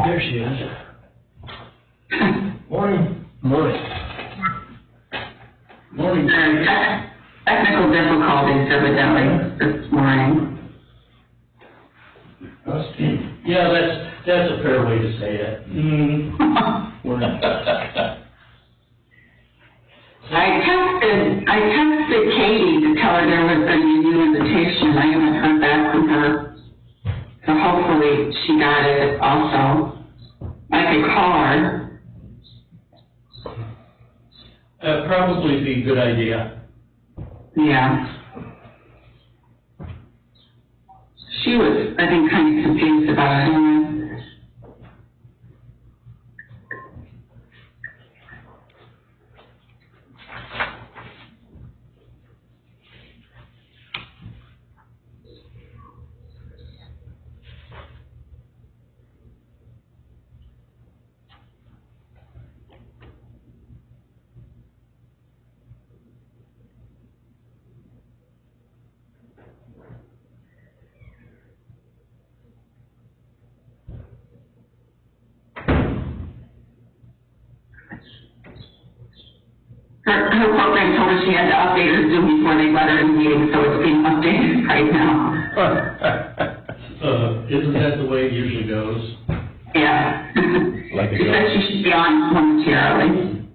There she is. Morning. Morning. Morning. Technical difficulties evidently this morning. Yeah, that's a fair way to say it. We're not. I texted Katie to tell her there was a new invitation. I haven't heard back from her. So hopefully she got it also. I could call her. Probably be a good idea. Yeah. She was, I think, kind of confused about it. Her program told her she had to update her Zoom before they let her in the meeting, so it's being updated right now. Isn't that the way it usually goes? Yeah. Like a she said she should be on momentarily.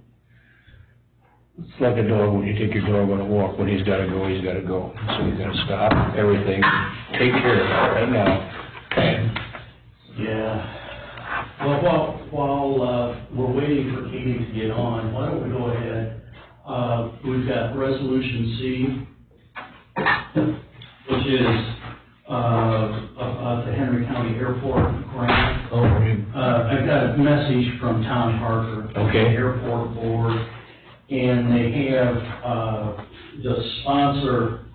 It's like a dog when you take your dog on a walk. When he's got to go, he's got to go. So you got to stop everything. Take care of it right now. Yeah. Well, while we're waiting for Katie to get on, why don't we go ahead? We've got Resolution C, which is the Henry County Airport grant. I've got a message from Tom Parker, the Airport Board, and they have the sponsor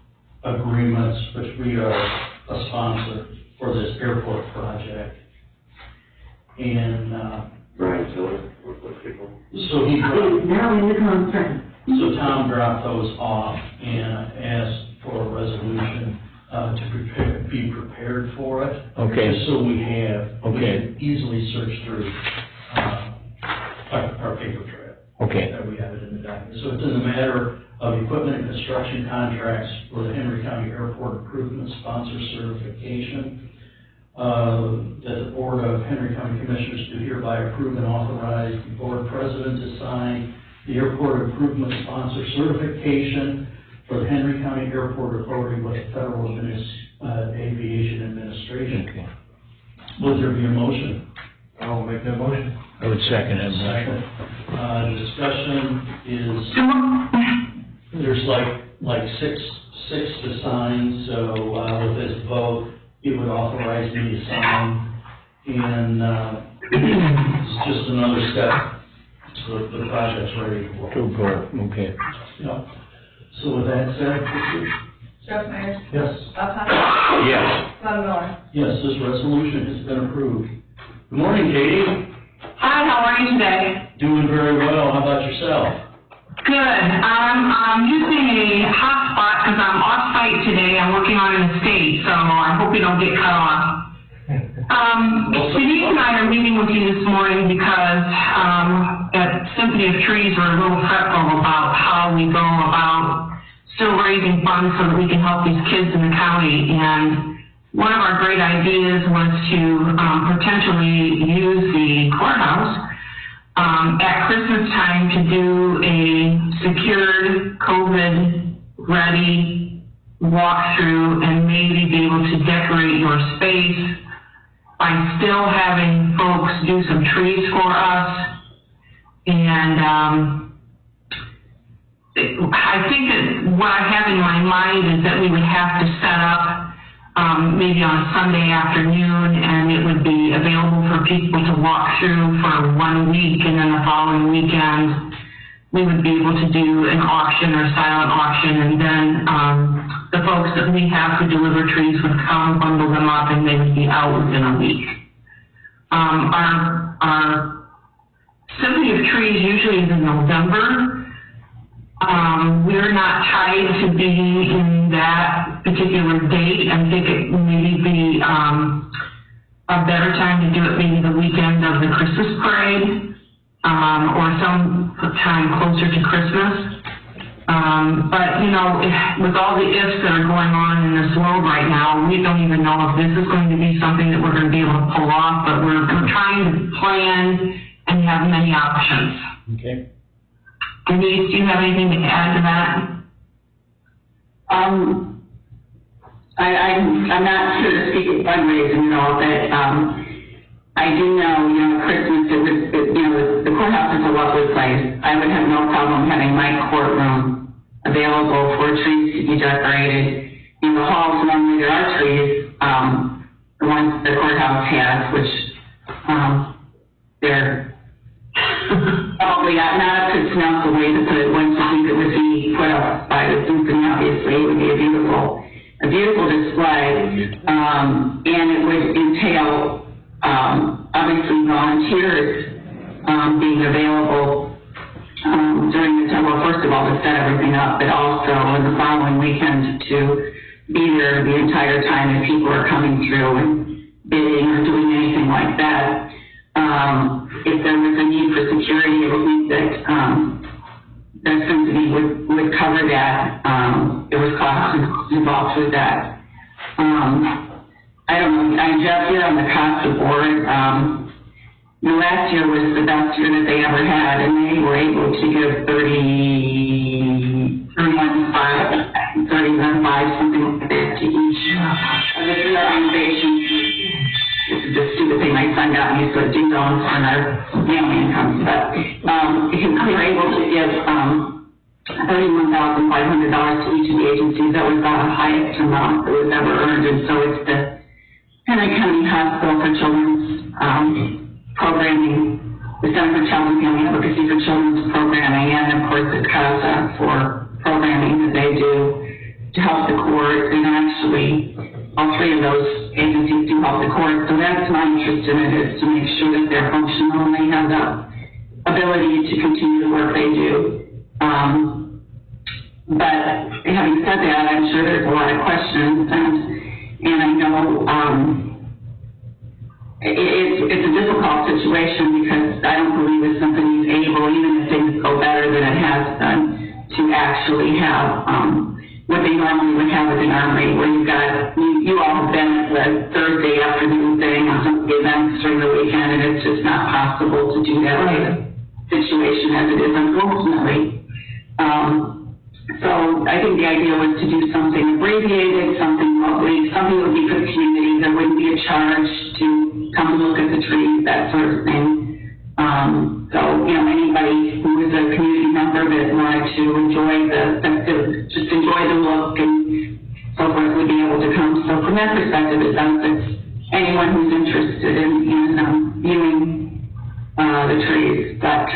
agreements, which we are a sponsor for this airport project. And so Tom dropped those off and asked for a resolution to be prepared for it. Okay. Just so we can easily search through our paper trail. Okay. That we have it in the document. So it's in the matter of equipment and construction contracts for the Henry County Airport Improvement Sponsor Certification. That the Board of Henry County Commissioners do hereby approve and authorize the Board President to sign the Airport Improvement Sponsor Certification for the Henry County Airport Authority with the Federal Aviation Administration. Okay. Would there be a motion? I'll make that motion. I would second that motion. Discussion is, there's like six to sign, so with this vote, it would authorize me to sign, and it's just another step. So the project's ready to go. Okay. Yep. So with that said, Jeff Myers? yes. Bob Hunt? Yes. Glenn Miller? Yes, this resolution has been approved. Good morning, Katie. Hi, how are you today? Doing very well. How about yourself? Good. I'm using a hotspot because I'm off-site today. I'm working on an estate, so I hope you don't get cut off. Denise and I are meeting with you this morning because at Symphony of Trees we're a little fretful about how we go about still raising funds so that we can help these kids in the county. And one of our great ideas was to potentially use the courthouse at Christmas time to do a secured, COVID-ready walkthrough and maybe be able to decorate your space by still having folks do some trees for us. And I think that what I have in my mind is that we would have to set up maybe on a Sunday afternoon, and it would be available for people to walk through for 1 week, and then the following weekend we would be able to do an auction or silent auction, and then the folks that we have who deliver trees would come, bundle them up, and they would be out within a week. Our Symphony of Trees usually is in November. We're not tied to being in that particular date. I think it maybe be a better time to do it maybe the weekend of or some time closer to Christmas. But, you know, with all the ifs that are going on in this world right now, we don't even know if this is going to be something that we're going to be able to pull off, but we're trying to plan and have many options. Okay. Denise, do you have anything to add to that? I'm not sure to speak at fundraising at all, but, I do know, you know, Christmas, the courthouse is a lovely place. I would have no problem having my courtroom available for trees to be decorated. In the halls, normally there are trees, the ones the courthouse has, which, they're probably not up to snuff the way that the ones that would be put up by the symphony. Obviously, it would be a beautiful display, and it would entail, obviously volunteers, being available, during the time, well, first of all, to set everything up, but also in the following weekend to be there the entire time that people are coming through and bidding or doing anything like that. If there was a need for security, I think that, that Symphony would cover that. There was costs involved with that. I don't know, Jeff, here on the CASA board, last year was the best year that they ever had, and they were able to give 31.5, something like that to each of the three organizations. This is the stupid thing my son got me, so it didn't go on our family income, but they were able to give $31,500 to each of the agencies. That was the highest amount that was ever earned, and so it's the Henry County Hospital for Children's programming, the Center for Child and Family Advocacy for Children's programming, and of course it's CASA for programming that they do to help the court, and actually all three of those agencies do help the court. So that's my interest in it, is to make sure that they're functional and they have the ability to continue the work they do. But having said that, I'm sure there's a lot of questions, and I know it's a difficult situation because I don't believe that somebody's able, even if things go better than it has done, to actually have what they normally would have at the Armory, where you all have been at the Thursday afternoon thing and some of the events during the weekend, and it's just not possible to do that with the situation as it is, unfortunately. So I think the idea was to do something abbreviated, something lovely, something that would be for the community. There wouldn't be a charge to come and look at the trees, that sort of thing. So, you know, anybody who is a community member that wanted to just enjoy the look and so forth would be able to come. So from that perspective, it benefits anyone who's interested in viewing the trees. But,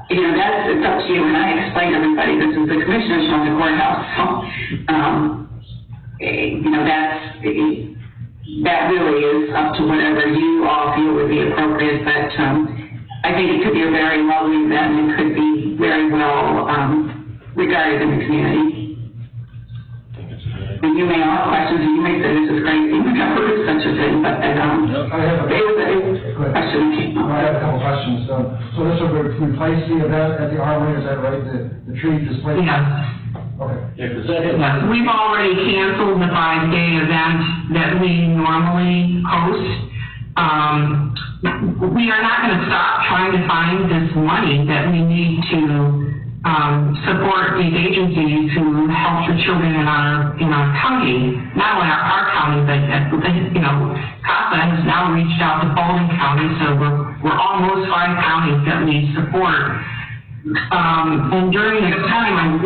you know, it's up to you, and I explain to everybody this is the commissioners from the courthouse. So, you know, that really is up to whatever you all feel would be appropriate, but I think it could be a very lovely event, and it could be very well regarded in the community. And you may all have questions, and you may say this is crazy, we've never heard such a thing, but it was a question. I have a couple questions. So this will replace the event at the Armory, is that right? The tree display? Yes. Okay. Yeah, because that is. We've already canceled the 5-day event that we normally host. We are not going to stop trying to find this money that we need to support these agencies who help the children in our county, not only our county, but you know, CASA has now reached out to Paulding County, so we're almost 5 counties that we support. And during this time, I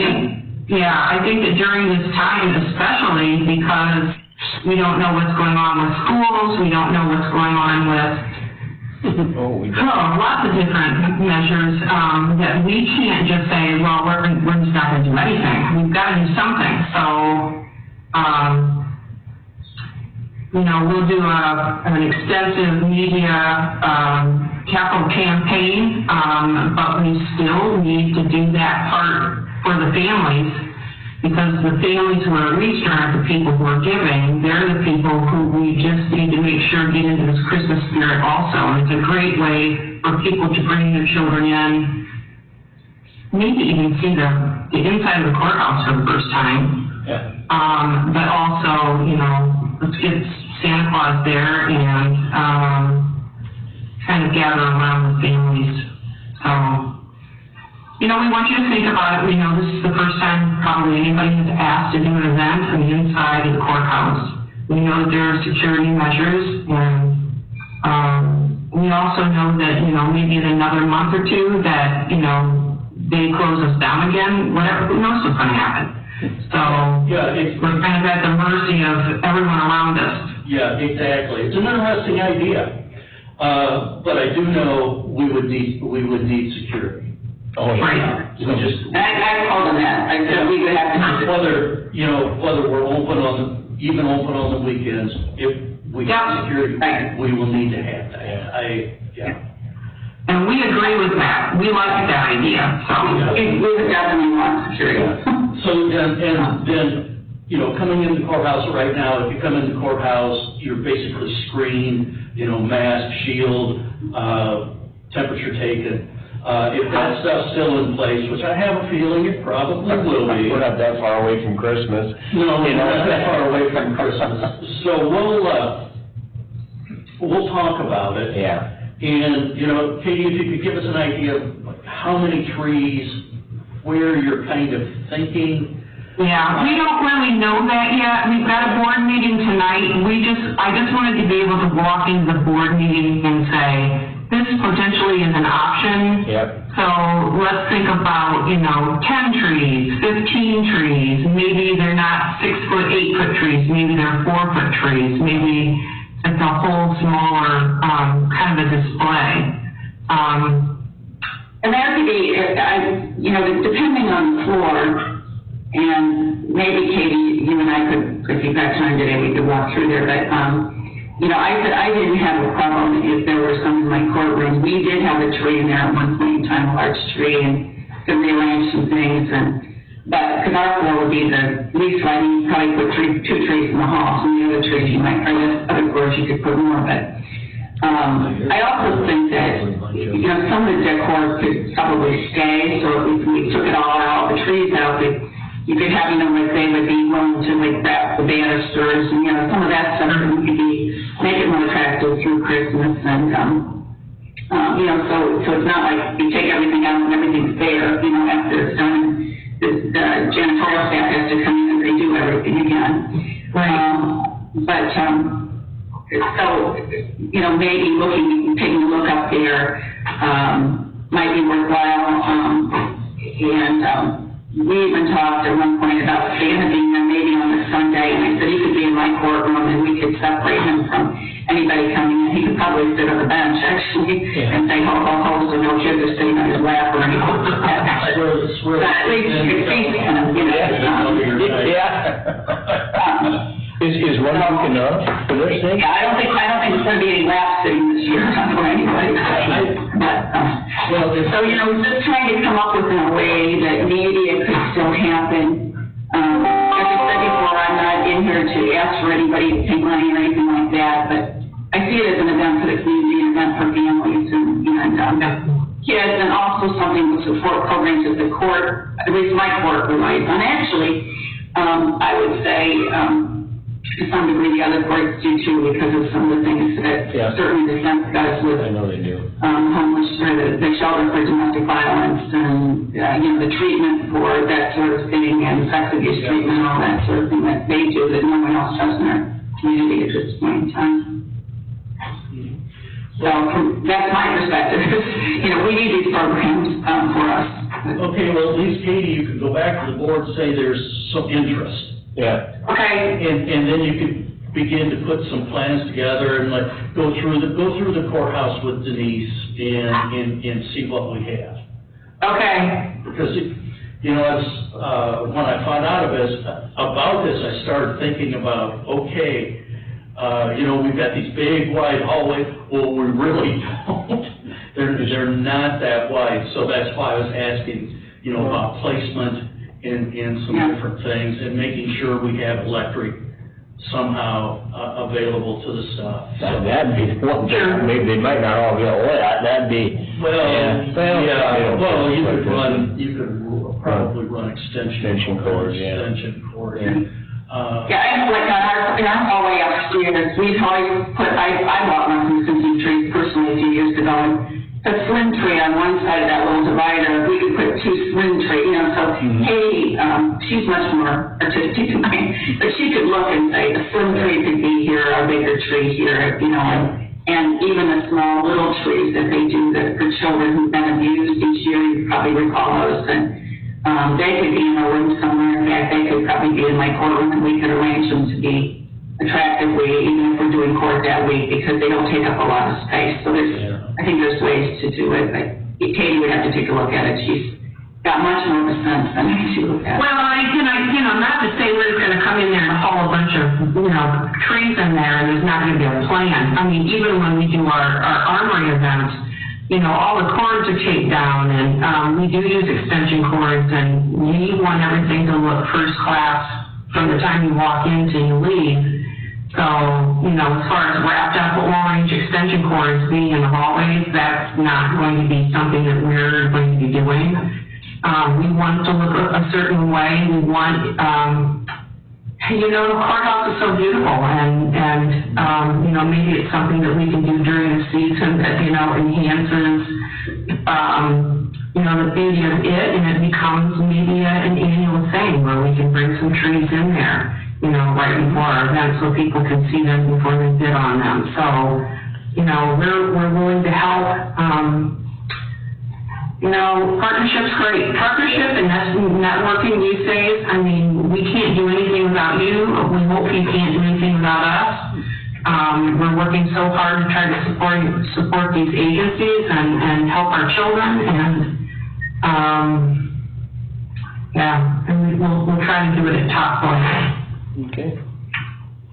think that during this time, especially because we don't know what's going on with schools, we don't know what's going on with lots of different measures that we can't just say, well, we're just not going to do anything. We've got to do something. So, you know, we'll do an extensive media capital campaign, but we still need to do that part for the families. Because the families who are reached aren't the people who are giving, they're the people who we just need to make sure get into this Christmas spirit also. And it's a great way for people to bring their children in, maybe even see the inside of the courthouse for the first time. Yeah. But also, you know, let's get Santa Claus there and kind of gather around the families. So, you know, we want you to think about it. We know this is the first time probably anybody has asked to do an event on the inside of the courthouse. We know that there are security measures, and we also know that, you know, maybe in another month or two that, you know, they close us down again, whatever, who knows what's going to happen. So, Yeah, we're kind of at the mercy of everyone around us. Yeah, exactly. It's an interesting idea. But I do know we would need security. Oh, yeah. Right. We just, I told them that, I said we would have to. whether we're even open on the weekends, if we have security, Right. we will need to have that. Yeah. And we agree with that. We like that idea, so. We would definitely want security. So then, you know, coming in the courthouse right now, if you come in the courthouse, you're basically screened, you know, mask, shield, temperature taken. If that stuff's still in place, which I have a feeling it probably will be. We're not that far away from Christmas. No, we're not that far away from Christmas. So we'll talk about it. Yeah. And, you know, Katie, if you could give us an idea of like, how many trees, where you're kind of thinking. Yeah, we don't really know that yet. We've got a board meeting tonight. I just wanted to be able to walk into the board meeting and say, this potentially is an option. Yep. So let's think about, you know, 10 trees, 15 trees. Maybe they're not 6-foot, 8-foot trees. Maybe they're 4-foot trees. Maybe it's a whole smaller, kind of a display. And that could be, you know, depending on the floor, and maybe Katie, you and I could, if you've got time today, we could walk through there, but, you know, I said I didn't have a problem if there were some in my courtroom. We did have a tree in there at one point in time, a large tree, and could rearrange some things, but because our floor would be the least lighting, you probably put 2 trees in the hall, some of the other trees you might, or the other floors you could put more, but I also think that, you know, some of the decor could probably stay, so if we took it all out, the trees out, you could have, you know, like they would be willing to like wrap the banisters and, you know, some of that stuff that could make it more attractive through Christmas and, you know, so it's not like you take everything out and everything's there, you know, after it's done, the janitorial staff has to come in and redo everything again. But, so, you know, maybe taking a look up there, might be worthwhile, and, we even talked at one point about Santa being there maybe on a Sunday, and I said he could be in my courtroom and we could separate him from anybody coming in. He could probably sit on the bench, actually, and say, ho, ho, ho, so no kids are sitting on his lap or anything like that. But at least you could see him, you know. Is 1 week enough for this thing? I don't think there's going to be any lap sitting this year for anybody. But, so, you know, just trying to come up with a way that maybe it could still happen. As I said before, I'm not in here to ask for anybody to pay money or anything like that, but I see it as an event for the community, an event for families and kids, and also something to support programs that the court, at least my court, relies on. Actually, I would say, to some degree, the other courts do too, because of some of the things that certainly the Senate does with I know they do. homeless, or the shelter for domestic violence, and you know, the treatment for that sort of thing, and sex abuse treatment, all that sort of thing that they do that no one else does in our community at this point in time. So that's my perspective. You know, we need these programs for us. Okay, well, at least Katie, you could go back to the board and say there's some interest. Yeah. Okay. And then you could begin to put some plans together and like go through the courthouse with Denise and see what we have. Okay. Because you know, as when I found out about this, I started thinking about, okay, you know, we've got these big wide hallways. Well, we really don't. They're not that wide. So that's why I was asking, you know, about placement in some Yeah. different things, and making sure we have electric somehow available to the stuff. That'd be one thing, maybe they might not all get lit, that'd be. Well, Yeah. well, you could probably run extension cords. Yeah. Extension cord. Yeah. Yeah, I know, like, in our hallway upstairs, we've always put, I bought one from Cincy Trees personally a few years ago, a slim tree on one side of that little divider, we could put 2 slim trees, so, hey, she's much more artistic than I, but she could look and say, a slim tree could be here, a bigger tree here, and even the small little trees that they do that for children who've been abused each year, you probably recall those, and they could be in a room somewhere. In fact, they could probably be in my courtroom, and we could arrange them to be attractively, even if we're doing court that week, because they don't take up a lot of space. So I think there's ways to do it, but Katie would have to take a look at it. She's got much more of a sense than I do at. Well, not to say we're just gonna come in there and haul a bunch of, trees in there and there's not gonna be a plan. I mean, even when we do our armory events, all the cords are taped down, and we do use extension cords, and you want everything to look first class from the time you walk in till you leave. So, as far as wrapped up orange extension cords being in the hallways, that's not going to be something that we're going to be doing. We want it to look a certain way. We want, the courthouse is so beautiful, and maybe it's something that we can do during the season that, enhances, the beauty of it, and it becomes maybe an annual thing where we can bring some trees in there, right before our event so people can see them before they bid on them. So, we're willing to help. Partnership's great. Partnership and networking these days, I mean, we can't do anything without you. We hope you can't do anything without us. We're working so hard to try to support these agencies and help our children, and we'll try to do it at top point. Okay.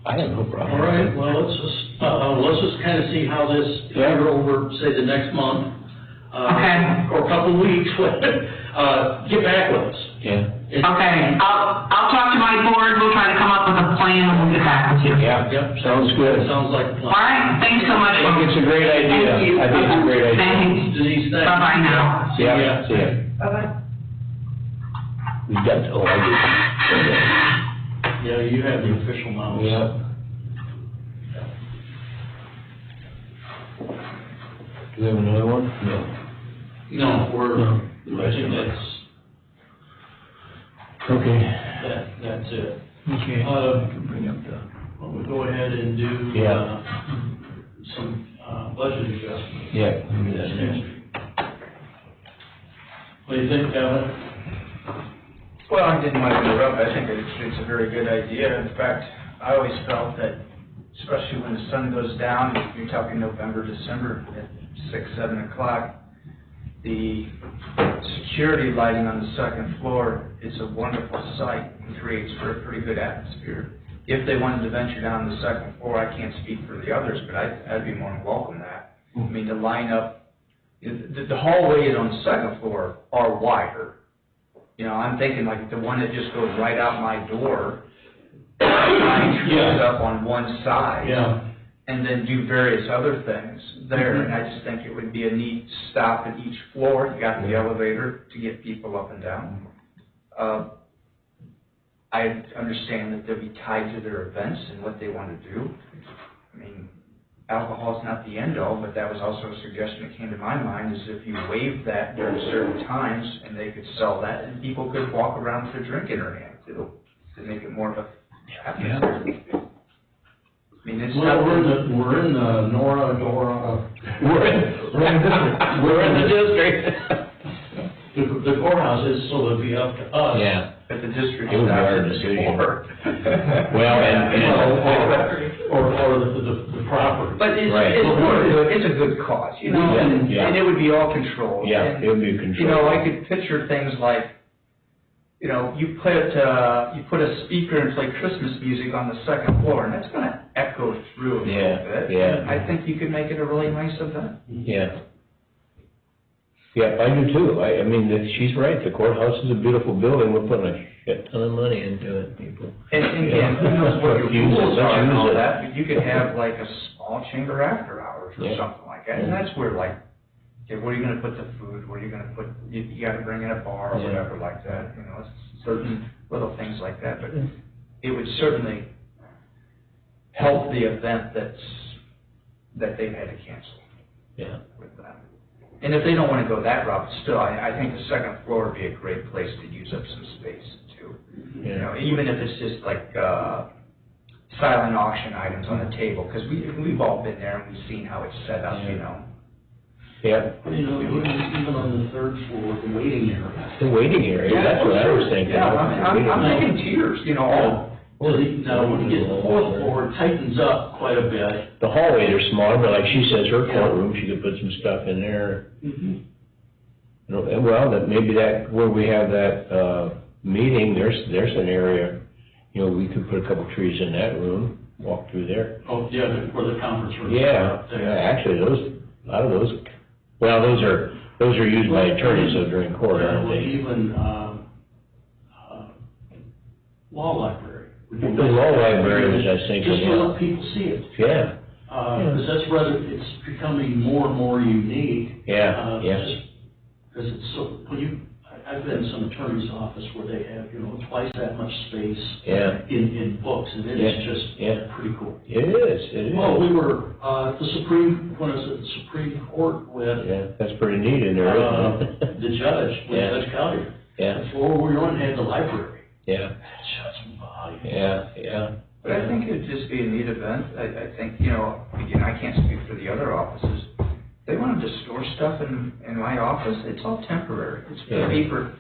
I have no problem. All right, well, let's just kind of see how this, figure over, say, the next month. Okay. Or a couple of weeks, get back with us. Yeah. Okay, I'll talk to my board, we'll try to come up with a plan, and we'll get back with you. Yeah, Yep. sounds good. Sounds like a plan. All right, thanks so much. I think it's a great idea. Thank you. I think it's a great idea. Thanks. Denise, thanks. Bye-bye now. Yeah, see ya. Bye-bye. We got, I Yeah, you have the official mouse. did. Yeah. Do we have another one? No. No, I think Okay. that's it. Okay. Bring up we'll go ahead and do, Yeah. some, budget adjustments. Yeah. That's next week. What do you think, Kevin? Well, I didn't want to interrupt. I think it's a very good idea. In fact, I always felt that, especially when the sun goes down, you're talking November, December, at 6, 7 o'clock, the security lighting on the second floor is a wonderful sight and creates for a pretty good atmosphere. If they wanted to venture down the second floor, I can't speak for the others, but I'd be more than welcome that. I mean, to line up, the hallways on the second floor are wider. I'm thinking like the one that just goes right out my door, line up on one side. Yeah. And then do various other things there. And I just think it would be a neat stop at each floor. You got the elevator to get people up and down. I understand that they'll be tied to their events and what they want to do. I mean, alcohol is not the end all, but that was also a suggestion that came to my mind, is if you waive that during certain times and they could sell that, and people could walk around with a drink in their hand too, to make it more of a atmosphere. I mean, it's Well, we're in the Nora Dora. We're in the district. The courthouse is, so it'd be up to us. Yeah. But the district It would be our is decision. for. Well, Or the property. But Right. it's a good cause, Yeah. and it would be all controlled. Yeah, And, it would be controlled. I could picture things like, you put a speaker and play Christmas music on the second floor, and that's going to echo through a little bit. Yeah. I think you could make it a really nice event. Yeah. Yeah, I do too. I mean, she's right. The courthouse is a beautiful building. We're putting a shit ton of money into it, people. And again, who knows what your Use it, rules let's are and use all it. that, but you could have like a small chamber after hours or Yeah. something like that. And that's where like, okay, where are you gonna put the food? Where are you gonna put, you gotta bring in a bar or Yeah. whatever like that, you know, it's certain little things like that. But it would certainly help the event that they've had to cancel Yeah. with that. And if they don't wanna go that route, still, I think the second floor would be a great place to use up some space too. You know, even if it's just like, silent auction items on the table, because we've all been there and we've seen how it's set up, you know. Yeah. You know, even on the third floor, the waiting area. The waiting area, that's what I was thinking. Yeah, I'm thinking tiers, you know, all. Now, when you get to the fourth floor, it tightens up quite a bit. The hallways are smaller, but like she says, her courtroom, she could put some stuff in there. Mhm. You know, well, that, maybe that, where we have that, meeting, there's an area, you know, we could put a couple trees in that room, walk through there. Oh, yeah, where the conference room is Yeah, up there. actually, a lot of those, well, those are used by attorneys though during court, aren't Well, they? even, law library. The law library was, I think, Just to let people see it. yeah, Because that's rather, it's becoming more and more unique. yeah, yeah. Because it's so, I've been in some attorney's office where they have, you know, twice that much space. Yeah. In books, and it is just pretty cool. It is. Well, we were, at the Supreme Court with, Yeah, that's pretty neat in there, isn't it? the judge, with Yeah. Judge Collier. Yeah, The floor we were on had the library. yeah, That's just volume. yeah. But I think it'd just be a neat event. I think, you know, again, I can't speak for the other offices. They wanted to store stuff in my office, it's all temporary. It's gonna be for,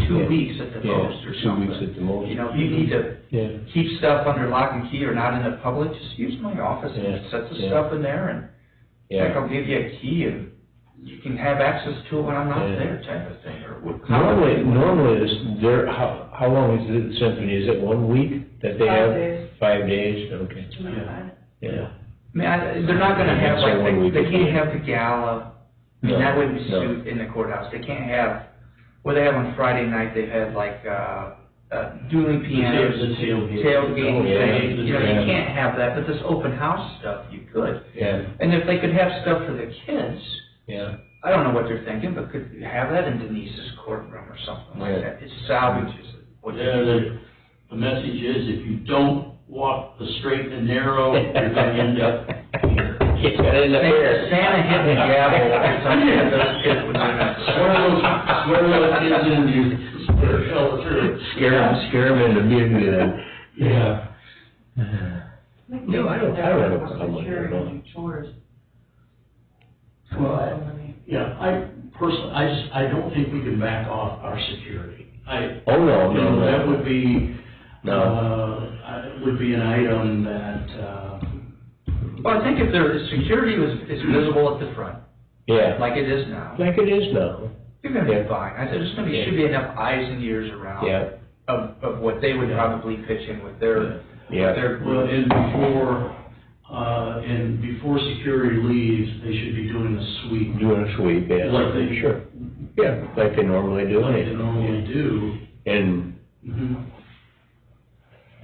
2 Yeah. weeks at the Yeah, most or 2 something. weeks at the most. You know, if you need to Yeah, keep stuff under lock and key or not in the public, just use my office Yeah. and set the Yeah. stuff in there, and heck, yeah. I'll give you a key and you can have access to it when I'm not Yeah. there, type of thing, or what. Normally this, how long is the symphony? Is it 1 week that they 5 have? days. 5 days, okay, yeah. I mean, they're not gonna have, So like, 1 week they is can't good. have the gala. I mean, No, that wouldn't no. suit in the courthouse. They can't have, what they have on Friday night, they've had like, dueling pianos. The tailgate. Tailgating Oh, yeah. thing, you know, Yeah. you can't have that, but this open house stuff, you could. Yeah, And if they could have stuff for the kids, yeah, I don't know what they're thinking, but could you have that in Denise's courtroom or something like Yeah. that? It salvages what Yeah, the message is, if you don't walk the straight and narrow, you're gonna end up here. Get that in the air. Santa hit the gavel every time you had those kids when they're not. Swear those kids in, you better tell the truth. Scare them into being good. Yeah. No, I don't have a problem with it at all. Chores. Well, yeah, I personally, I don't think we can back off our security. Oh, no, You know, that no, would be, no. would be an item that, Well, I think if their security is visible at the front, Yeah, like it is now, like it is now, you're gonna be Yeah. fine. I think there's gonna be, Yeah. should be enough eyes and ears around yeah, of what they would probably pitch in with their, yeah. their well, group. and before security leaves, they should be doing a sweep. Doing a sweep, yeah, Like they- sure. Yeah, like they normally do. Like they normally do. And, Mhm.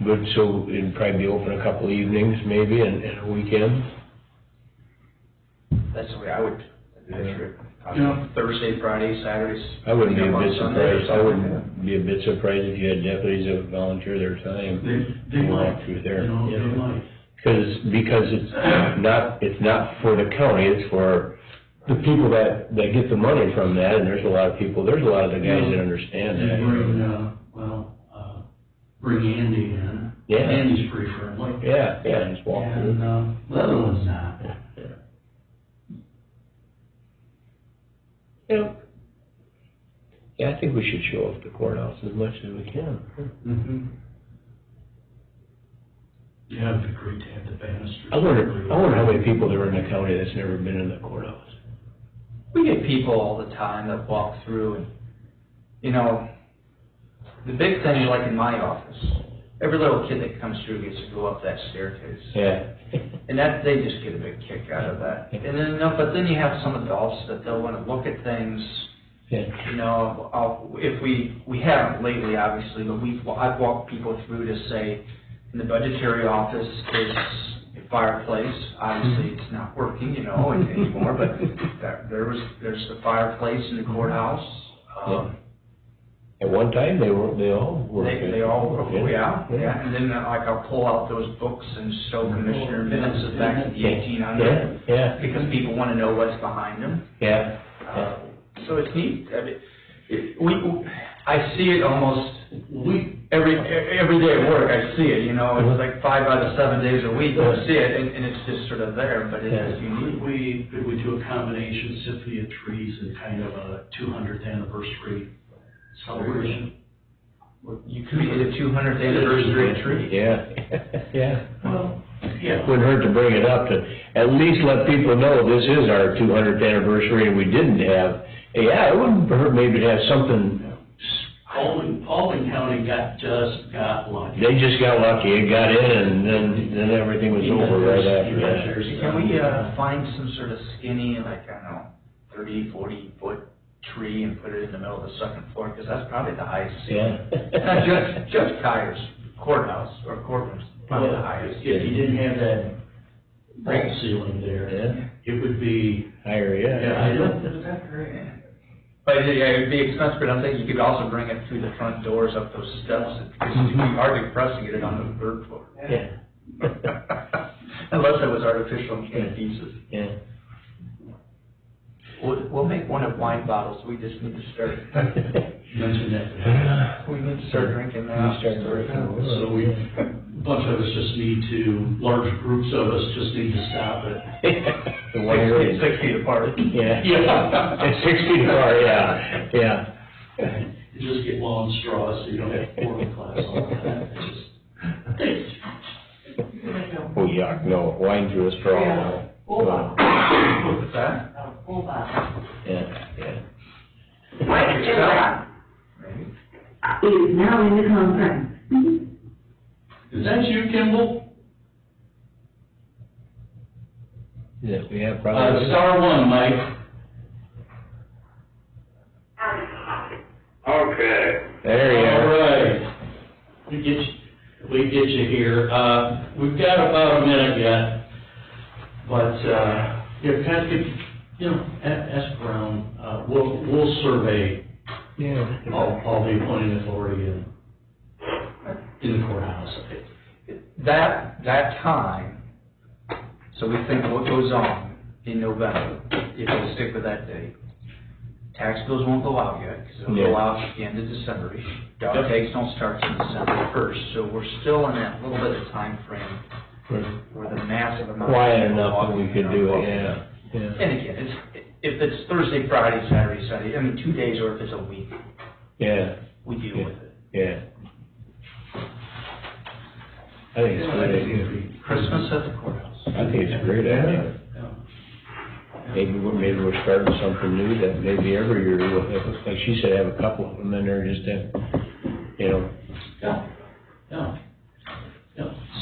but so it'd probably be open a couple evenings maybe and a weekend? That's the way I would picture it. Yeah. Thursday, Friday, Saturdays. I wouldn't be a on bit Sunday or surprised, I something like that. wouldn't be a bit surprised if you had deputies that would volunteer their time. They to walk might, through there. you know, Yeah. they might. Because it's not for the county, it's for the people that get the money from that, and there's a lot of the guys that understand And that. bring Andy in. Yeah. Andy's pretty friendly. Yeah, just walk through. And, the other one's not. Yeah. Yeah, I think we should show up at the courthouse as much as we can. Mm-hmm. Yeah, it'd be great to have the banisters. I wonder how many people there are in the county that's never been in the courthouse. We get people all the time that walk through and, you know, the big thing, like in my office, every little kid that comes through gets to go up that staircase. Yeah. And that, they just get a big kick out of that. And then, but then you have some adults that they'll want to look at things, You know, if we haven't lately, obviously, but I've walked people through to say, in the budgetary office is a fireplace. Obviously, it's not working, you know, anymore, but there's the fireplace in the courthouse. At one time, they all were. They all, yeah. And then like I'll pull out those books and show commissioner minutes of back in the 1800s. Yeah. Because people want to know what's behind them. Yeah. So it's neat. I mean, I see it almost every day at work. I see it. You know, it's like 5 out of 7 days a week. I see it, and it's just sort of there. But it is unique. Could we do a combination symphony of trees and kind of a 200th anniversary celebration? You created a 200th anniversary tree. Yeah. Well, yeah. Wouldn't hurt to bring it up to at least let people know this is our 200th anniversary and we didn't have. Yeah, it wouldn't hurt maybe to have something. Paulding County just got lucky. They just got lucky. It got in and then everything was over right after that. Can we find some sort of skinny, like, I don't know, 30, 40 foot tree and put it in the middle of the second floor? Because that's probably the highest ceiling. Not Judge Tyer's courthouse or courtrooms, probably the highest. If you didn't have that vault ceiling there, it would be higher, yeah. But yeah, it would be expensive, but I'm thinking you could also bring it through the front doors up those steps, because it'd be hard to press to get it on the third floor. Yeah. Unless it was artificial and came in pieces. Yeah. We'll make one of wine bottles, we just need to start. Mention that. We need to start drinking now. So a bunch of us just need to, large groups of us just need to stop it. The winery. 6 feet apart. Yeah. Yeah. 6 feet apart, yeah. You just get long straws so you don't have pouring glass all the time. It's just, Oh, yuck, no, wine through a straw. Full bottle. What's that? Full bottle. Yeah. It is now in the conference. is that you, Kimball? Yeah, we have probably. Star one, Mike. Okay. There you All are. right. We get you here. We've got about a minute yet, but, ask around. We'll survey Yeah. all the appointing authority in the courthouse. That time, so we think what goes on in November, if we stick with that date. Tax bills won't go out yet, because they'll go out at the end of December. Dog tags don't start until December 1st, so we're still in that little bit of time frame where the massive amount. Quiet enough that we could do it, yeah. And again, if it's Thursday, Friday, Saturday, Sunday, I mean, 2 days, or if it's a week, Yeah, we deal with it. yeah. I think it's a great idea. Christmas at the courthouse. I think it's a great idea. Maybe we're starting something new that maybe every year, we'll have, like she said, have a couple of them in there just to, Yeah.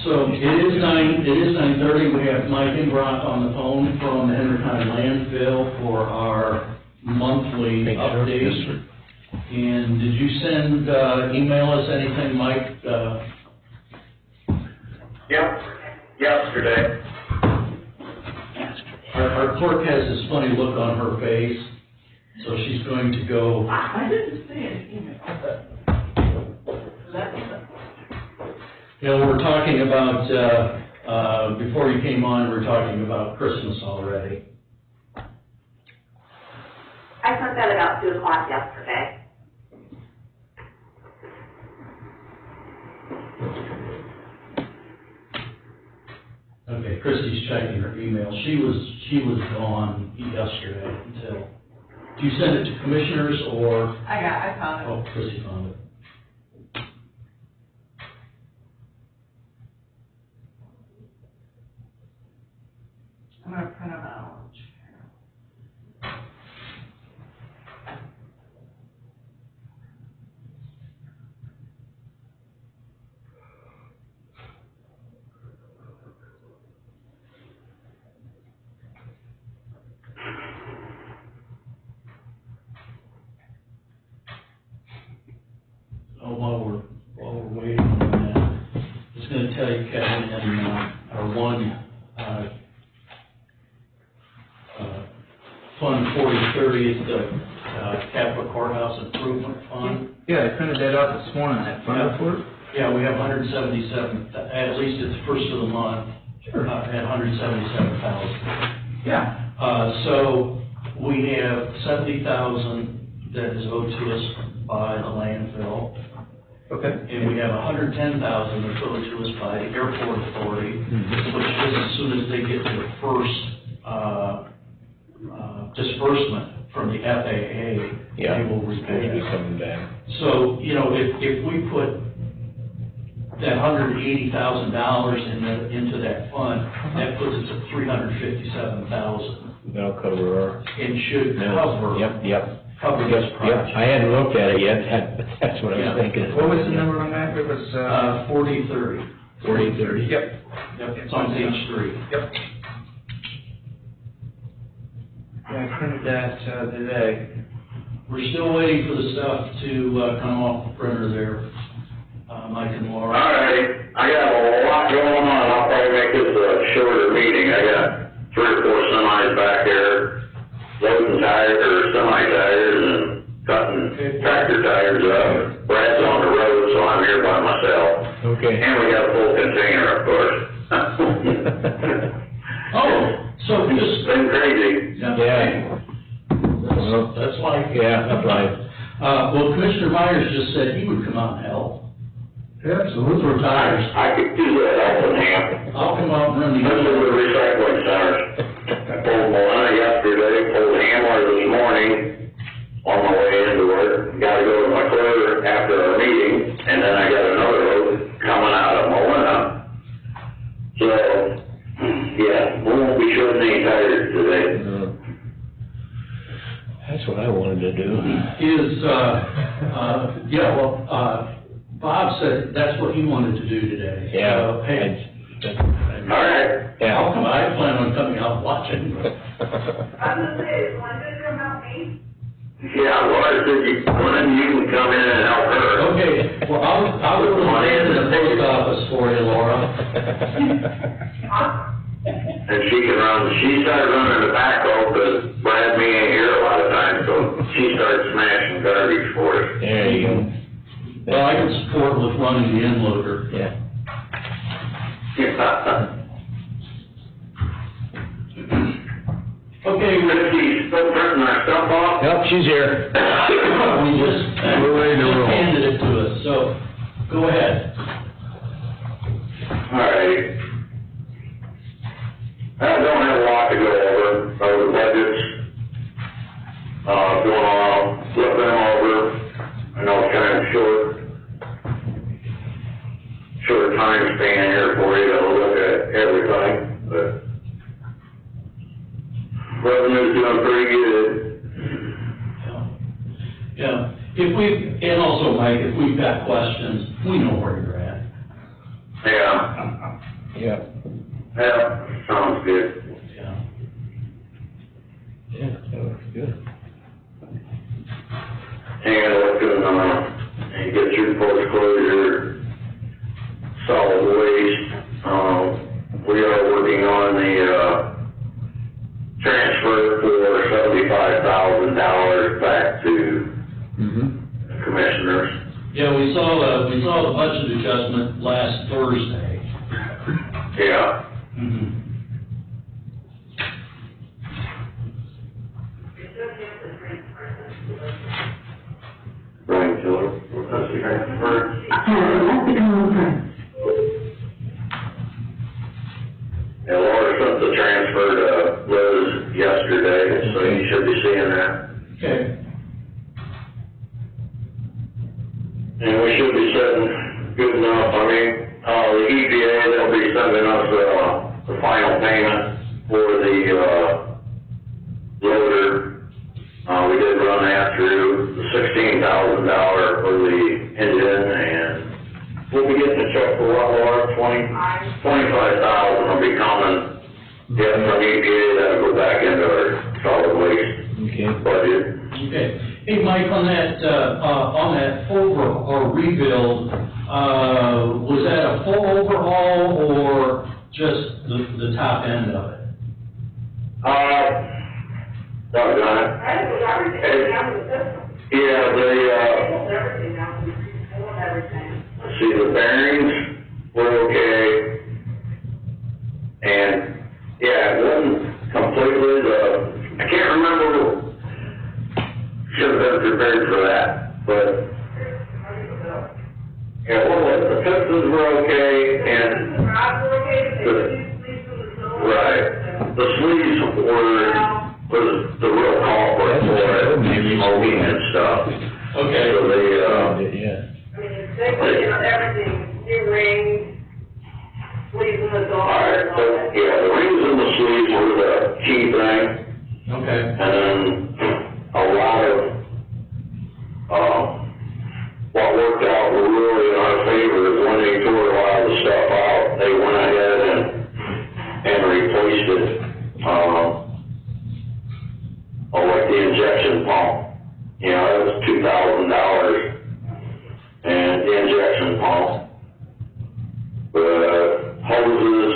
So it is 9:30. We have Mike Inbrock on the phone from the Henry County Landfill for our monthly update. And did you email us anything, Mike? Yep, yesterday. Our clerk has this funny look on her face, so she's going to go. I didn't see an email. We're talking about, before you came on, we were talking about Christmas already. I sent that about 2 o'clock yesterday. Okay, Christy's checking her email. She was gone yesterday until, do you send it to commissioners or? I found it. Oh, Christy found it. I'm gonna print them out. Fund 4030 is the Capital Courthouse Improvement Fund. Yeah, I printed that out this morning, that fund report. Yeah, we have 177, at least it's first of the month, at 177,000. Yeah. So we have 70,000 that is owed to us by the landfill, Okay. and we have 110,000 that's owed to us by the airport authority, which is as soon as they get their first disbursement from the FAA, Yeah, they will it's supposed to repay be us. coming back. So, you know, if we put that $180,000 into that fund, that puts us at $357,000, That'll cover our. and should cover Yep. this Yep, project. I hadn't looked at it yet, but that's what I was thinking. What was the number on that? It was, 4030. 4030. Yep. Yep, it's on page 3. Yep. Yeah, I printed that, today. We're still waiting for the stuff to come off the printer there, Mike and All Laura. right, I got a lot going on, I'll probably make this a shorter meeting. I got 3 or 4 semis back there, loading tires, or semi-tires, and cutting tractor tires up. Brad's on the road, so I'm here by myself. Okay. And we got a full container, of course. Oh, so It's just, been crazy. Yeah. that's like. Yeah, that's right. Well, Commissioner Myers just said he would come out and help. Absolutely. For tires. I could do that, Elfinham. I'll come out and run This is the. the recycling center. I pulled Molina yesterday, pulled Hamler this morning on my way into work. Gotta go to McClure after our meeting, and then I got another load coming out of Molina. So, yeah, we won't be shorting any tires today. That's what I wanted to do. Bob said that's what he wanted to do today. Yeah. So, hey, All right. I'll come, I plan on coming out watching. I was gonna say, is Linda come help me? Yeah, Laura said you can come in and help her. Okay, well, I'll go to the post office for you, Laura. And she can she started running the backhoe, because Brad, me ain't here a lot of times, so she started smashing garbage for us. There you go. Well, I can support with running the end loader. Yeah. Okay, Christie's still printing our stuff off? Yep, she's here. we just We're ready to roll. handed it to us, so go ahead. All right. I don't have a lot to go over, the budgets, going on, flip them over. I know it's kind of short time span here for you to look at everything, but revenue's doing pretty good. Yeah, and also, Mike, if we've got questions, we know where you're at. Yeah, Yeah. sounds good. Yeah. Yeah, that looks good. And looking, and get your post-closure solid waste. We are working on the, transfer for $75,000 back to commissioners. Yeah, we saw the budget adjustment last Thursday. Yeah. Mm-hmm. Brian Tiller, that's the transfer. And Laura sent the transfer to Liz yesterday, so you should be seeing that. Okay. And we should be setting good enough. I mean, the EPA, they'll be sending us, the final payment for the, loader. We did run that through, the $16,000 for the engine, and we'll be getting a check for what, Laura, 25,000 will be coming, from EPA, that'll go back into our solid waste Okay. budget. Okay. Hey, Mike, on that or rebuild, was that a full overhaul or just the top end of it? doggone it. I think everything down to the system. Yeah, they, They pulled everything down, they pulled everything. see, the bearings were okay. And, yeah, it wasn't completely I can't remember, should have been prepared for that, but, yeah, what was it? The pistons were okay, and, The rods were okay, but they didn't sleep in the silver. right, the sleeves was the real culprit for it, smoking and stuff. Okay. So they, Yeah. I mean, they put, everything, new rings, sleeves in the door. all right, so, yeah, the rings and the sleeves were the key thing. Okay. And then a lot of, what worked out really in our favor is when they tore a lot of the stuff out, they went ahead and replaced it, like the injection pump. You know, it was $2,000, and the injection pump, the hoses,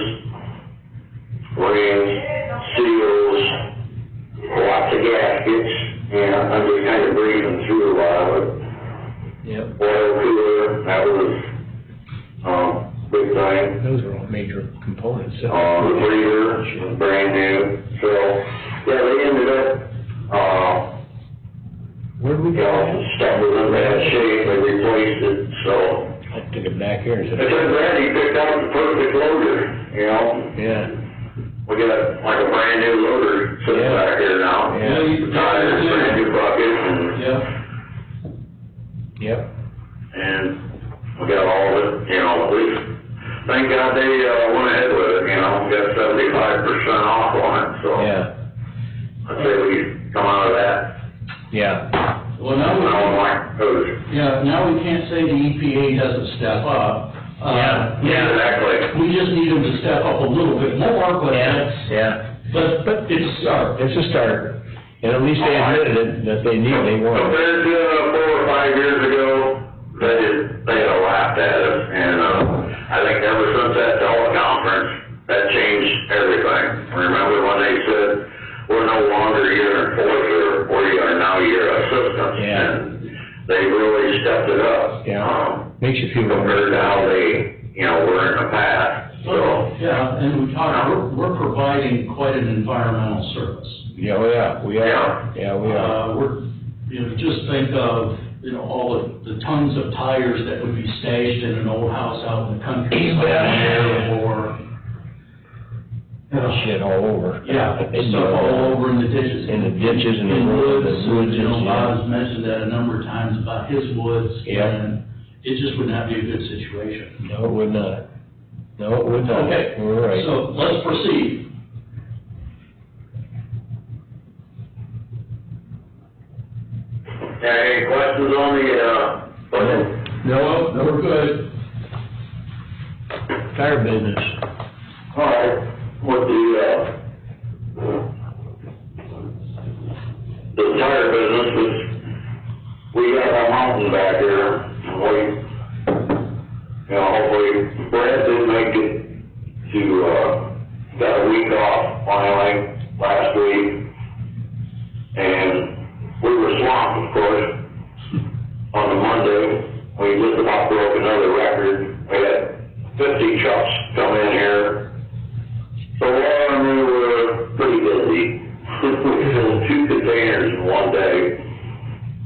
rings, seals, lots of gaskets, I'm just kind of breathing through a lot of it. Yep. Oil cooler, that was, big thing. Those are all major components. The breather, brand new, so, yeah, they ended up, Where do we you know, stuff was in bad shape, they replaced it, so. I took it back here and It turned out he picked out the perfect loader, you know? Yeah. We got like a brand new loader sitting Yeah. back here now. Yeah. Tires, brand new bucket, and, Yeah. Yep. and we got all of it, you know, at least, thank God they, went ahead with it, you know, got 75% off on it, so. Yeah. I'd say we come out of that, Yeah. Well, now now like those. now we can't say the EPA doesn't step up. Exactly. We just need them to step up a little bit more, but that's, Yeah. but it's a start. It's a start. And at least they admitted it, that they want it. Compared to 4 or 5 years ago, they had laughed at us, and, I think ever since that teleconference, that changed everything. Remember when they said, we're no longer your enforcer, we are now your assistant? Yeah. And they really stepped it up. Yeah. Makes you feel Compared to how they, you know, were in the past, so. Yeah, and we talked, we're providing quite an environmental service. Yeah, we are. We are. Yeah, we are. Just think of, all of the tons of tires that would be stashed in an old house out in the country somewhere, or, Shit all over. yeah, stuff all over in the ditches. In the ditches and in the woods. woods, Bob's mentioned that a number of times about his woods, Yeah. and it just would not be a good situation. No, it would not. No, it would not. Okay, You're right. so let's proceed. Any questions on the, budget? No, we're good. Tire business. All right, with the tire business, we got a mountain back here, and hopefully, Brad did make it to, got a week off finally, last week, and we were swamped, of course, on the Monday. We just about broke another record. We had 50 trucks come in here. So Laura and we were pretty busy. We filled 2 containers in one day.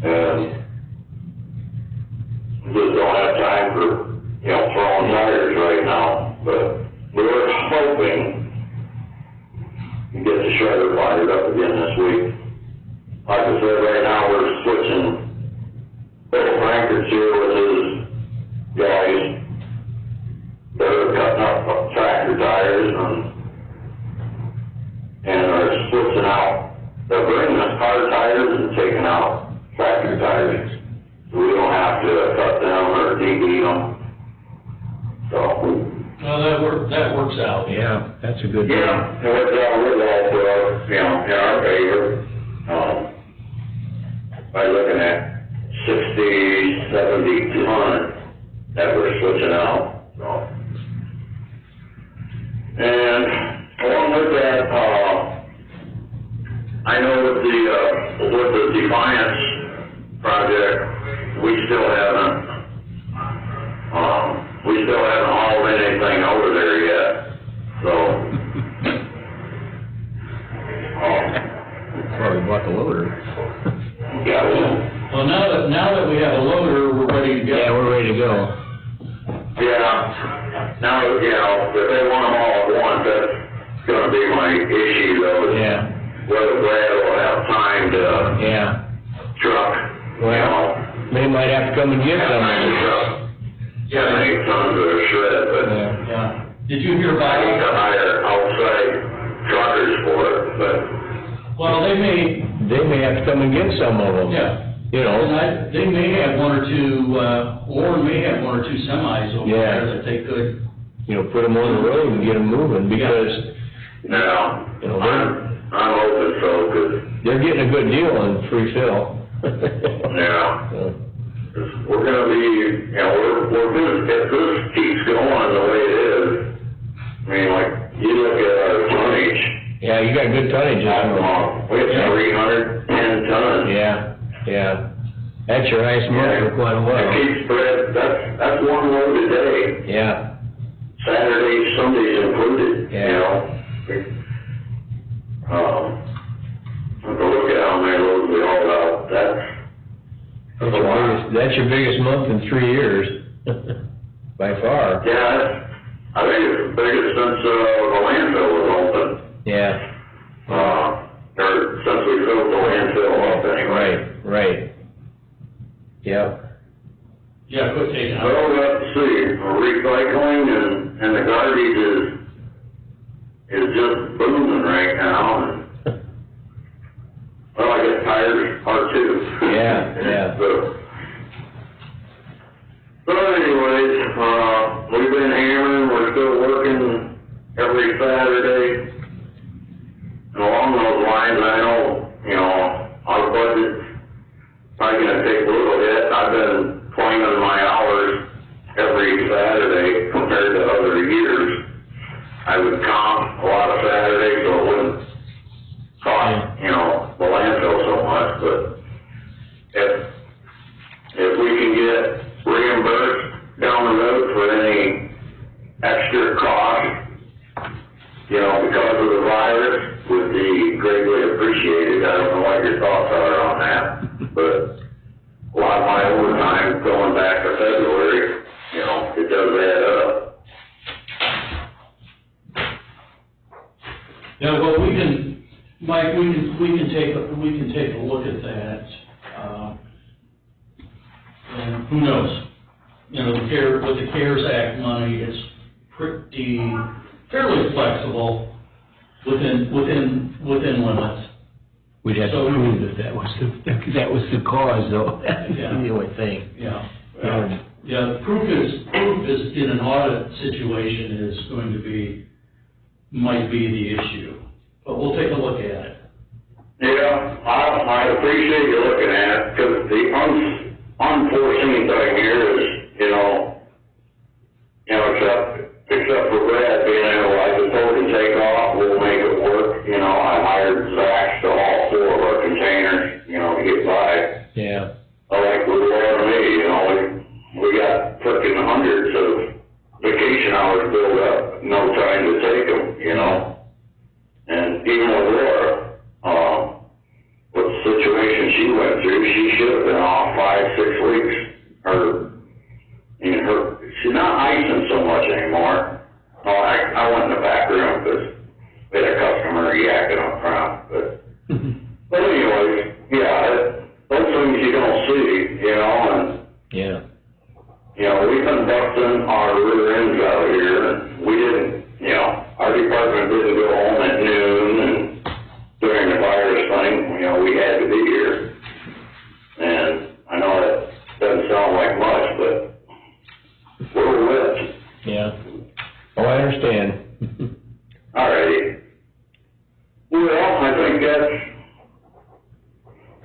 And we just don't have time for, throwing tires right now. But we were hoping to get the shredder fired up again this week. Like I said, right now we're switching Bill Franker's here with his guys. They're cutting up tractor tires and are switching out. They're bringing us car tires and taking out tractor tires. So we don't have to cut them or DB them. So. Well, that works out. Yeah, that's a good thing. Yeah, it works out really well for us, in our favor. By looking at 60, 70 ton that we're switching out, so. And along with that, I know with the with the Defiance project, we still haven't hauled anything over there yet, so. Probably bought the loader. Yeah, Well, now that we have a loader, we're ready to go. Yeah, we're ready to go. yeah, now, if they want them all at once, that's gonna be my issue though, is Yeah, whether Brad will have time to yeah. truck, Well, they might have to come and get some. Yeah, many tons of shred, but Yeah. Yeah. Did you hear I need to about, hire outside truckers for it, but, well, they may have to come and get some of them. Yeah. You And know, they may have one or two, or may have one or two semis over Yeah. there that they could, put them on the road and get them moving, because no, You know, I'm open, so, 'cause, they're getting a good deal on free fill. yeah. So, We're gonna be, we're gonna, if this keeps going the way it is, I mean, like, you look at our tonnage, yeah, you got good tonnage. we have 310 tons. Yeah. That's your highest month for quite a It while. keeps spread, that's one load a day, Yeah, Saturdays, Sundays included, Yeah. Look at how many loads we hauled out, that's a lot. that's your biggest month in 3 years, by far. Yeah, I think it's the biggest since, the landfill was open, Yeah, or since we filled the landfill up anyway. right. Yep. yeah, quit taking out. Well, let's see, recycling and the garbage is just booming right now, and, well, I guess tires are too. Yeah. So anyways, we've been hammering, we're still working every Saturday. And along those lines, I know, our budget's probably gonna take a little hit. I've been claiming my hours every Saturday compared to other years. I would comp a lot of Saturdays, so it wouldn't cost, the landfill so much, but if we can get reimbursed down the road for any extra cost, because of the virus, would be greatly appreciated. I don't know what your thoughts are on that, but a lot of my overtime going back to February, it does add up. Yeah, well, Mike, we can take a look at that, and who knows? With the CARES Act money, it's fairly flexible within limits. We'd have to So- prove that was the cause, though. Yeah. You would think. Yeah. Yeah, proof is in an audit situation might be the issue, but we'll take a look at it. Yeah, I appreciate you looking at it, because the unforeseen thing here is, except for Brad being able, I suppose, to take off, we'll make it work. I hired Zach to haul 4 of our containers, to get by. Yeah. Like with Laura and me, we got frickin' hundreds of vacation hours built up, no time to take them, And even with Laura, with the situation she went through, she should have been off 5-6 weeks. She's not icing so much anymore. I went in the back room because we had a customer yakking up front, but anyways, those things you don't see, and Yeah. we've been busting our rear ends out here, and we didn't, our department didn't go home at noon, and during the virus thing, we had to be here. And I know that doesn't sound like much, but we're whipped. Yeah. Oh, I understand. Alrighty. Well, I think that's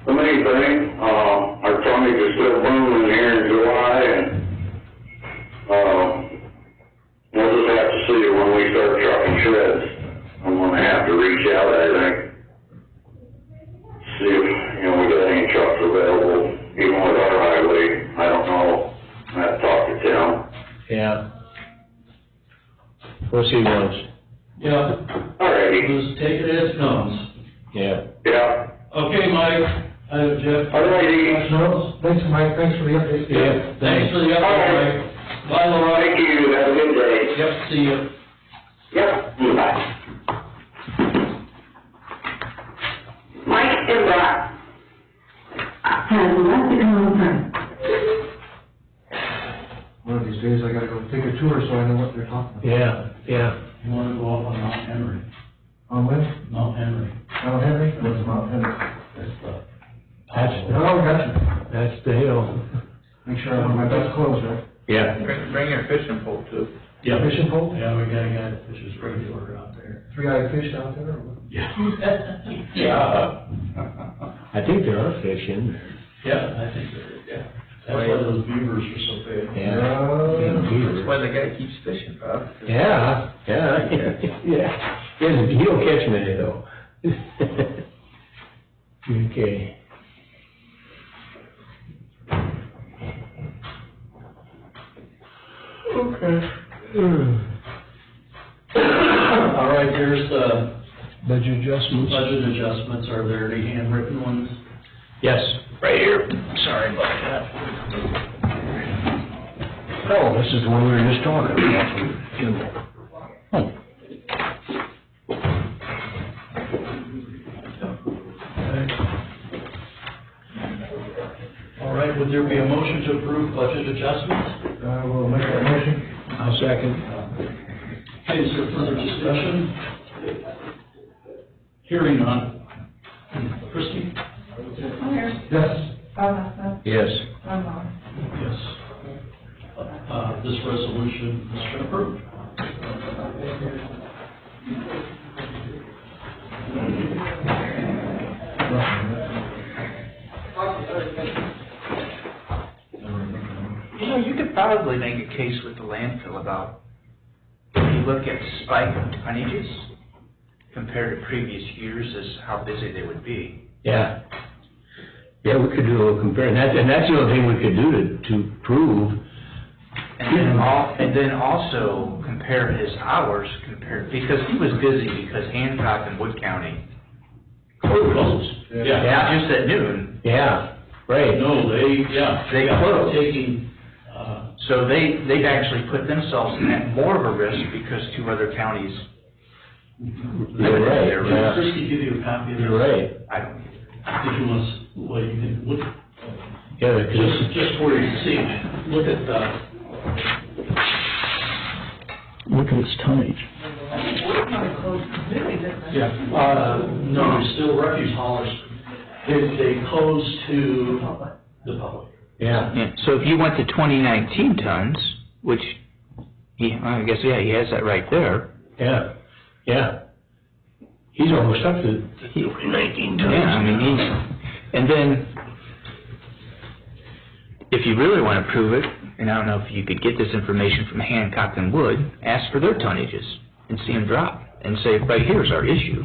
the main thing. Our tonnage is still booming here in July, and we'll just have to see when we start trucking shreds. I'm gonna have to reach out, I think, see if even with our highway, I don't know, I have to talk to Tim. Yeah. We'll see once. Yeah, Alrighty, just take it as it comes. Yeah. yeah, Okay, Mike, Jeff. alrighty, No, thanks, Mike, thanks for the update. Yeah, Thanks for the update, Mike. Bye, Laura. thank you, have a good day. Yep, see you. Yep, bye. Mike and Brock. Has left the conference. One of these days, I gotta go take a tour so I know what they're talking about. Yeah, yeah. You wanna go up on Mount Henry? On when? Mount Henry. Mount Henry? What's Mount Henry? That's the. Oh, gotcha. That's the hill. Make sure I have my best clothes, right? Yeah. Bring your fishing pole too. Yeah. Fishing pole? Yeah, we got a guy that fishes regular out there. 3-eyed fish out there? Or what? Yeah. I think there are fish in there. Yeah, I think there is, yeah. That's why those beavers are so big. Yeah. That's why the guy keeps fishing, Bob. Yeah, yeah, yeah. He don't catch many though. Okay. Okay. All right, here's the Budget adjustments? budget adjustments. Are there any handwritten ones? Yes, right here. Sorry about that. Oh, this is the one we were just talking about. Oh. All right, would there be a motion to approve budget adjustments? We'll make that motion. I'll second. Okay, is there further discussion? Hearing none. Christie? Myers, Yes. Bob Nelson, Yes. Ron Vaughn. Yes. This resolution is approved. You know, you could probably make a case with the landfill about, if you look at spike of tonnages compared to previous years as how busy they would be. Yeah. Yeah, we could do a little compare, and that's the only thing we could do to prove. And then also compare his hours because he was busy because Hancock and Wood County closed. Yeah. Just at noon. Yeah, right. No, they closed. Taking, So they actually put themselves at more of a risk because two other counties. You're right, did yeah. Christie give you a copy of this? You're right. I don't. Did you want to, well, you can, look, Yeah, because just for you to see, look at the. Look at its tonnage. Yeah, no, there's still refuse haulers. They close to the public. yeah. Yeah, so if you went to 2019 tons, which, I guess, yeah, he has that right there. Yeah, yeah. He's almost up to 19 tons. Yeah, I mean, and then, if you really want to prove it, and I don't know if you could get this information from Hancock and Wood, ask for their tonnages and see them drop, and say, right here's our issue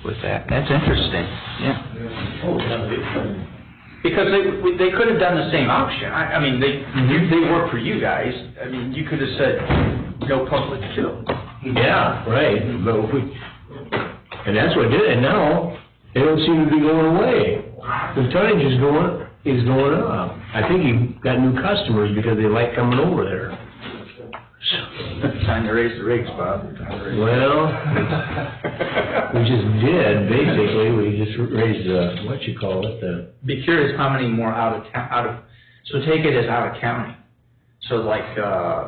with that. That's interesting, yeah. Oh, yeah, Because they could have done the same option. I mean, they work for you guys. I mean, you could have said, no public too. Yeah, right, but and that's what did it. Now, they don't seem to be going away. The tonnage is going up. I think he got new customers because they like coming over there. Time to raise the rates, Bob. Well, we just did, basically. We just raised the, Be curious how many more so take it as out of county. So like,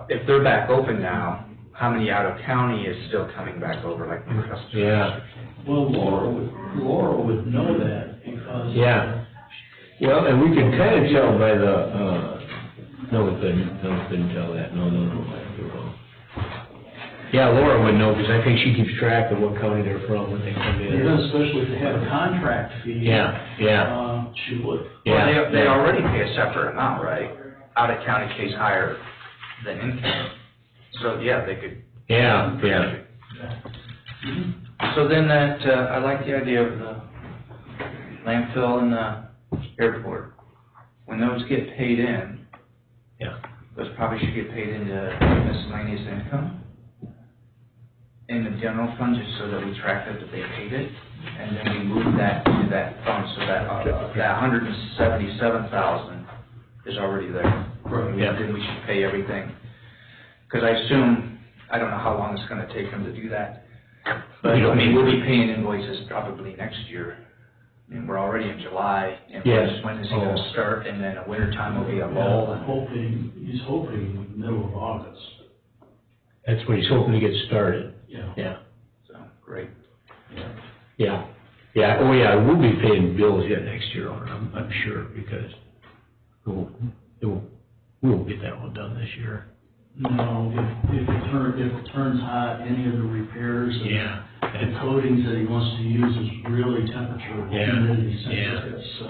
if they're back open now, how many out of county is still coming back over, like new customers? yeah, Well, Laura would know that because. yeah. Well, and we can kind of tell by the, no, we couldn't tell that. No, you're wrong. Yeah, Laura would know, because I think she keeps track of what county they're from when they come in. Yeah, especially if they have a contract fee. Yeah. She would. Yeah. Well, they already pay a separate amount, right? Out of county pays higher than in county. So, yeah, they could. Yeah. So then that, I like the idea of the landfill and the airport. when those get paid in, Yeah. those probably should get paid into miscellaneous income in the general fund, just so that we track that they paid it, and then we move that to that fund, so that $177,000 is already there. Right. Yeah. Then we should pay everything. Because I assume, I don't know how long it's gonna take them to do that, but, We don't I mean, need we'll to. be paying invoices probably next year. I mean, we're already in July, and Yes. when is he gonna Oh. start, and then winter time will be a lull. He's hoping middle of August. That's when he's hoping to get started. Yeah. Yeah. So, great. Yeah. Yeah, oh yeah, we'll be paying bills yet next year on it, I'm sure, because we won't get that one done this year. No, if it turns hot, any of the repairs and Yeah. the coatings that he wants to use is really temperature, Yeah. humidity sensitive, so,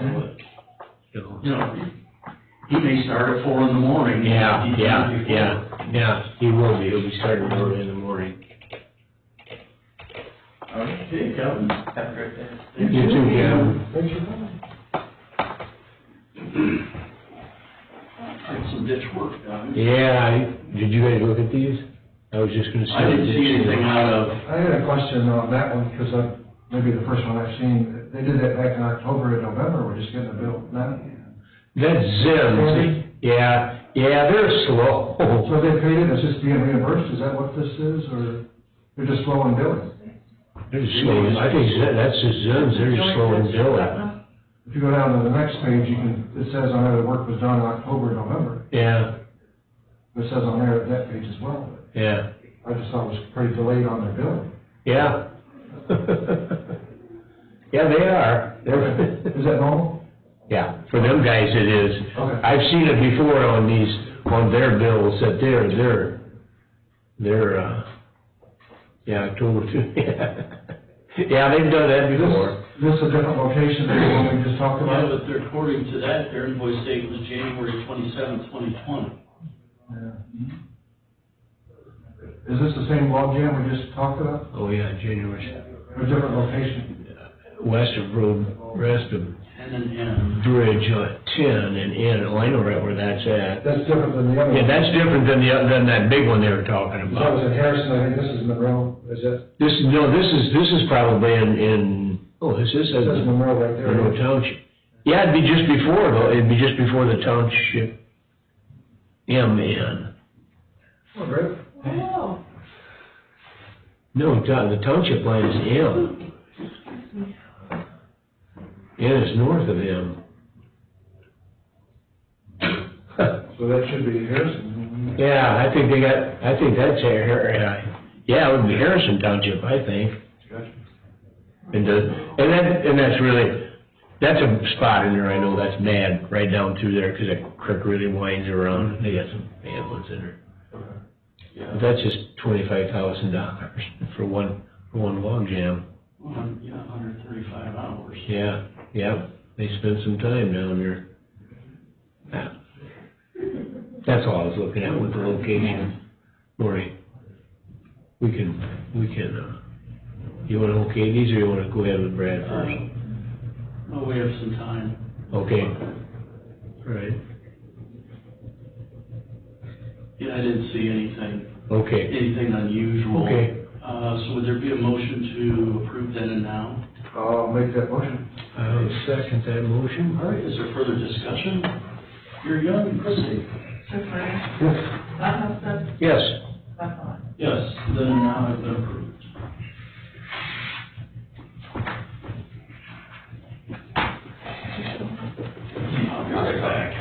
you know, he may start at 4 in the morning. Yeah, He's yeah, done before. yeah, he will be, he'll be starting early in the morning. Okay, Kevin. Have a great day. Thank You too, Kevin. Thanks for coming. Got some ditch work done. Yeah, did you guys look at these? I was just gonna say. I didn't see anything out of, I had a question on that one, because maybe the first one I've seen, they did that back in October and November, we're just getting a bill now. That's Zims, yeah, they're slow. So they paid it, it's just being reimbursed, is that what this is, or they're just slow in billing? They're just slow, I think that's just Zims, they're just slow in billing. If you go down to the next page, it says on there the work was done in October and November. Yeah, It says on there that page as well, but yeah, I just thought it was pretty delayed on their billing. yeah. Yeah, they are. Is that normal? Yeah, for them guys it is. Okay. I've seen it before on their bills that they're, October 2, yeah, they've done that before. This is a different location than the one we just talked yeah, about? but according to that, their invoice date was January 27, 2020. Yeah. Is this the same log jam we just talked about, Oh, yeah, January, or a different location? west of And then, Bridge, 10 and in, oh, I know right where that's at. That's different than the other one. Yeah, that's different than that big one they were talking That was about. in Harrison, I think this is Monroe, is it? This is probably this It says is Monroe right there. Monroe Township. Yeah, it'd be just before though, it'd be just before the township M.N. Oh, great. Oh, No, the township line is M. Yeah, it's north of M. So that should be Harrison. Yeah, I think that's yeah, it would be Harrison Township, I think. Gotcha. And that's really, that's a spot in there, I know that's bad, right down through there, because that creek really winds around, they got some bad ones in there. Okay. But that's just $25,000 for one log jam. 135 hours. Yeah, they spent some time down there. Yeah. That's all I was looking at with the location. Lori, we can, you wanna okay these, or you wanna go ahead with Brad first? Oh, we have some time. Okay. All right. Yeah, I didn't see anything unusual. Okay. So would there be a motion to approve then and now? I'll make that motion. I'll second that motion. All right, is there further discussion? You're young, Christie. Chris Ready, Yes. Bob Husted, Yes. Beth Muller. Yes, then and now have been approved. I'll be right back.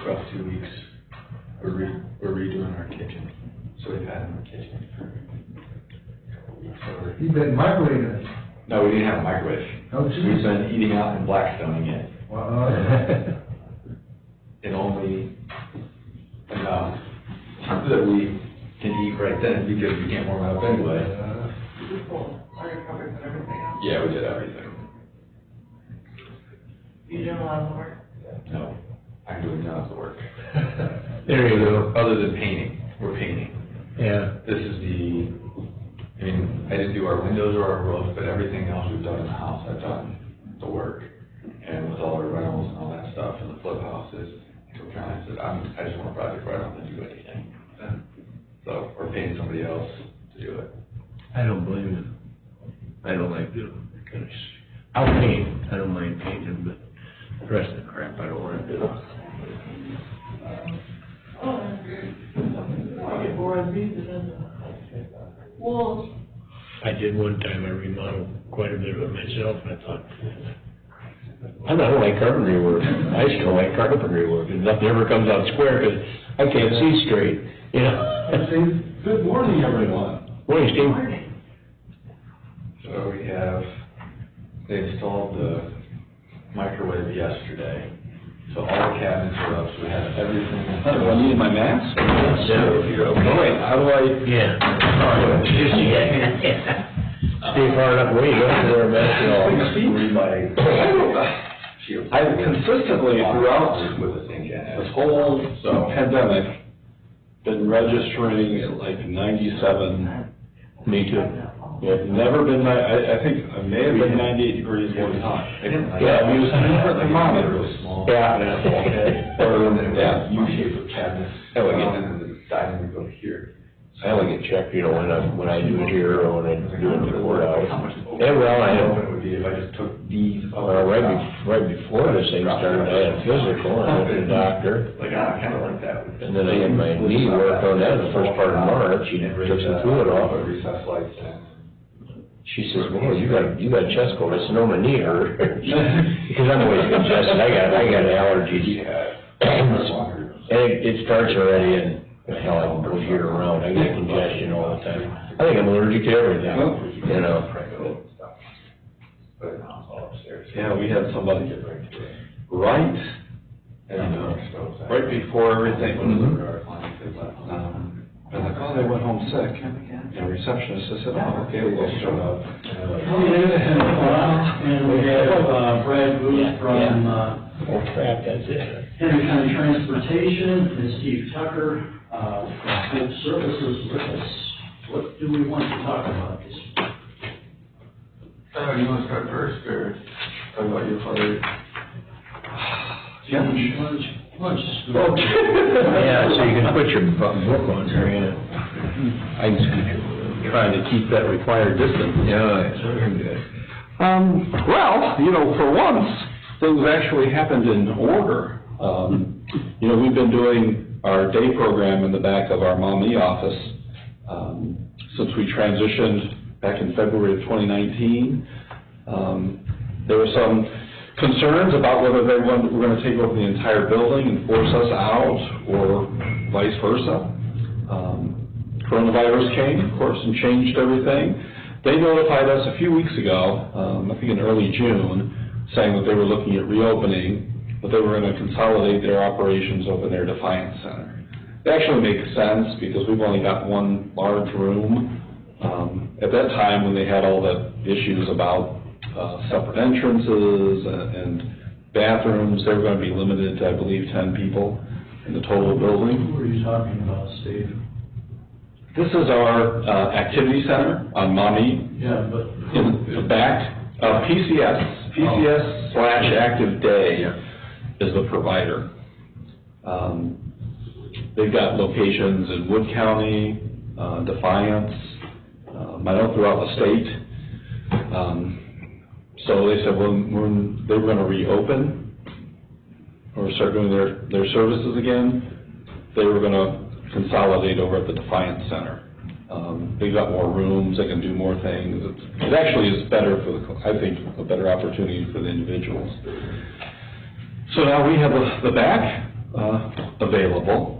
Rough 2 weeks. We're redoing our kitchen, so we've had in our kitchen. So You've been microwaving it. no, we didn't have a microwave. Oh, We've geez. been eating out and blackstoning it. And only enough that we can eat right then, because we can't warm it up anyway. Are you covered and everything else? Yeah, we did everything. You doing a lot of the work? No, I'm doing none of the work. There you go. Other than painting, we're painting. Yeah. This is I mean, I didn't do our windows or our roof, but everything else we've done in the house, I've done the work. And with all our rentals and all that stuff and the flip houses, so Caroline said, I just want a project where I don't have to do anything. So we're paying somebody else to do it. I don't blame you. I don't like doing it. Kind of I'll paint. I don't mind painting, but the rest of the crap I don't want to do. I get bored of these, and then walls. I did one time, I remodeled quite a bit of it myself, and I thought, I don't like carpentry work. I just don't like carpentry work, and nothing ever comes out square, because I can't see straight, you know? Good morning, everyone. Morning, Steve. So they installed the microwave yesterday. So all the cabinets are up, so we have everything. Do I need my mask? So, if you're okay. How do I? Yeah. Stay far enough away, you don't have to wear a mask at all. I've consistently throughout this whole pandemic been registering at like 97. Me too. I've never been, I think I may have been 98 degrees one time. Yeah, we used different thermometers. Yeah. Yeah. U-shaped cabinets. And then the dining room go here. I only get checked, you know, when I do it here or when I do it in the courthouse. Yeah, well, I It have, would be if I just took these. well, right before this thing started, I had a physical, and I went to the doctor. Like, I kind of like that. And then I had my knee worked on that in the first part of March. He took some fluid off. Recess lights in. She says, well, you got chest cold. I said, no, my knee hurt. Because I'm always congested. I got allergies. And it starts already, and hell, I can go year around. I get congestion all the time. I think I'm allergic to everything, you know. Yeah, we had somebody right before everything. I'm like, oh, they went home sick. And the receptionist said, oh, okay, we'll show up. And we have Brad Booth from Oh, crap, that's it. Henry County Transportation, and Steve Tucker from Hope Services with us. What do we want to talk about this? You want to start first, or talk about your father? Lunch. Yeah, so you can put your book on there, yeah. I can scoot Trying to keep that required distance. Yeah, it's very good. Well, for once, things actually happened in order. We've been doing our day program in the back of our Maumee office since we transitioned back in February of 2019. There were some concerns about whether they were going to take over the entire building and force us out, or vice versa. Coronavirus came, of course, and changed everything. They notified us a few weeks ago, I think in early June, saying that they were looking at reopening, but they were going to consolidate their operations over in their Defiance Center. It actually makes sense because we've only got one large room. At that time, when they had all the issues about separate entrances and bathrooms, they were going to be limited to, I believe, 10 people in the total building. What are you talking about, Steve? This is our activity center on Maumee. Yeah, but. In the back, PCS/Active Day is the provider. They've got locations in Wood County, Defiance, I know throughout the state. So they said when they were going to reopen or start doing their services again, they were going to consolidate over at the Defiance Center. They've got more rooms, they can do more things. It actually is better I think, a better opportunity for the individuals. So now we have the back available.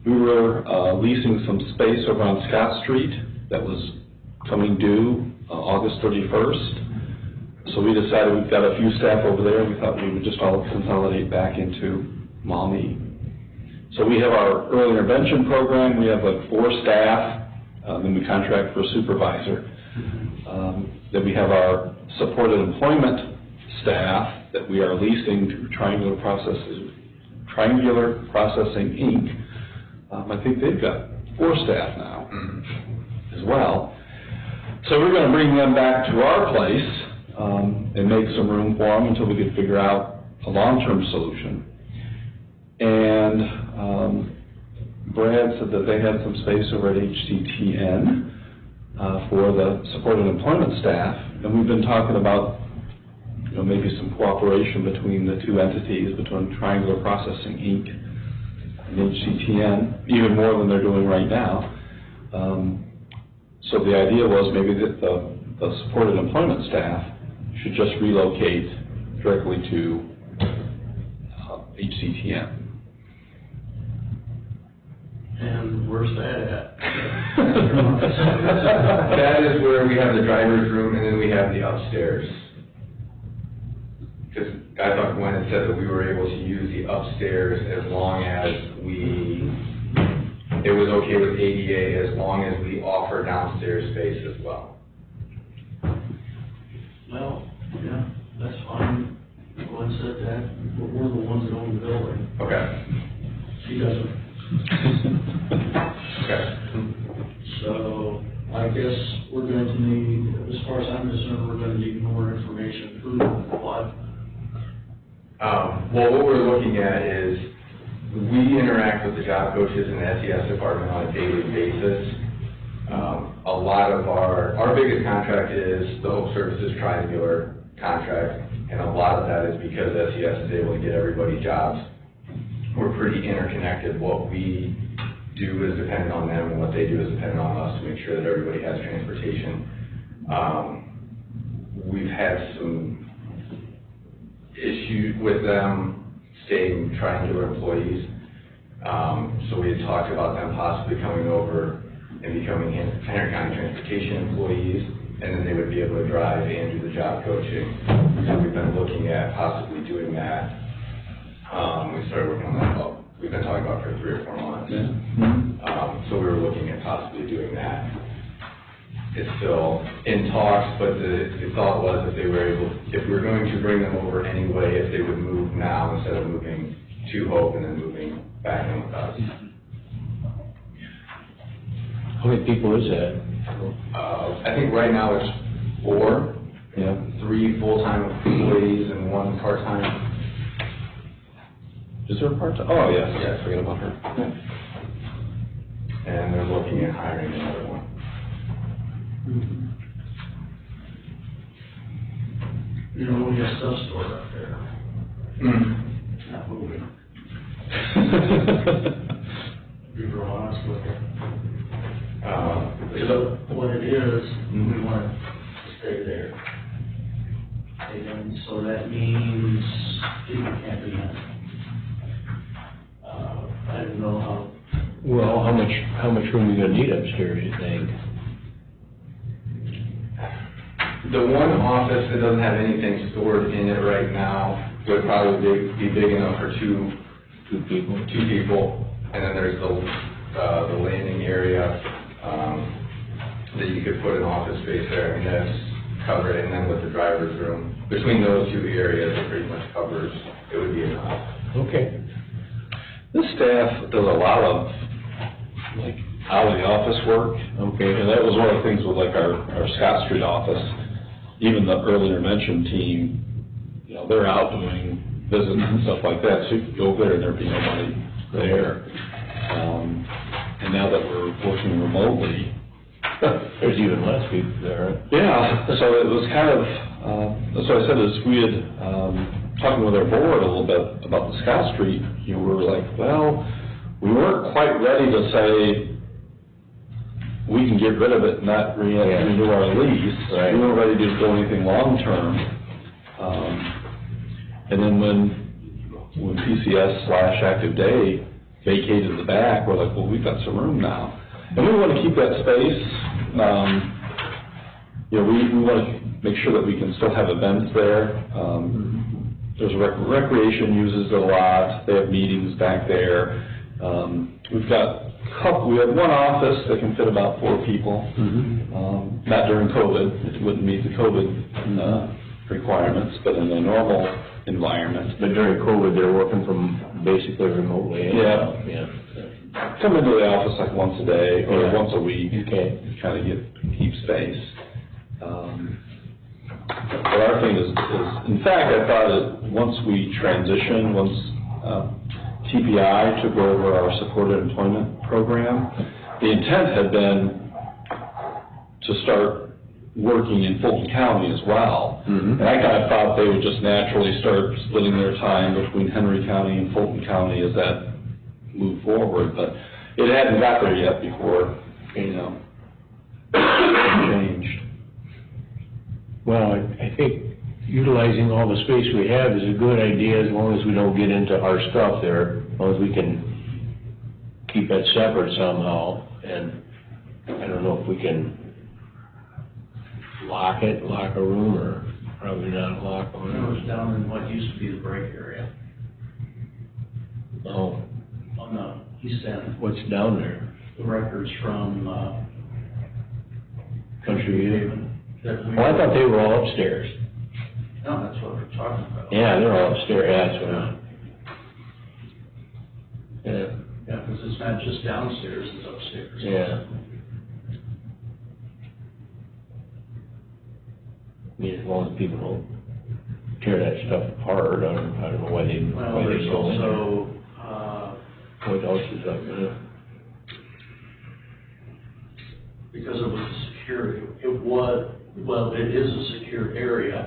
We were leasing some space over on Scott Street that was coming due August 31st. So we decided we've got a few staff over there, we thought we would just all consolidate back into Maumee. So we have our early intervention program, we have like 4 staff, then we contract for a supervisor. Then we have our supported employment staff that we are leasing to Triangular Processing, Inc. I think they've got 4 staff now as well. So we're going to bring them back to our place and make some room for them until we can figure out a long-term solution. And Brad said that they had some space over at HCTN for the supported employment staff, and we've been talking about, you know, maybe some cooperation between the 2 entities, between Triangular Processing, Inc. and HCTN, even more than they're doing right now. So the idea was maybe that the supported employment staff should just relocate directly to HCTN. And where's that at? That is where we have the driver's room, and then we have the upstairs. Because I thought Gwen had said that we were able to use the upstairs as long as it was okay with ADA, as long as we offer downstairs space as well. Well, yeah, that's fine. Gwen said that, but we're the ones that own the building. Okay. She doesn't. Okay. So I guess we're going to need, as far as I'm concerned, we're going to need more information. Who, what? Well, what we're looking at is we interact with the job coaches in the SES department on a daily basis. A lot of our biggest contract is the Hope Services Triangular contract, and a lot of that is because SES is able to get everybody jobs. We're pretty interconnected. What we do is dependent on them, and what they do is dependent on us to make sure that everybody has transportation. We've had some issues with them staying Triangular employees. So we had talked about them possibly coming over and becoming Henry County Transportation employees, and then they would be able to drive and do the job coaching. So we've been looking at possibly doing that. We started working on that, we've been talking about for 3 or 4 months. Yeah. So we were looking at possibly doing that. It's still in talks, but the thought was if we were going to bring them over anyway, if they would move now instead of moving to Hope and then moving back in with us. How many people is that? I think right now it's 4. Yeah. 3 full-time employees and 1 part-time. Is there a part-time? Oh, yes, forget about her. Yeah. And they're looking at hiring another one. You know, we got stuff stored up there. Not moving. Be real honest with you. So what it is, we want to stay there. And so that means people can't be in. I don't know how. Well, how much room are you gonna need upstairs, you think? The one office that doesn't have anything stored in it right now would probably be big enough for two people. And then there's the landing area that you could put an office space there, and that's covered. And then with the driver's room, between those 2 areas, it pretty much covers. It would be enough. Okay. This staff does a lot of, like, out-of-the-office work. Okay. And that was one of the things with, like, our Scott Street office. Even the early intervention team, you know, they're out doing visits and stuff like that, so you could go there and there'd be nobody there. And now that we're working remotely, there's even less people there. Yeah, so it was kind of, that's what I said, is we had, talking with our board a little bit about the Scott Street, you know, we were like, well, we weren't quite ready to say we can get rid of it and not renew our lease. Right. We weren't ready to do anything long-term. And then when PCS/Active Day vacated the back, we're like, well, we've got some room now. And we want to keep that space. You know, we want to make sure that we can still have events there. There's recreation uses it a lot, they have meetings back there. We've got we have one office that can fit about 4 people, not during COVID, it wouldn't meet the COVID requirements, but in a normal environment. But during COVID, they're working from basically remotely. Yeah. Come into the office like once a day or once a week. Okay. Kind of keep space. But our thing is, in fact, I thought that once we transitioned, once TPI took over our supported employment program, the intent had been to start working in Fulton County as well. And I kind of thought they would just naturally start splitting their time between Henry County and Fulton County as that moved forward, but it hadn't got there yet before, it changed. Well, I think utilizing all the space we have is a good idea as long as we don't get into our stuff there, as long as we can keep that separate somehow. And I don't know if we can lock a room, or probably not lock a It room. was down in what used to be the break area Oh, on the east end. what's down there? The records from, Country View? that we. Oh, I thought they were all upstairs. No, that's what we're talking about. Yeah, they're all upstairs, yeah, that's what Yeah, because it's not just downstairs, it's upstairs. Yeah. I mean, as long as people don't tear that stuff apart, I don't know why they Well, go there's in there. also, What else is up there? because it was a secure, it is a secure area,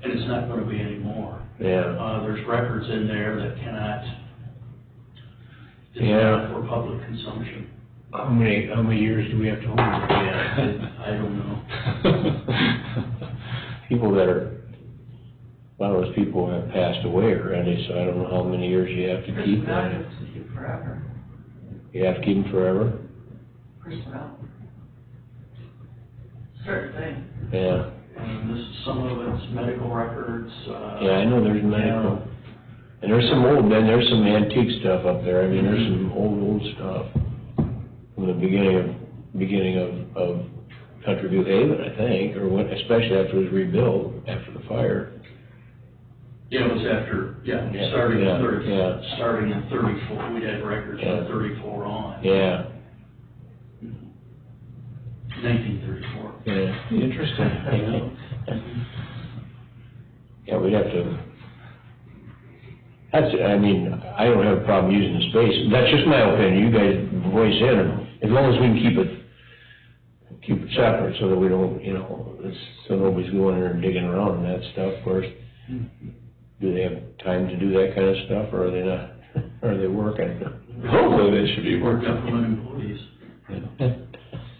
and it's not gonna be anymore. Yeah. There's records in there that cannot, it's Yeah. not for public consumption. How many years do we have to hold it? Yeah, I don't know. People that are, a lot of those people have passed away already, so I don't know how many years you have to keep them. Forever, You have to keep them forever? personnel. Certain thing. Yeah. And this, some of it's medical records, Yeah, I know there's medical. And there's some there's some antique stuff up there. I mean, there's some old stuff from the beginning of Country View Haven, I think, or when, especially after it was rebuilt, after the fire. Yeah, it was after, Yeah, starting in yeah. starting in 34, we'd had records from 34 on. Yeah. 1934. Yeah. Interesting. Yeah, we'd have to, I mean, I don't have a problem using the space. That's just my opinion. You guys voice in, as long as we can keep it separate so that we don't, so nobody's going in there and digging around and that stuff first. Do they have time to do that kind of stuff, or are they not, or are they working? Hopefully they should be working. Government employees.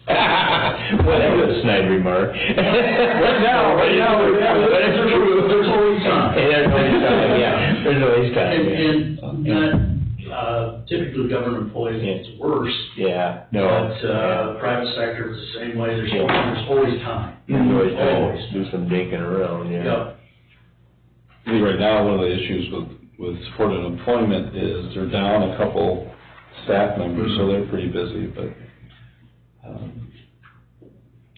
Well, that was a snide remark. Right now, but it's true. There's always time. There's always time, yeah, there's always time. And not, typically government employees, it's worse. Yeah, no. But, private sector is the same way, there's always time. There's always time Always. to do some digging around, yeah. Yep. I think right now, one of the issues with supported employment is they're down a couple staff members, so they're pretty busy, but,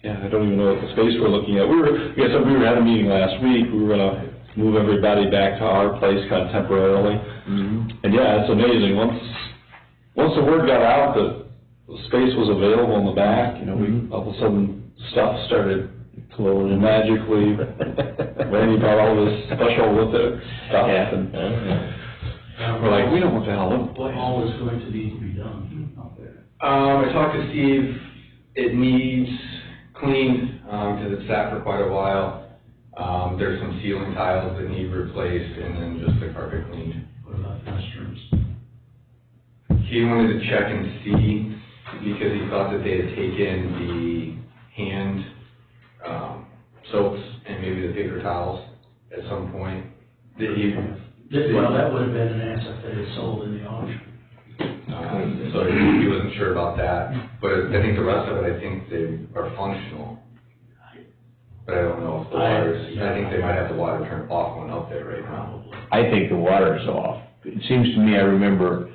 yeah, I don't even know what the space we're looking at. We had a meeting last week, we were gonna move everybody back to our place kind of temporarily. And yeah, it's amazing, once the word got out that the space was available in the back, we, all of a sudden, stuff started flowing and magically, Randy brought all this special with it stuff, and we're like, we don't want that all over the What place. all is going to need to be done out there? I talked to Steve, it needs cleaned, because it's sat for quite a while. There's some ceiling tiles that need replaced, and then just the carpet cleaned. What about restrooms? He wanted to check and see, because he thought that they had taken the hand, soaps and maybe the paper towels at some point. Well, that would have been an asset that is sold in the auction. So he wasn't sure about that, but I think the rest of it, I think they are functional. but I don't know if the water's, I think they might have the water turned off going up there right now. I think the water's off. It seems to me, I remember,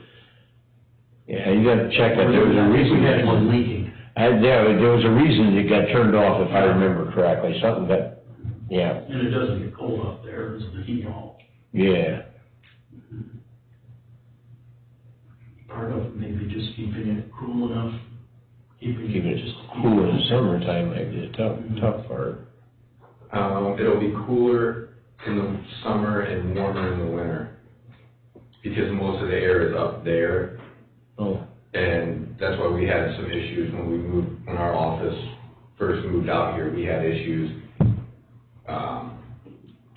yeah, you gotta check that, there was a reason. We had one leaking. There was a reason it got turned off, if I remember correctly, something that, yeah, And it doesn't get cold up there, it's the heat hall. yeah. Part of maybe just keeping it cool enough, keeping Keep it it just. cool in the summertime, might be the tough part. It'll be cooler in the summer and warmer in the winter, because most of the air is up there. Oh, And that's why we had some issues when our office first moved out here, we had issues,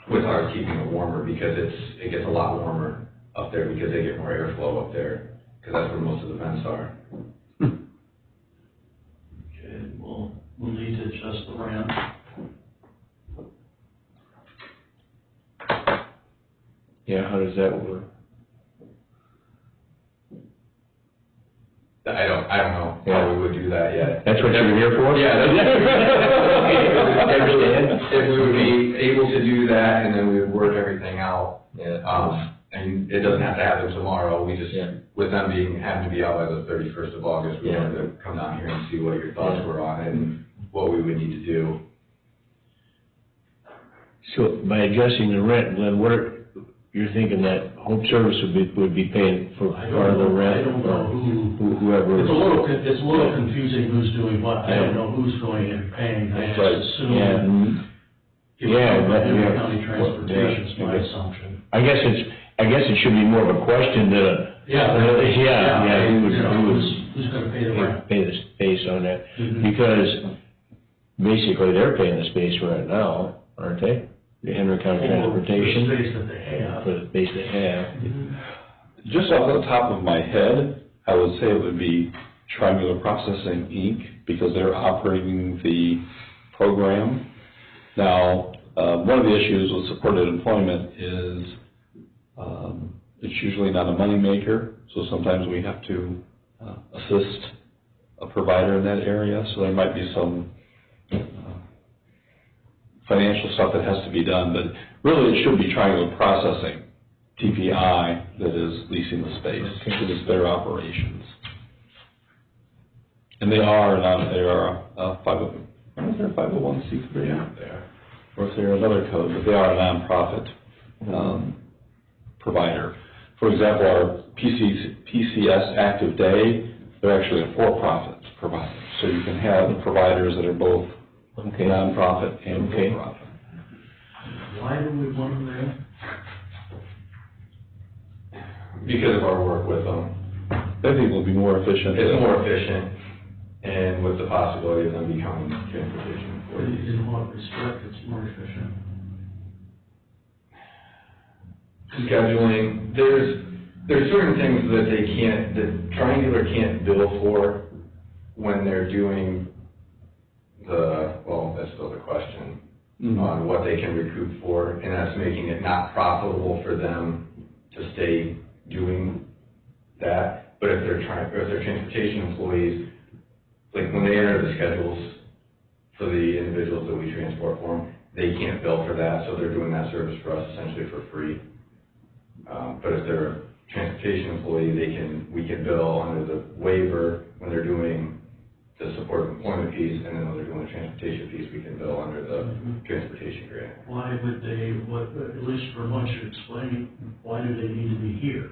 with ours keeping it warmer, because it gets a lot warmer up there, because they get more airflow up there, because that's where most of the vents are. Okay, we'll need to adjust the ramp. yeah, how does that work? I don't know how we would do that yet. That's what you're here for? Yeah. If we would be able to do that, and then we would work everything out. Yeah. And it doesn't have to happen tomorrow, we just, Yeah. with them having to be out by the 31st of August, we wanted to come down here and see what your thoughts were on it and what we would need to do. So by adjusting the rent, Glenn, you're thinking that home service would be paying for I part of the don't know, rent? I don't know Whoever. It's a little confusing who's doing what, I don't know who's going and paying, I just assume. Yeah, If yeah, it's that- Henry yeah. County Transportation is Yeah, my I guess. assumption. I guess it should be more of a question than a. Yeah. Yeah, You know, who's gonna pay the rent? pay the space on that, Mhm. because basically they're paying the space rent now, aren't they? The Henry County For Transportation. the space that they have. For the space they have. Just off the top of my head, I would say it would be Triangular Processing, Inc., because they're operating the program. Now, one of the issues with supported employment is, it's usually not a moneymaker, so sometimes we have to assist a provider in that area, so there might be some financial stuff that has to be done, but really it should be Triangular Processing, TPI, that is leasing the space, because it's their operations. And they are a 501c3? Yeah, they are. Or if they're another code, but they are a nonprofit provider. For example, our PCS Active Day, they're actually a for-profit provider. So you can have providers that are both nonprofit and for-profit. Why do we want them there? Because of our work with them. I think it will be more efficient. It's more efficient, and with the possibility of them becoming transportation employees. In what respect it's more efficient? Scheduling, there's certain things that Triangular can't bill for when they're doing that's still the question, on what they can recoup for, and that's making it not profitable for them to stay doing that. But if they're transportation employees, like when they enter the schedules for the individuals that we transport for them, they can't bill for that, so they're doing that service for us essentially for free. But if they're a transportation employee, we can bill under the waiver when they're doing the support employment piece, and then when they're doing the transportation piece, we can bill under the transportation grant. Why would they, at least from what you're explaining, why do they need to be here?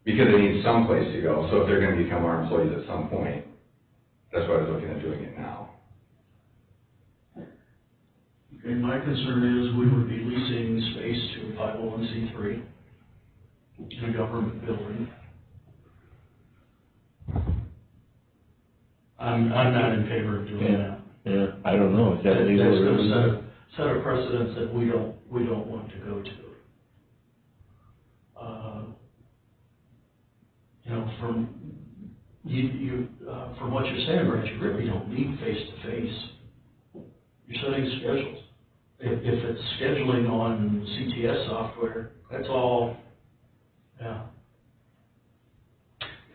Because they need some place to go, so if they're gonna become our employees at some point, that's why I was looking at doing it now. Okay, my concern is we would be leasing space to a 501c3 in a government building. I'm not in favor of doing that. Yeah, I don't know, is that That's legal? gonna set a precedence that we don't want to go to. From what you're saying, Rich, you really don't need face-to-face. You're setting schedules. If it's scheduling on CTS software, that's all, yeah.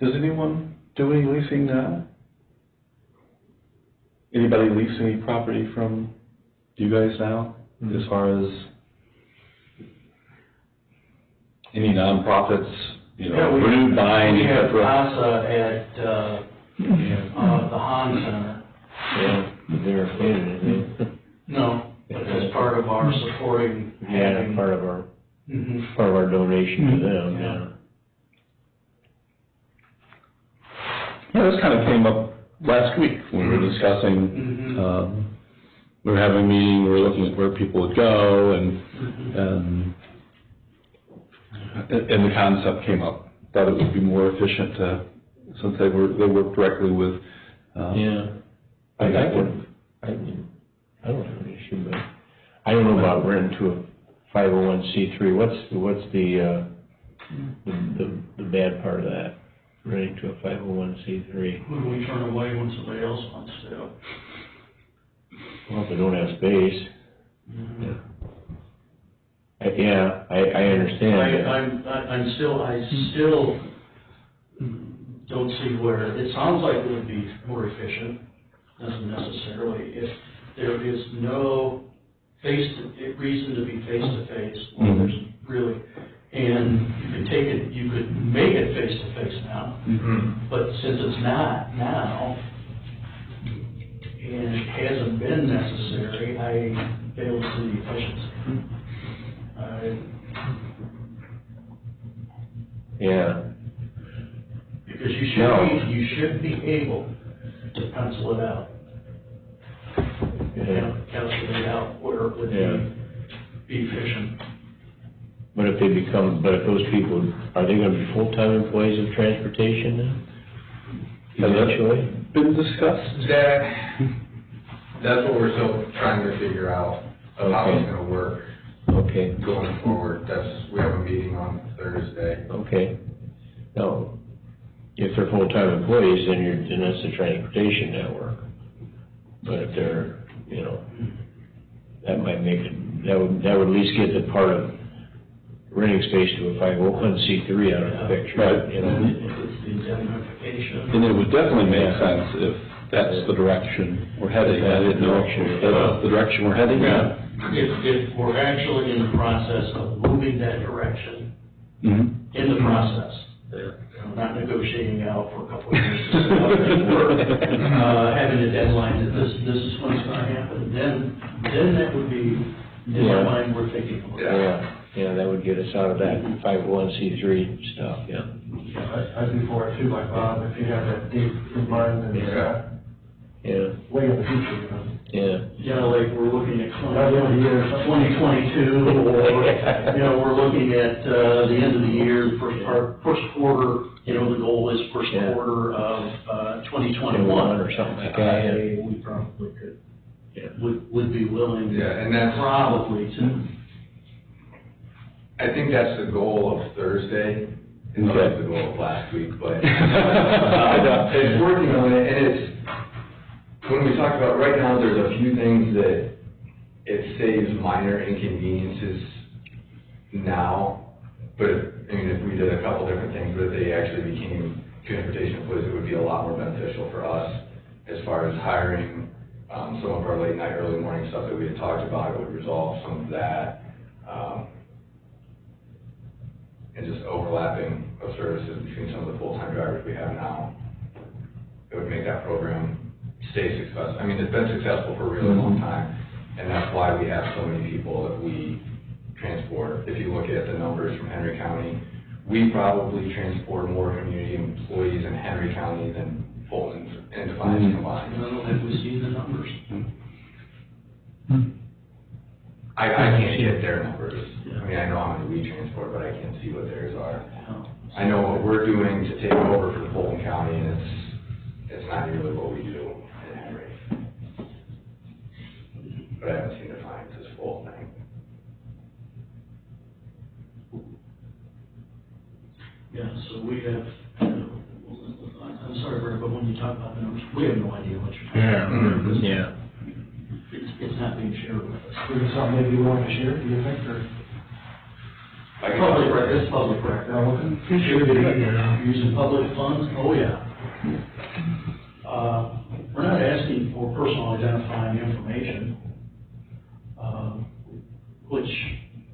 Does anyone do any leasing now? anybody lease any property from you guys now, as far as any nonprofits, you know, food buying, We have etc.? CASA at, the Han Center. Yeah, they're in, No, but that's part of our supporting. yeah, part of our donation to them, yeah. Yeah, this kind of came up last week when we were discussing, we were having a meeting, we were looking at where people would go, and the concept came up. Thought it would be more efficient to, since they work directly with, Yeah, I don't have an issue, but I don't know about renting to a 501c3. What's the bad part of that? Renting to a 501c3. Who do we turn away when somebody else wants to? Well, if they don't have space. Yeah, I understand. I still don't see where, it sounds like it would be more efficient, doesn't necessarily, if there is no reason to be face-to-face, well, there's really, and you could take it, you could make it face-to-face now, but since it's not now, and it hasn't been necessary, I fail to see the efficiency. Yeah. Because you should be able to pencil it out. Calculate out where it would be efficient. But if those people, are they gonna be full-time employees of transportation then? Eventually? Been discussed? That's what we're still trying to figure out, of how it's gonna work Okay, going forward. We have a meeting on Thursday. okay. Now, if they're full-time employees, then that's the transportation network. But if they're, that might make it, that would at least get the part of renting space to a 501c3 out of the picture. Right. It's the indemnification. And it would definitely make sense if that's the direction we're heading. I didn't know if that's the direction we're heading. Yeah. If we're actually in the process of moving that direction, in the process, not negotiating out for a couple of years to see how things work, having a deadline that this is when it's gonna happen, then that would be, in my mind, we're thinking about it. Yeah, that would get us out of that 501c3 stuff, yeah. I'd be for it too, like Bob, if you have that date in mind and, way in the future, Yeah, like we're looking at By the end of the year. 2022, or, we're looking at, the end of the year, first quarter, the goal is first quarter of, 2021. Or something like that. We probably could, would be willing, And that's probably to. I think that's the goal of Thursday. It's not the goal of last week, but it's working on it, and it's, when we talk about, right now, there's a few things that it saves minor inconveniences now, but if we did a couple different things, but if they actually became transportation employees, it would be a lot more beneficial for us as far as hiring some of our late night, early morning stuff that we had talked about. It would resolve some of that. And just overlapping of services between some of the full-time drivers we have now. It would make that program stay successful. It's been successful for a really long time, and that's why we have so many people that we transport. If you look at the numbers from Henry County, we probably transport more community employees in Henry County than Fulton and Defiance combined. I don't know if we see the numbers. I can't get their numbers. I know how many we transport, but I can't see what theirs are. I know what we're doing to take over for Fulton County, and it's not nearly what we do in Henry. But I haven't seen Defiance's full thing. Yeah, so we have, I'm sorry, Brett, but when you talk about numbers, we have no idea what you're talking about. Yeah. It's not being shared with us. Is there something maybe you want to share, do you think, or? Public record, it's public record. Using public funds, oh yeah. we're not asking for personal identifying information, which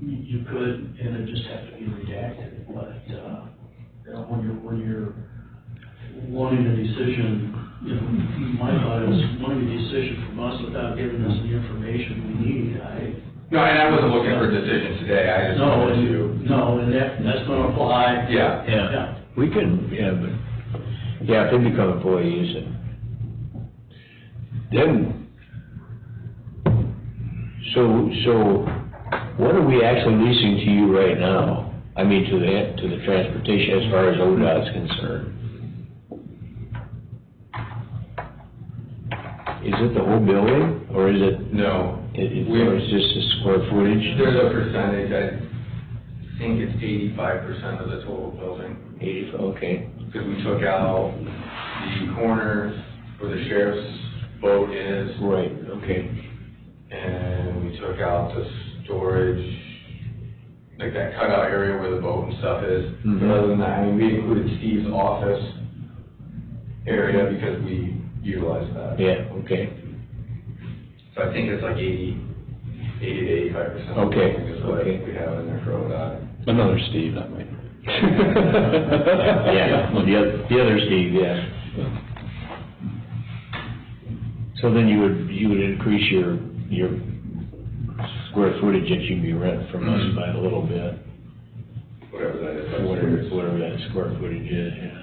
you could, and it just have to be redacted, but, you know, when you're wanting a decision, you know, my thought is wanting a decision from us without giving us the information we need, No, and I wasn't looking for a decision today, I just wanted to. No, and that's gonna apply. Yeah. Yeah, we can, if they become employees, and then, so what are we actually leasing to you right now? I mean, to the transportation as far as ODOT is concerned? Is it the whole building, or is it? No. Or is just the square footage? There's a percentage, I think it's 85% of the total building. 80, okay. Because we took out the corner where the sheriff's boat is. Right, okay. And we took out the storage, like that cutout area where the boat and stuff is. But other than that, I mean, we included Steve's office area because we utilized that. Yeah, okay. So I think it's like 80 to 85%. Okay, Is what okay. we have in there for ODOT. Another Steve, not me. Yeah, well, the other Steve, yeah. So then you would increase your square footage that you'd be renting from us by a little bit. Whatever that is. Whatever that square footage is, yeah.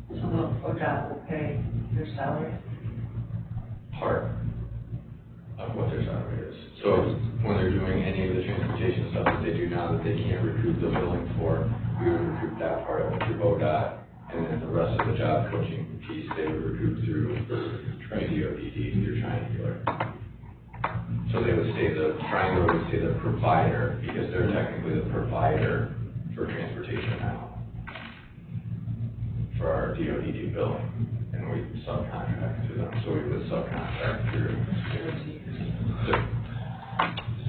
So ODOT will pay their salary? Part of what their salary is. So when they're doing any of the transportation stuff that they do now that they can't recoup the billing for, we would recoup that part of it through ODOT, and then the rest of the job coaching piece, they would recoup through DOTD, through Triangular. So they would say Triangular would say the provider, because they're technically the provider for transportation now, for our DOTD billing, and we subcontract to them, so we would subcontract through.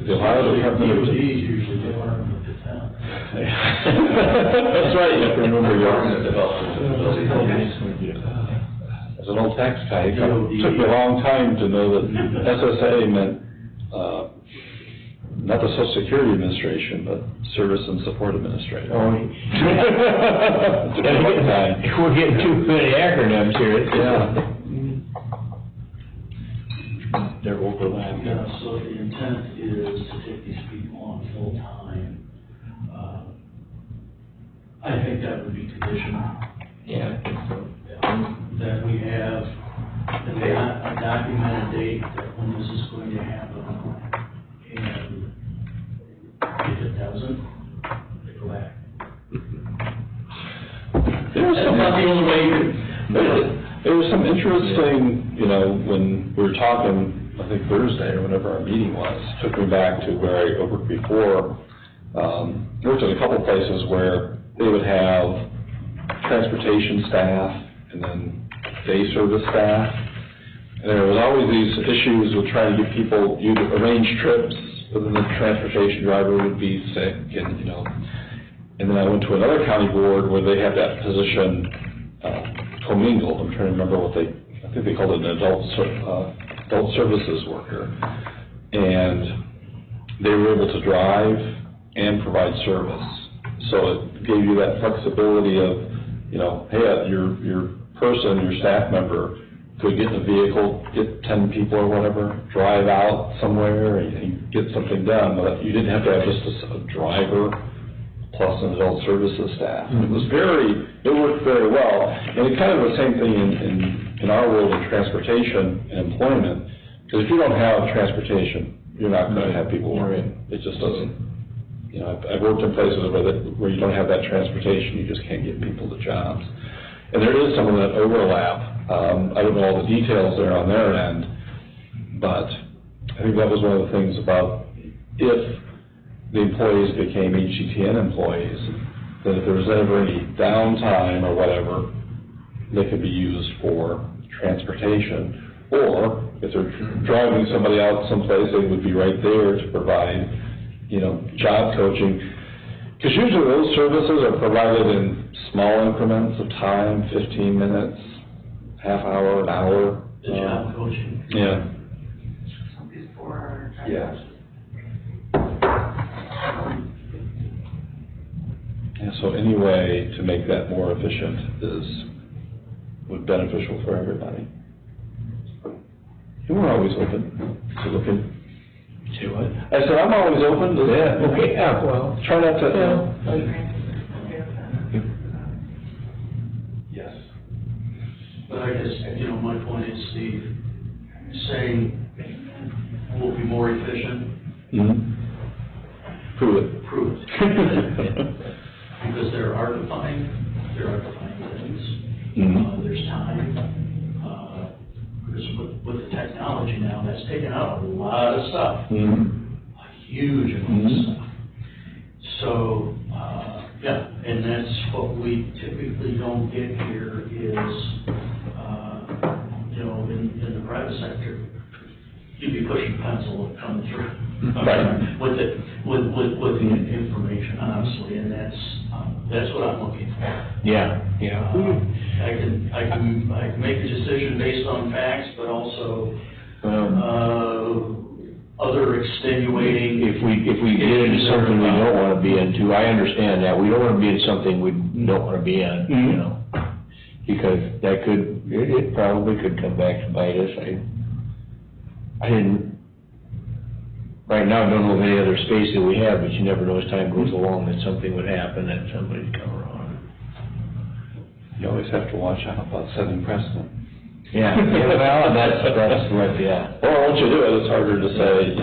The Ohio Department of usually Department of Defense. That's right, you have to remember Department of your. Development. As an old tax guy, it took me a long time to know that SSA meant, not the Social Security Administration, but Service and Support Administration. Oh, It took me a long time. we're getting too many acronyms here. Yeah. They're overlapping. Yeah, so the intent is to take these people on full-time. I think that would be conditional. Yeah. That we have a documented date that when this is going to happen. And if it doesn't, they go back. There was some, That's not the only way you can. there was some interesting, when we were talking, I think Thursday or whenever our meeting was, took me back to where I worked before. Worked in a couple places where they would have transportation staff and then day service staff. And there was always these issues with trying to get people, you'd arrange trips, but then the transportation driver would be sick and, And then I went to another county board where they had that position commingled. I'm trying to remember I think they called it an adult services worker. And they were able to drive and provide service. So it gave you that flexibility of, hey, your person, your staff member could get in a vehicle, get 10 people or whatever, drive out somewhere and get something done. But you didn't have to have just a driver plus an adult services staff. Mm-hmm. It worked very well. And it's kind of the same thing in our world in transportation and employment. Because if you don't have transportation, you're not going to have people working. It just doesn't. I've worked in places where you don't have that transportation, you just can't get people to jobs. And there is some of that overlap. I don't know all the details there on their end, but I think that was one of the things about if the employees became HCTN employees, that if there was ever any downtime or whatever, they could be used for transportation. Or if they're driving somebody out someplace, they would be right there to provide, job coaching. Because usually those services are provided in small increments of time, 15 minutes, half hour, an hour. The job coaching. Yeah. Yeah. Yeah, so any way to make that more efficient would beneficial for everybody. And we're always open to looking. Say what? I said, I'm always open to Yeah, well. try not to, Yes. But I guess, my point is, Steve, saying we'll be more efficient, prove it. prove it. Because there are defined things. There's time. Because with the technology now, that's taken out a lot of stuff. A huge amount of stuff. So, and that's what we typically don't get here is, in the private sector, you'd be pushing pencil and coming through. Right. With the information, honestly, and that's what I'm looking for. Yeah. I can make a decision based on facts, but also, other extenuating. If we get into something we don't wanna be into, I understand that, we don't wanna be in something we don't wanna be in, because that it probably could come back to bite us. I didn't, right now, I don't know of any other space that we have, but you never know as time goes along that something would happen, that somebody'd come around. You always have to watch out about setting precedent. Yeah, well, and that's what, yeah. Or once you do it, it's harder to say,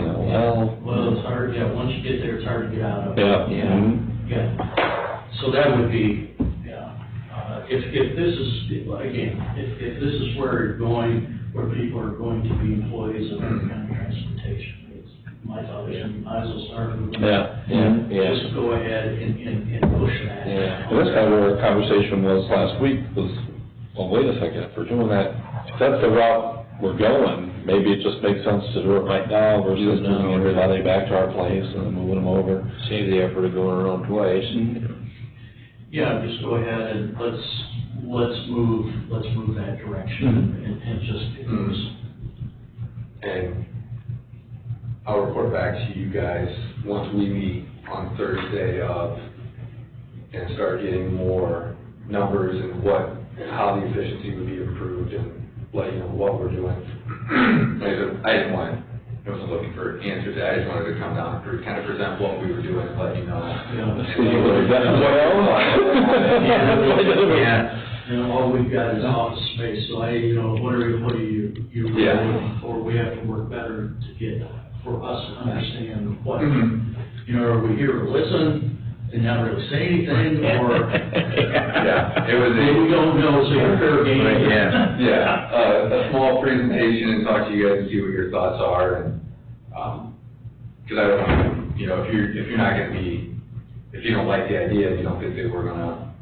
Well, it's hard, once you get there, it's hard to get out of it. Yeah. So that would be, if this is, again, if this is where you're going, where people are going to be employees of any kind of transportation, my thought is, you might as well start with them. Just go ahead and push that. And that's kind of where our conversation was last week, was, well, wait a second, if we're doing that, if that's the route we're going, maybe it just makes sense to do it right now versus moving everybody back to our place and then moving them over. Save the effort of going around twice. Yeah, just go ahead and let's move that direction and just get those. And I'll report back to you guys once we meet on Thursday and start getting more numbers and how the efficiency would be improved and let you know what we're doing. I wasn't looking for answers, I just wanted to come down and kind of present what we were doing and let you know. All we've got is office space, so what are you looking for? We have to work better to get, for us to understand what, are we here to listen and not really say anything, or? We don't know, so you're fair game. A small presentation and talk to you guys and see what your thoughts are, and, cause I don't want, if you're not gonna be, if you don't like the idea, you don't think that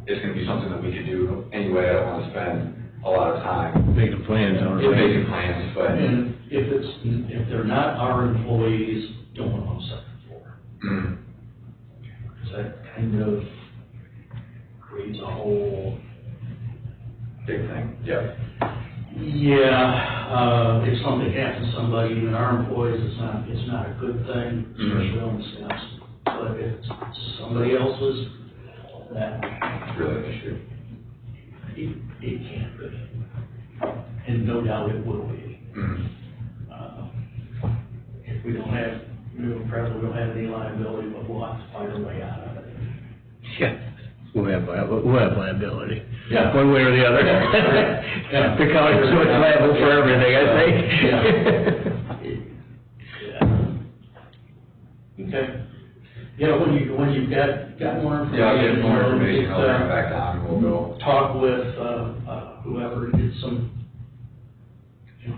it's gonna be something that we could do anyway, I don't wanna spend a lot of time. Making plans on it. Making plans, but. And if they're not our employees, don't want them on the second floor. Because that kind of creates a whole Big thing, yeah. Yeah, if something happens to somebody, even our employees, it's not a good thing, especially on the steps. But if it's somebody else's, that Really an issue. it can be. And no doubt it will be. If we don't have, probably don't have any liability, but we'll have to find a way out of it. Yeah, we'll have liability. Yeah. One way or the other. The county's so much liable for everything, I think. Okay. When you've got more information. Yeah, I'll get more information, I'll bring it back down, and we'll go. Talk with, whoever, get some,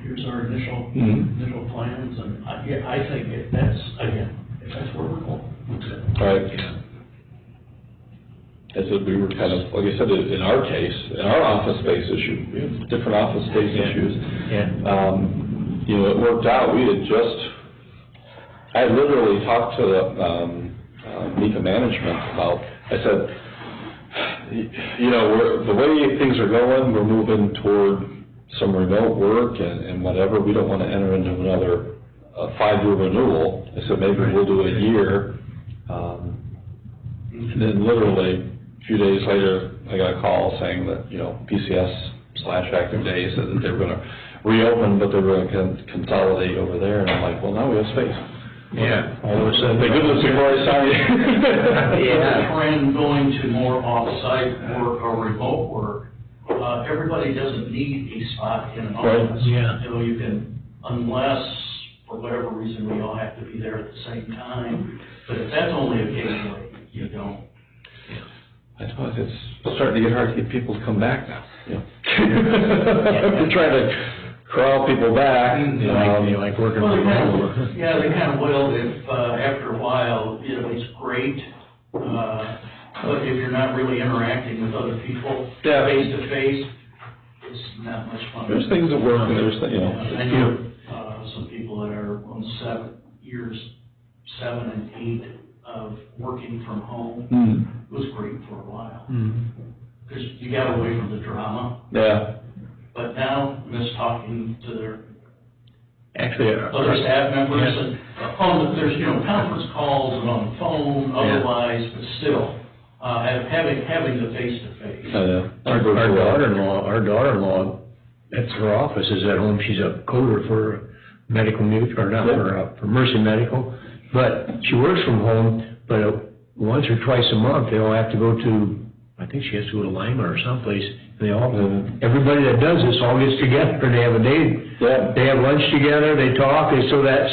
here's our initial plans, and I think if that's where we're going. Right. As we were kind of, like I said, in our case, in our office space issue, we have different office space issues. It worked out, I literally talked to the, NEPA management about, I said, the way things are going, we're moving toward some remote work and whatever, we don't want to enter into another 5-year renewal. I said, maybe we'll do a year. And then literally, a few days later, I got a call saying that, PCS/Active Day said that they were going to reopen, but they were going to consolidate over there. And I'm like, well, now we have space. Yeah, all of a sudden. Thank goodness before I signed it. The trend going to more off-site work or remote work, everybody doesn't need a spot in an Right. office. Yeah. You can, unless, for whatever reason, we all have to be there at the same time, but if that's only occasionally, you don't. I know, it's starting to get hard to get people to come back now. We're trying to corral people back. They like working Well, from home. yeah, they kind of will if, after a while, it's great, but if you're not really interacting with other people Yeah. face to face, it's not much fun. There's things that work and there's, I know, some people that are on 7 and 8 of working from home. It was great for a while, because you got away from the drama. Yeah. But now, just talking to their Actually, other staff members, and there's, conference calls and on the phone, otherwise, but still, having the face-to-face. our daughter-in-law, that's her office is at home. She's a coder for Medical Mutual, or not for Mercy Medical, but she works from home, but once or twice a month, they all have to go to, I think she has to go to Lima or someplace. They all, everybody that does this all gets together, and they have a day, they have lunch together, they talk, so that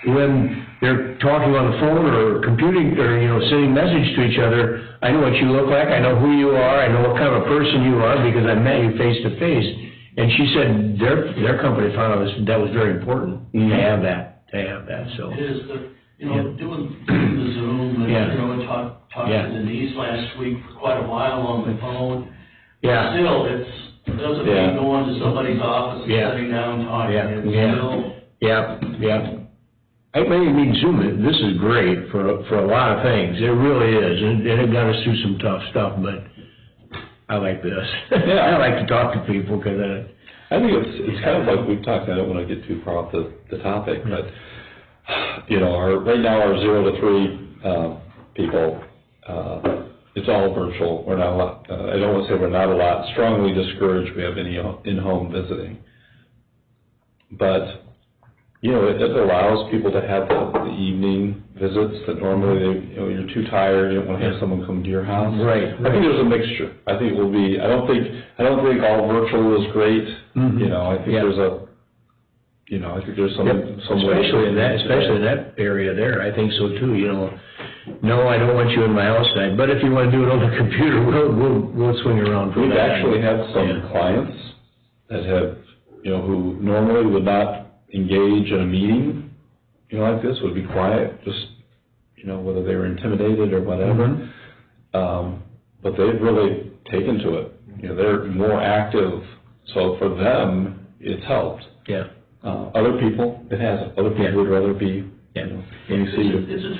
when they're talking on the phone or computing, or, sending message to each other, I know what you look like, I know who you are, I know what kind of a person you are, because I met you face to face. And she said their company found out that was very important to have that, so. It is doing the Zoom and, talking to Denise last week for quite a while on the phone. Yeah. Still, it doesn't mean going to somebody's office and sitting down and talking. I mean, Zoom, this is great for a lot of things. It really is, and it got us through some tough stuff, but I like this. I like to talk to people, because I think it's kind of like we've talked, I don't want to get too far off the topic, but, right now our 0 to 3 people, it's all virtual. We're not allowed, I don't want to say we're not allowed, strongly discouraged we have any in-home visiting. But, it allows people to have the evening visits that normally you're too tired, you don't want to have someone come to your house. Right. I think there's a mixture. I think it will be, I don't think all virtual is great. I think there's I think there's some especially in that area there, I think so too, No, I don't want you in my house tonight, but if you want to do it on the computer, we'll swing around for that. We've actually had some clients that have, who normally would not engage in a meeting, like this, would be quiet, just, whether they were intimidated or whatever. But they've really taken to it. They're more active, so for them, it's helped. Yeah. Other people, it hasn't. Other people would rather be, It's a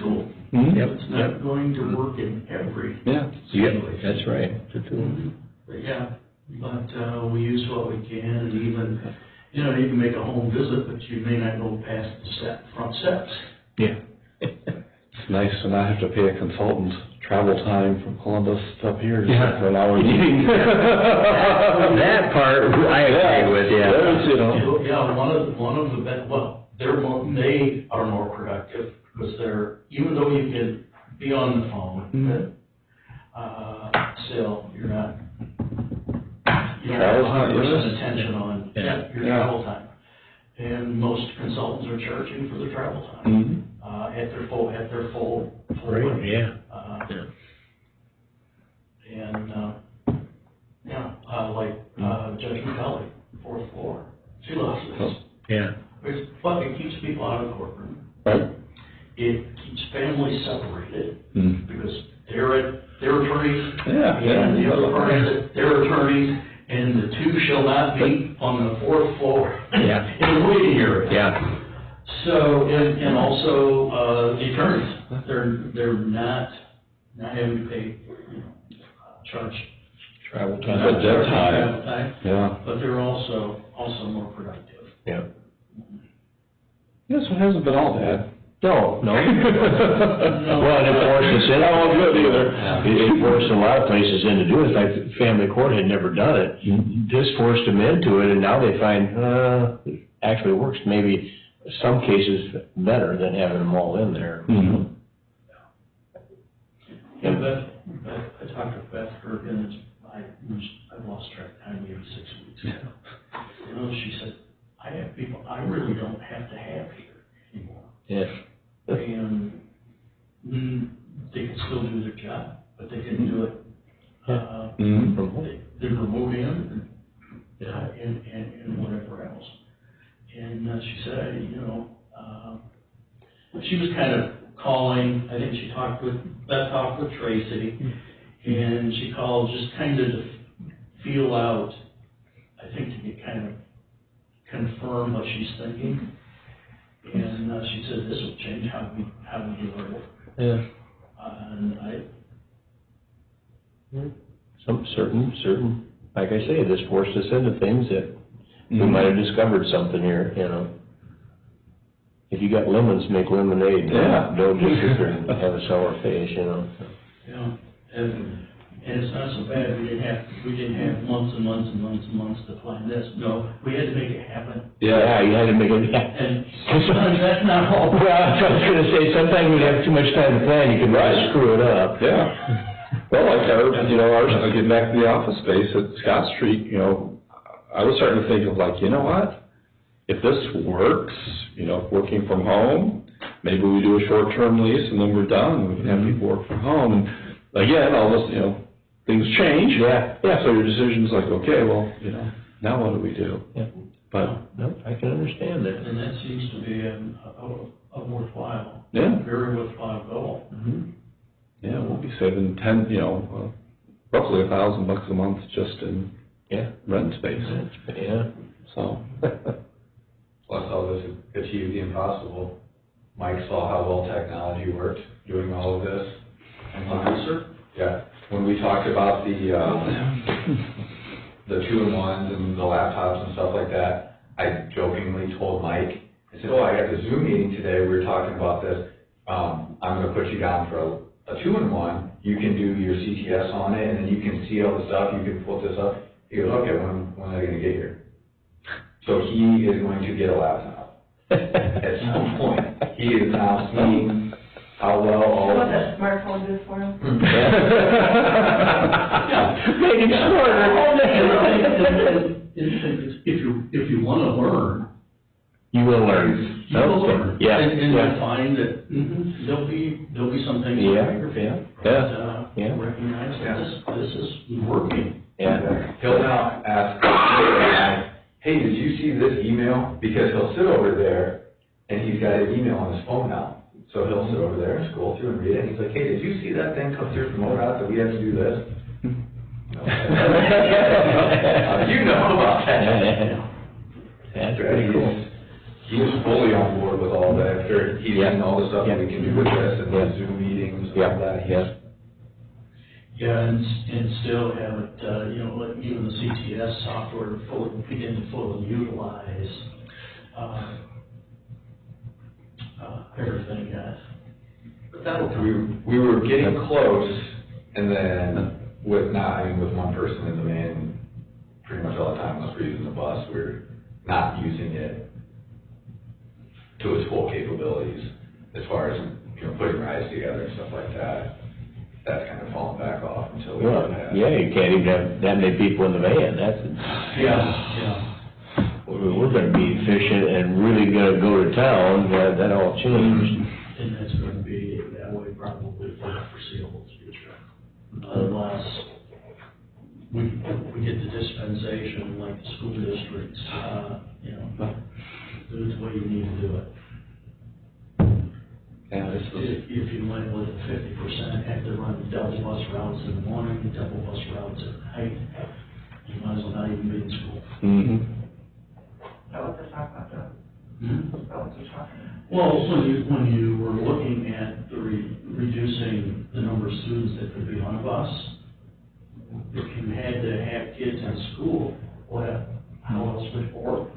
tool. It's not going to work in every situation. That's right. It's a tool. But we use what we can, and even, you can make a home visit, but you may not go past the front steps. Yeah. It's nice to not have to pay a consultant travel time from Columbus up here for an hour. That part I agree with. One of the best. Well, they are more productive, because even though you can be on the phone, still you're not. You don't have 100% attention on your travel time, and most consultants are charging for the travel time at their full rate. Like Judge McCulley, 4th floor, she loves this. It keeps people out of the courtroom. Right. It keeps families separated because they're attorneys and the other parties, they're attorneys. And the two shall not meet on the 4th floor in the waiting area. So, and also the attorneys, they're not having to pay, charge Travel Not time. At that charging time. travel time, Yeah. but they're also more productive. Yeah. This one hasn't been all bad. No. Well, and it forced us in. Not all good either. It forced a lot of places in to do it. In fact, family court had never done it. This forced them into it, and now they find, it actually works maybe some cases better than having them all in there. Mhm. Yeah, Beth, I talked to Beth Gergen, I've lost track of time, maybe 6 weeks ago. You know, she said, I have people I really don't have to have here anymore. Yeah. And they can still do their job, but they can do it, Mhm. they remove in and whatever else. And she said, you know, she was kind of calling, I think Beth talked with Tracy, and she called just kind of to feel out, I think to get kind of confirm what she's thinking. And she said this will change how we do our work. Yeah. And Some certain, like I say, this forced us into things that we might have discovered something here, you know. If you got lemons, make lemonade. Yeah. Don't just sit there and have a sour face, you know. Yeah, and it's not so bad, we didn't have months and months and months and months to plan this, no, we had to make it happen. Yeah, you had to make it, And sometimes that's not all. Well, I was gonna say, sometimes when you have too much time to plan, you can really screw it up. Yeah. Well, like ours, getting back to the office space at Scott Street, you know, I was starting to think of like, you know what? If this works, you know, working from home, maybe we do a short-term lease and then we're done, we can have people work from home. And again, all this, you know, things change. Yeah. Yeah, so your decision's like, okay, well, you know, now what do we do? Yeah. But, No, I can understand that. And that seems to be a worthwhile, yeah. very worthwhile goal. Yeah, we'll be saving roughly $1,000 a month just in rent space. Yeah. So. Plus all this achieved the impossible. Mike saw how well technology worked, doing all of this. And yeah, when we talked about the 2-in-1s and the laptops and stuff like that, I jokingly told Mike, I said, oh, I got the Zoom meeting today, we were talking about this, I'm gonna put you down for a 2-in-1, you can do your CTS on it, and then you can see all the stuff, you can pull this up. He goes, okay, when are they gonna get here? So he is going to get a laptop at some point. He is now seeing how well all of What this. that smartphone is for him. Make it shorter. If you want to learn, You will learn. you will learn. Yeah. And you'll find that there'll be some things Yeah. that Yeah. recognize that this is working. Yeah. He'll now ask, hey, did you see this email? Because he'll sit over there and he's got his email on his phone now. So he'll sit over there and scroll through and read it. And he's like, hey, did you see that thing come through from ODOT that we had to do this? You know about that. That's pretty cool. He's fully on board with all that. He's seen all the stuff that we can do with this and the Zoom meetings and all that. Yeah, and still have it, let even the CTS software begin to fully utilize, everything, But that'll come. We were getting close, and then with one person in the van, pretty much all the time unless we're using the bus, we're not using it to its full capabilities as far as, putting rides together and stuff like that. That's kind of fallen back off until we Well, have. yeah, you can't even have that many people in the van, Yeah. we're gonna be efficient and really gonna go to town, that all changed. And that's going to be that way probably for the foreseeable future. Unless we get the dispensation like the school districts, do it the way you need to do it. Yeah, If you went with a 50%, have to run double bus routes in the morning, double bus routes at night, you might as well not even be in school. Mm-hmm. That was the talk about, That was the talk. Well, when you were looking at reducing the number of students that could be on a bus, if you had to have kids in school, well, how else would it work?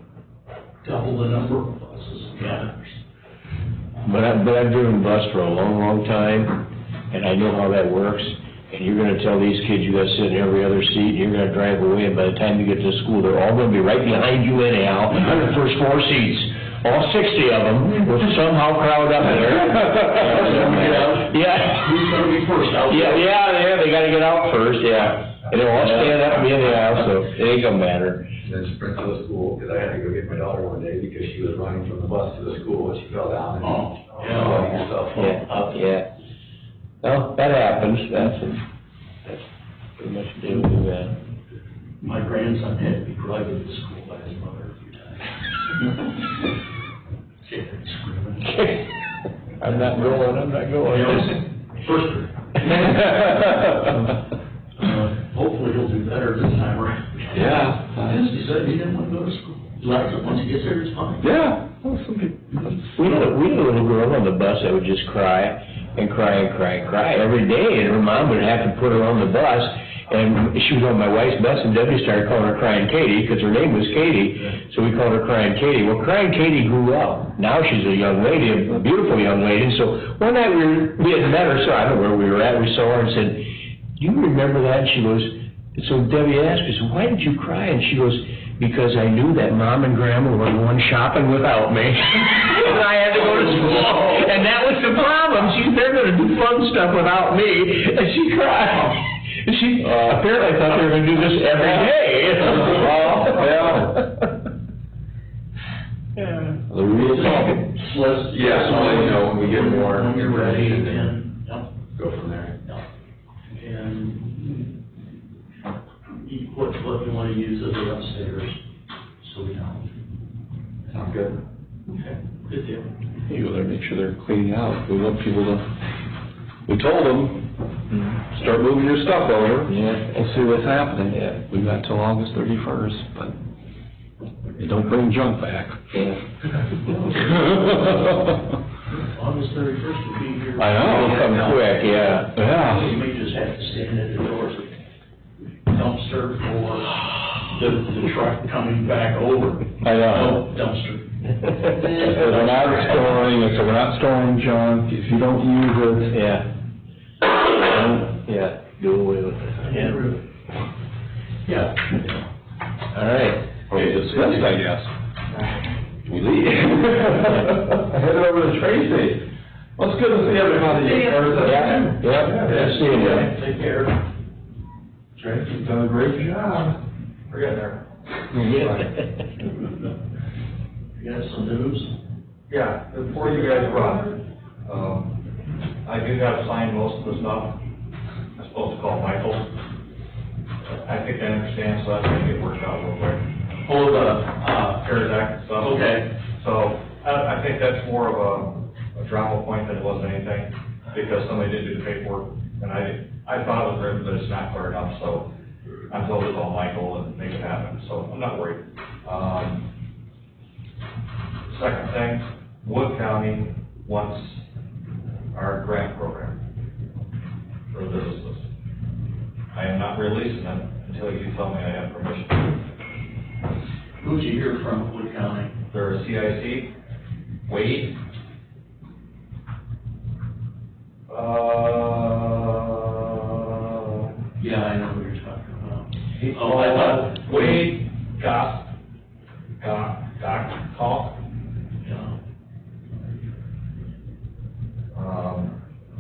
Double the number of buses and drivers. But I've driven bus for a long, long time, and I know how that works. And you're gonna tell these kids you gotta sit in every other seat, and you're gonna drive away, and by the time you get to school, they're all gonna be right behind you anyhow, on the first 4 seats. All 60 of them will somehow crowd up there. Yeah. Who's gonna be first out? Yeah, they gotta get out first, yeah. And they'll all stand up and be in the aisle, so it ain't gonna matter. Then sprint to the school, because I had to go get my daughter one day because she was running from the bus to the school and she fell down and. Yeah. Herself. Yeah. Well, that happens, that's pretty much the deal with that. My grandson had to be dragged to school by his mother a few times. Kid screaming. I'm not going. First grade. Hopefully he'll do better this time around. Yeah. He said he didn't want to go to school. He likes it once he gets there, it's fine. Yeah. Well, some people. We had a little girl on the bus that would just cry and cry and cry and cry every day, and her mom would have to put her on the bus, and she was on my wife's bus, and Debbie started calling her Crying Katie, because her name was Katie, so we called her Crying Katie. Well, Crying Katie grew up. Now she's a young lady, a beautiful young lady, and so one night we had met her, so I don't know where we were at, we saw her and said, do you remember that? And she goes, so Debbie asked me, so why did you cry? And she goes, because I knew that Mom and Grandma were going shopping without me. And I had to go to school. And that was the problem. They're going to do fun stuff without me. And she cried. And she apparently thought they were going to do this every day. The real problem. Yeah, so let you know when we get more When you're ready, information, and, go from there. and what you want to use as the upstairs, so we know. Sound good? Okay, good deal. You go there, make sure they're cleaning out. We want people to, we told them, start moving your stuff over. Yeah. We'll see what's happening. Yeah. We've got till August 31st, but you don't bring junk back. August 31st will be here. I know. It'll come quick, yeah. Yeah. You may just have to stand at the doors, dumpster for the truck coming back over. I know. No dumpster. We're not storing junk. If you don't use it. Yeah. Yeah, do away with it. Yeah. All right. Okay, dismissed, I guess. We leave. I headed over to Tracy. Well, it's good to see everybody. Yeah, see you there. Take care. Tracy's done a great job. We're getting there. You got some news? Yeah, before you guys run, I do have signed most of the stuff. I'm supposed to call Michael. I think I understand, so that's gonna get worked out real quick. Oh, CARES Act stuff. Okay. So, I think that's more of a drama point than it was anything, because somebody did do the paperwork, and I thought it was written, but it's not clear enough, so I'm told to call Michael and make it happen, so I'm not worried. Second thing, Wood County wants our grant program for the businesses. I am not releasing them until you tell me I have permission. Who'd you hear from, Wood County? They're a CIC, Wade. Yeah, I know who you're talking about. Oh, I thought Wade, Call. Yeah.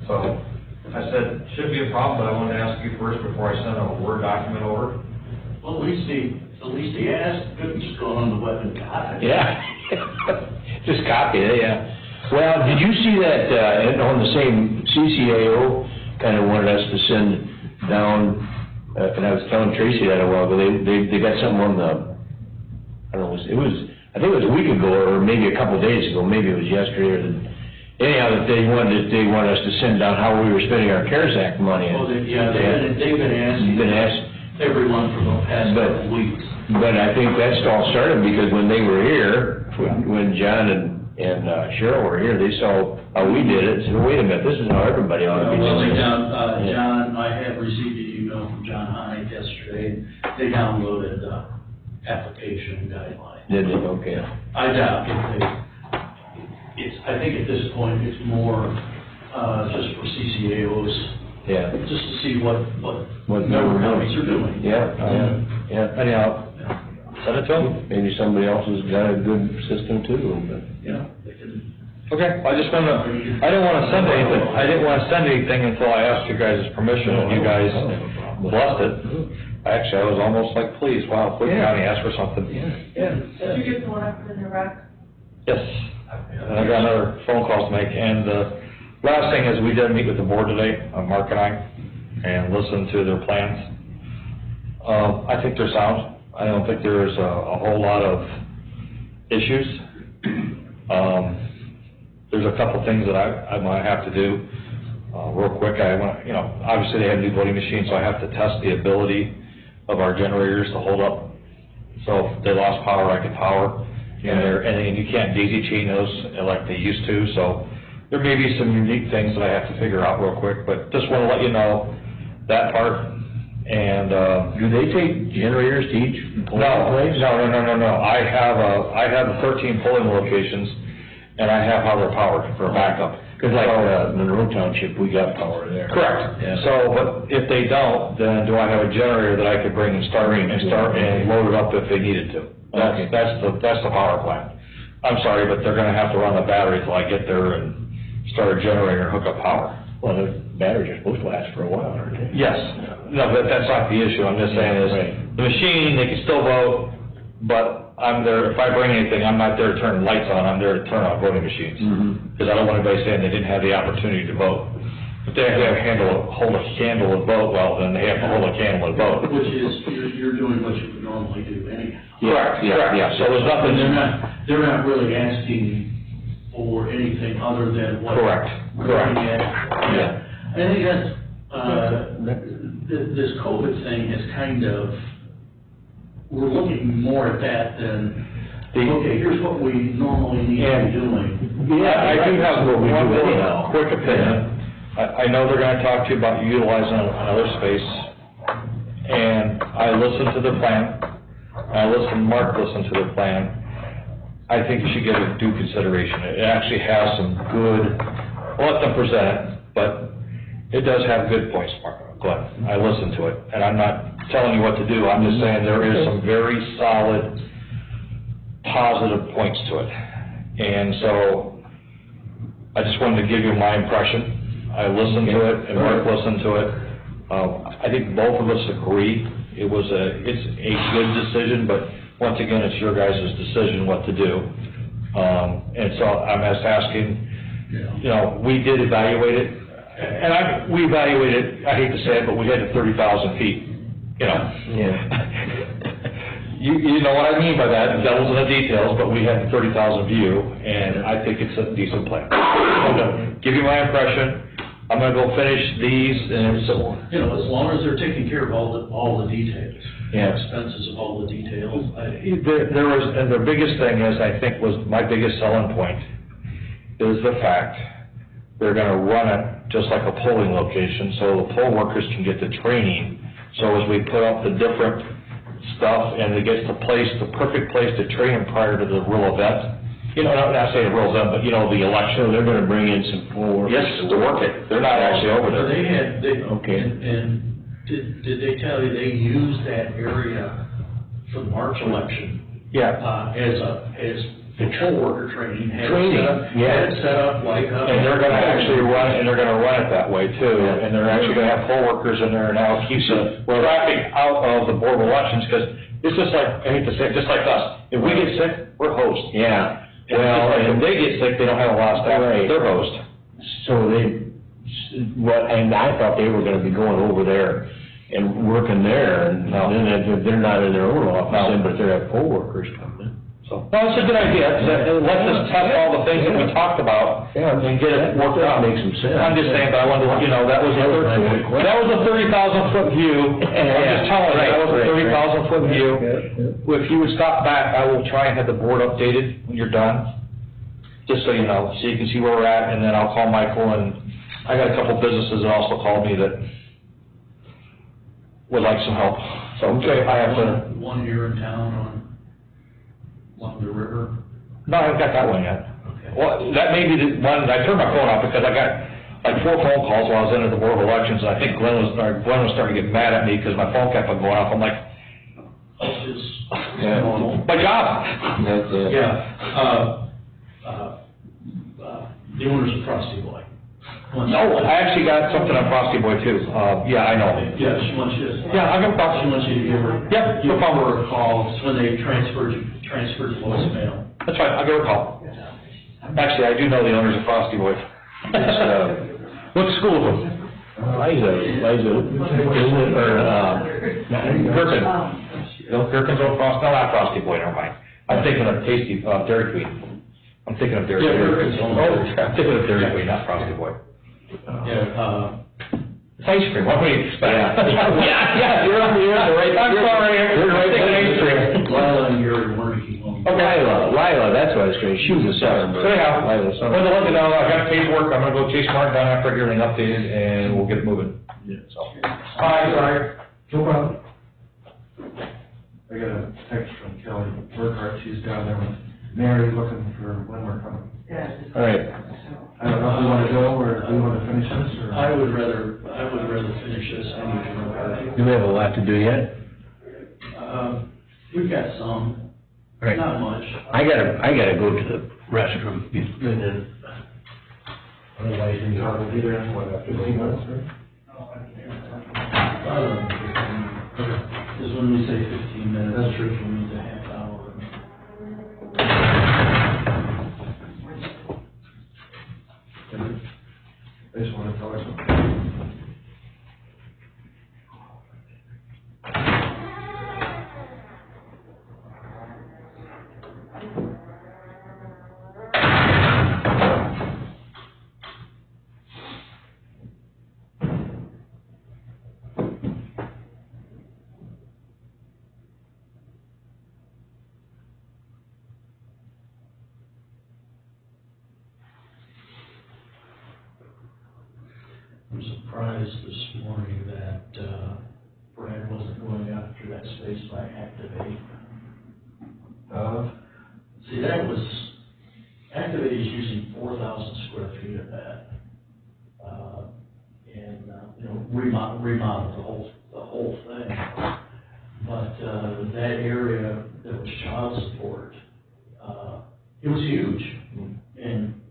So, I said, should be a problem, but I wanted to ask you first before I send a Word document over. Well, at least he asked, couldn't just go on the web and got it. Yeah. Just copy it, yeah. Well, did you see that, on the same CCAO kind of wanted us to send down, and I was telling Tracy that a while ago, they got something on the, I don't know, I think it was a week ago, or maybe a couple of days ago, maybe it was yesterday, or anyhow, that they wanted us to send down how we were spending our CARES Act money. Well, they've been asking. Been asked. Everyone for the past couple weeks. But I think that all started because when they were here, when John and Cheryl were here, they saw how we did it, and said, wait a minute, this is how everybody ought to be doing it. John, I have received an email from John John Hine yesterday. They downloaded the application guideline. Did they? Okay. I doubt I think at this point, it's more, just for CCAOs, Yeah. just to see what What member counties are doing. Yeah. Anyhow, send it to them. Maybe somebody else has got a good system too, but. Yeah, they can. Okay, I didn't want to send anything until I asked you guys' permission, and you guys blessed it. Actually, I was almost like, please, wow, Clinton County asked for something. Did you get the one up in the rec? Yes, and I got another phone call to make, and the last thing is, we did meet with the board today, Mark and I, and listened to their plans. I think they're sound. I don't think there's a whole lot of issues. There's a couple things that I might have to do, real quick. Obviously they have new voting machines, so I have to test the ability of our generators to hold up. So if they lost power, I can power, and you can't daisy chain those like they used to, so there may be some unique things that I have to figure out real quick, but just want to let you know that part. And, do they take generators to each polling place? No. I have the 13 polling locations, and I have how they're powered for backup. Because like, Monroe Township, we got power there. Correct. Yeah. So, but if they don't, then do I have a generator that I could bring and start and load it up if they needed to? Okay. That's the power plant. I'm sorry, but they're gonna have to run the battery till I get there and start a generator and hook up power. Well, the batteries are supposed to last for a while, aren't they? Yes. No, but that's not the issue. I'm just saying is, the machine, they can still vote, but I'm there, if I bring anything, I'm not there to turn lights on, I'm there to turn on voting machines. Because I don't want anybody saying they didn't have the opportunity to vote. If they have to hold a candle and vote, well, then they have to hold a candle and vote. Which is, you're doing what you would normally do anyhow. Correct. So there's nothing. They're not really asking for anything other than what. Correct. Yeah. I think that's, this COVID thing is kind of, we're looking more at that than, okay, here's what we normally need to be doing. Yeah, I do have one quick opinion. I know they're gonna talk to you about utilizing another space, and I listened to their plan. Mark listened to their plan. I think you should give it due consideration. It actually has some good, I'll let them present it, but it does have good points, Glenn. I listened to it, and I'm not telling you what to do. I'm just saying there is some very solid, positive points to it. And so, I just wanted to give you my impression. I listened to it, and Mark listened to it. I think both of us agree it's a good decision, but once again, it's your guys' decision what to do. And so I'm just asking, we did evaluate it, and we evaluated, I hate to say it, but we had it 30,000 feet, You know what I mean by that, devil's in the details, but we had the 30,000 view, and I think it's a decent plan. I'm gonna give you my impression. I'm gonna go finish these, and so, as long as they're taking care of all the details. Expenses of all the details. there was, and the biggest thing is, I think was my biggest selling point, is the fact they're gonna run it just like a polling location, so the poll workers can get the training. So as we put up the different stuff, and it gets the perfect place to train them prior to the real event. Not saying a real event, but the election. So they're gonna bring in some poll workers. Yes, to work it. They're not actually over there. Okay. And did they tell you they used that area for the March election? Yeah. As the poll worker training. Had it set up like. And they're gonna actually run it that way too. And they're actually gonna have poll workers in there now, keeps the traffic out of the board of elections, because it's just like, I hate to say it, just like us. If we get sick, we're host. Yeah. Well, and if they get sick, they don't have a lot of staff, they're host. So and I thought they were gonna be going over there and working there, and then they're not in their own office, but they have poll workers coming. So, no, it's a good idea, let's just test all the things that we talked about and get it worked out. That makes some sense. I'm just saying, but I wanted to let you know, that was a 30,000 foot view, and I'm just telling you, that was a 30,000 foot view. If you would stop back, I will try and have the board updated when you're done, just so you know, so you can see where we're at, and then I'll call Michael, and I got a couple businesses that also called me that would like some help. So, okay, I have to, One here in town along the river. no, I haven't got that one yet. Okay. Well, that may be the one, I turned my phone off because I got like 4 phone calls while I was in at the Board of Elections, and I think Glenn was starting to get mad at me because my phone kept on going off. I'm like, It's just yeah, normal. my job. That's it. Yeah, the owner's a Frosty Boy. No, I actually got something on Frosty Boy too. Yeah, I know. Yeah, she wants you to. Yeah, I can talk. She wants you to give her. Yeah, Give no problem. her a call, it's when they transferred to voicemail. That's fine, I'll give her a call. Actually, I do know the owners of Frosty Boy. What school is it? Liza, isn't it, or, Gherkin. No, Gherkin's old Frost, no, not Frosty Boy, never mind. I'm thinking of Tasty, Dairy Queen. I'm thinking of Dairy Queen. Yeah, Gherkin's own. Oh, I'm thinking of Dairy Queen, not Frosty Boy. Yeah, It's ice cream, what do you expect? Yeah, you're on the right. I'm sorry, You're right. thinking ice cream. Lila and Gary weren't home. Lila, that's what I was saying, she was a son. So anyhow, Lila's son. wanted to let you know, I got paperwork, I'm gonna go chase Martin down after I get everything updated, and we'll get it moving. So. Hi, sorry. No problem. I got a text from Kelly Burkhart, she's down there with Mary looking for when we're coming. All right. I don't know if we wanna go, or do we wanna finish this, or? I would rather finish this, I need to know. Do we have a lot to do yet? We've got some, All right. not much. I gotta go to the restroom, and then, otherwise, You will be there in what, after 15 minutes, right? Because when we say 15 minutes, that's true, we need a half hour. I just wanna tell her something. I'm surprised this morning that Brad wasn't going after that space by Activate. See, Activate is using 4,000 square feet of that. And, remodel the whole thing. But, that area that was child support, it was huge. And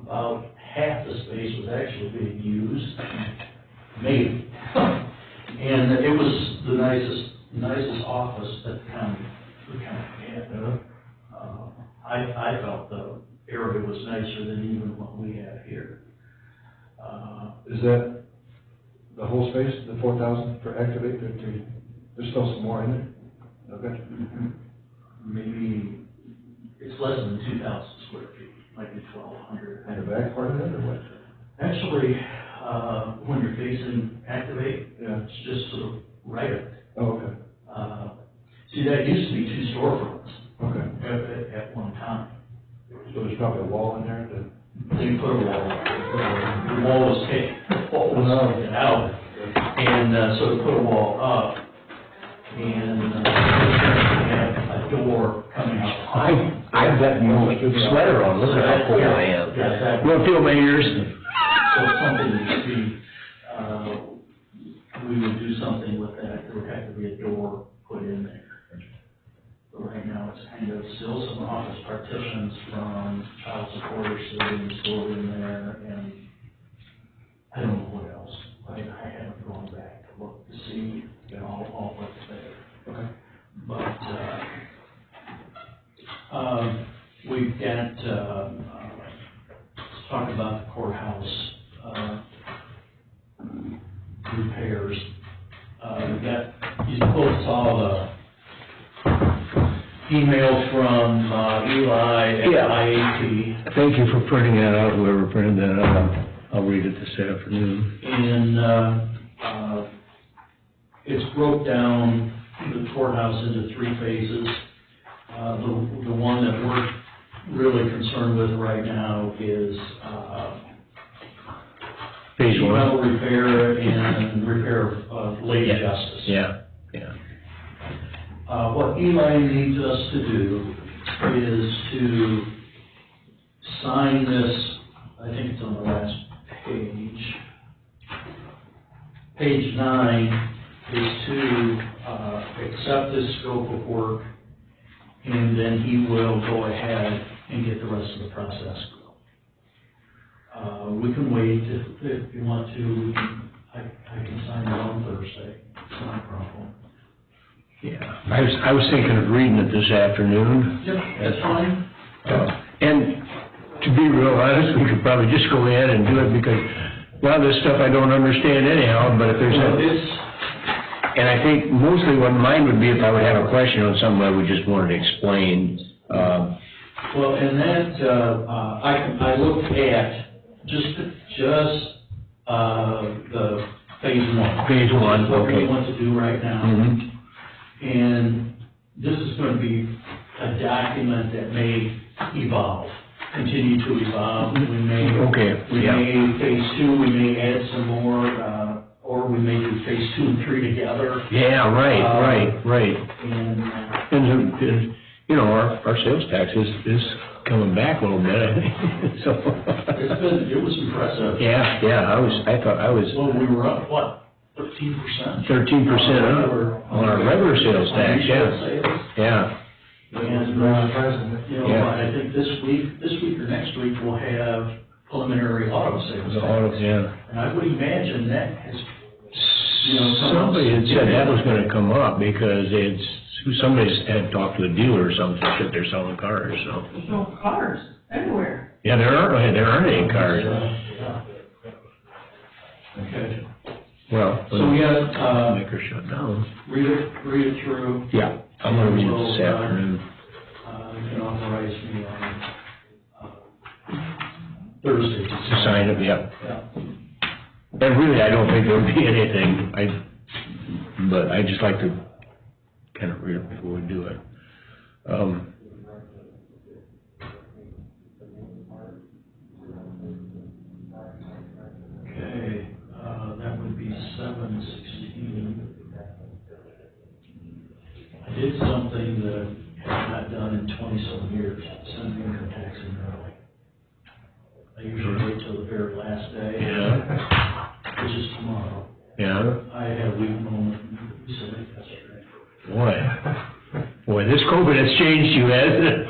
about half the space was actually being used, maybe. And it was the nicest office that the county had. I felt the area was nicer than even what we have here. Is that the whole space, the 4,000 for Activate, there's still some more in there? Okay. Maybe, it's less than 2,000 square feet, might be 1,200. And the back part of it, or what? Actually, when you're facing Activate, Yeah. it's just to the right of it. Oh, okay. See, that used to be 2 storefronts Okay. at one time. So there's probably a wall in there that. They put a wall, the wall was taken out, and so they put a wall up, and had a door coming out. I've got my sweater on, look at how cold I am. Yeah, You wanna feel my ears? So it's something to see, we would do something with that, there would have to be a door put in there. But right now, it's kind of still some office partitions from child supporters sitting stored in there, and I don't know what else. I haven't gone back to look to see, all what's there. Okay. But, we've got, let's talk about the courthouse, repairs. You both saw the email from Eli at IAT. Thank you for printing that out, whoever printed that out. I'll read it this afternoon. And, it's broke down the courthouse into 3 phases. The one that we're really concerned with right now is, Phase sheet one. metal repair and repair of Lady Justice. Yeah. What Eli needs us to do is to sign this, I think it's on the last page. Page 9 is to accept this scope of work, and then he will go ahead and get the rest of the process going. We can wait if you want to. I can sign it on Thursday. It's not a problem. Yeah. I was thinking of reading it this afternoon. Yep, that's fine. And to be real honest, we could probably just go ahead and do it because a lot of this stuff I don't understand anyhow, but if there's and I think mostly what mine would be if I would have a question on something I would just want to explain. Well, and that, I looked at the phase one. Phase one, What we okay. want to do right now. Mm-hmm. And this is going to be a document that may evolve, continue to evolve. We may, phase two, we may add some more, or we may do phase 2 and 3 together. Yeah, right. And, you know, our sales tax is coming back a little bit, I think, so. it was impressive. Yeah, I thought I was. Well, we were up, what, 13%? 13% up on our regular sales tax, yeah. And, you know, I think this week or next week, we'll have preliminary auto sales tax. And I would imagine that has, somebody had said that was gonna come up because somebody had talked to a dealer or something, that they're selling cars, so. There's no cars anywhere. Yeah, there aren't any cars. Okay. Well, So we got, make her shut down. read it through. Yeah, I'm gonna read it this afternoon. You can authorize me on, Thursday. To sign it, yeah. Yeah. And really, I don't think there'll be anything, but I just like to kind of read it before we do it. Okay, that would be 7/16. I did something that I have not done in 20-some years, send the income tax in early. I usually wait till the very last day, which is tomorrow. Yeah. I had a weak moment, we said it yesterday. Boy, this COVID has changed you, hasn't it?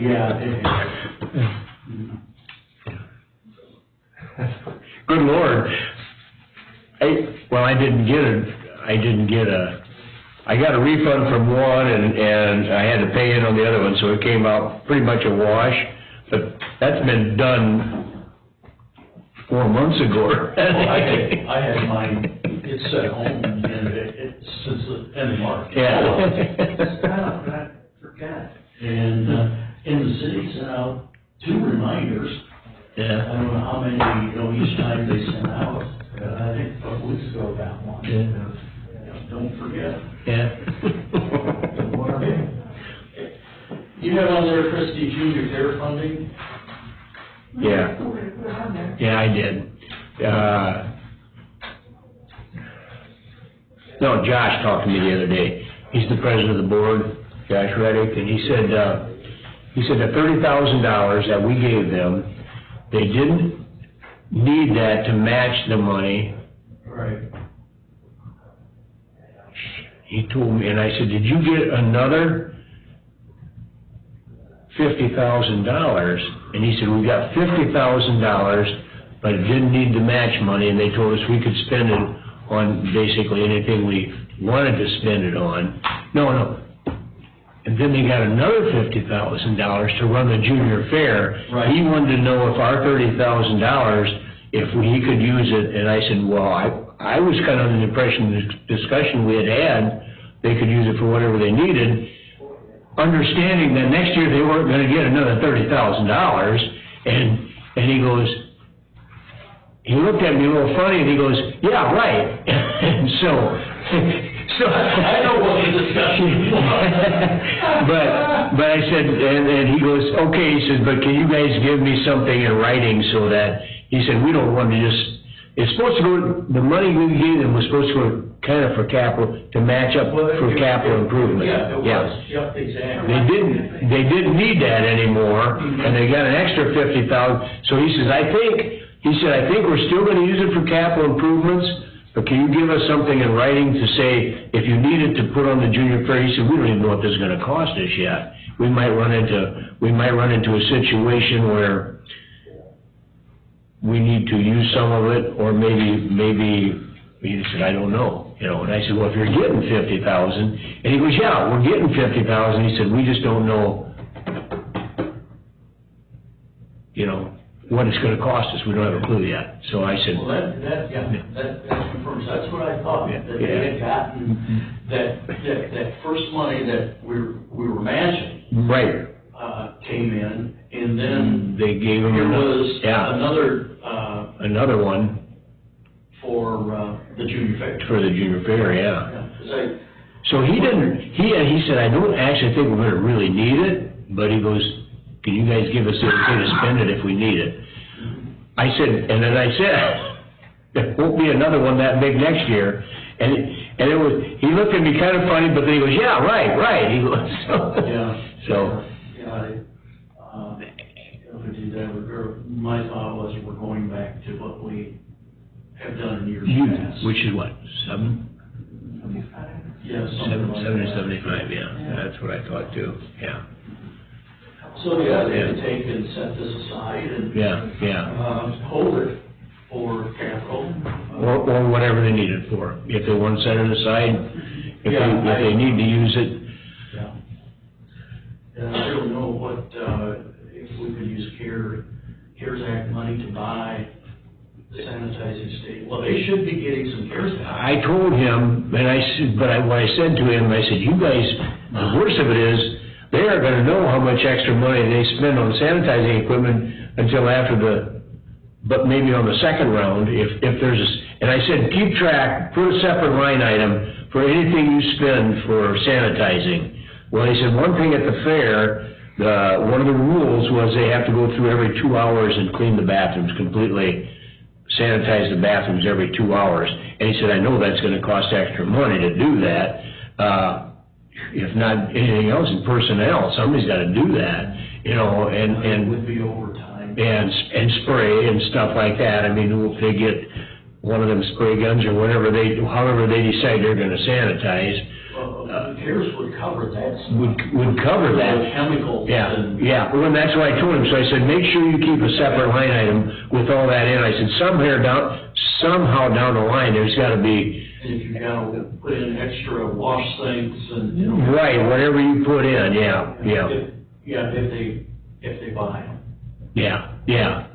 Yeah, it has. Good Lord. I got a refund from one and I had to pay in on the other one, so it came out pretty much a wash, but that's been done 4 months ago. Well, I had mine, it's at home, and it's since the end of March. Yeah. I forgot. And, in the city sent out 2 reminders. I Yeah. don't know how many, each time they sent out. I think a couple weeks ago got one. Don't forget. Yeah. You have on there Christie Junior Care funding? Yeah, I did. No, Josh talked to me the other day. He's the president of the board, Josh Reddick, and he said the $30,000 that we gave them, they didn't need that to match the money. Right. He told me, and I said, did you get another $50,000? And he said, we got $50,000, but it didn't need the match money, and they told us we could spend it on basically anything we wanted to spend it on. No. And then they got another $50,000 to run the junior fair. Right. He wanted to know if our $30,000, if he could use it, and I said, well, I was kind of under the impression, the discussion we had, they could use it for whatever they needed, understanding that next year they weren't gonna get another $30,000, and he looked at me a little funny, and he goes, yeah, right. And so I know what the discussion was. but I said, and he goes, okay, he says, but can you guys give me something in writing so that he said, we don't want to just, it's supposed to go, the money we gave them was supposed to go kind of for capital, to match up for capital improvement. Yeah, it was, yep, exactly. They didn't need that anymore, and they got an extra $50,000, so he says, I think we're still gonna use it for capital improvements, but can you give us something in writing to say, if you need it to put on the junior fair? He said, we don't even know what this is gonna cost us yet. We might run into a situation where we need to use some of it, or maybe, he said, I don't know, you know, and I said, well, if you're getting $50,000, and he goes, yeah, we're getting $50,000, he said, we just don't know, you know, what it's gonna cost us, we don't have a clue yet, so I said. Well, that confirms, that's what I thought, that they had gotten, that first money that we were matching. Right. Came in, and then they gave him another one for the junior fair. For the junior fair, yeah. 'Cause so he said, I don't actually think we're gonna really need it, but he goes, can you guys give us the okay to spend it if we need it? I said, and then I said, there won't be another one that big next year, and it was, he looked at me kind of funny, but then he goes, yeah, right, he goes, so. If we do that, my thought was we're going back to what we have done in years past. Which is what, 7? Yeah, Seven or 75, yeah, that's what I thought too, yeah. So, yeah, they could take and set this aside and hold it for capital. Or whatever they need it for. If they want to set it aside, if they need to use it. Yeah. And I don't know what, if we could use CARES Act money to buy the sanitizing station. Well, they should be getting some CARES Act. I told him, and I said, what I said to him, I said, you guys, the worst of it is, they are gonna know how much extra money they spend on sanitizing equipment until after but maybe on the second round, if there's and I said, keep track, put a separate line item for anything you spend for sanitizing. Well, he said, one thing at the fair, one of the rules was they have to go through every 2 hours and clean the bathrooms completely, sanitize the bathrooms every 2 hours. And he said, I know that's gonna cost extra money to do that. If not anything else in personnel, somebody's gotta do that, you know, and. It would be overtime. And spray and stuff like that. I mean, if they get one of them spray guns or however they decide they're gonna sanitize. CARES would cover that. Would cover that. Chemicals. Yeah, well, and that's what I told him, so I said, make sure you keep a separate line item with all that in. I said, somehow down the line, there's gotta be. And if you gotta put in extra wash sinks and, you know. Right, whatever you put in, yeah. If they buy them. Yeah.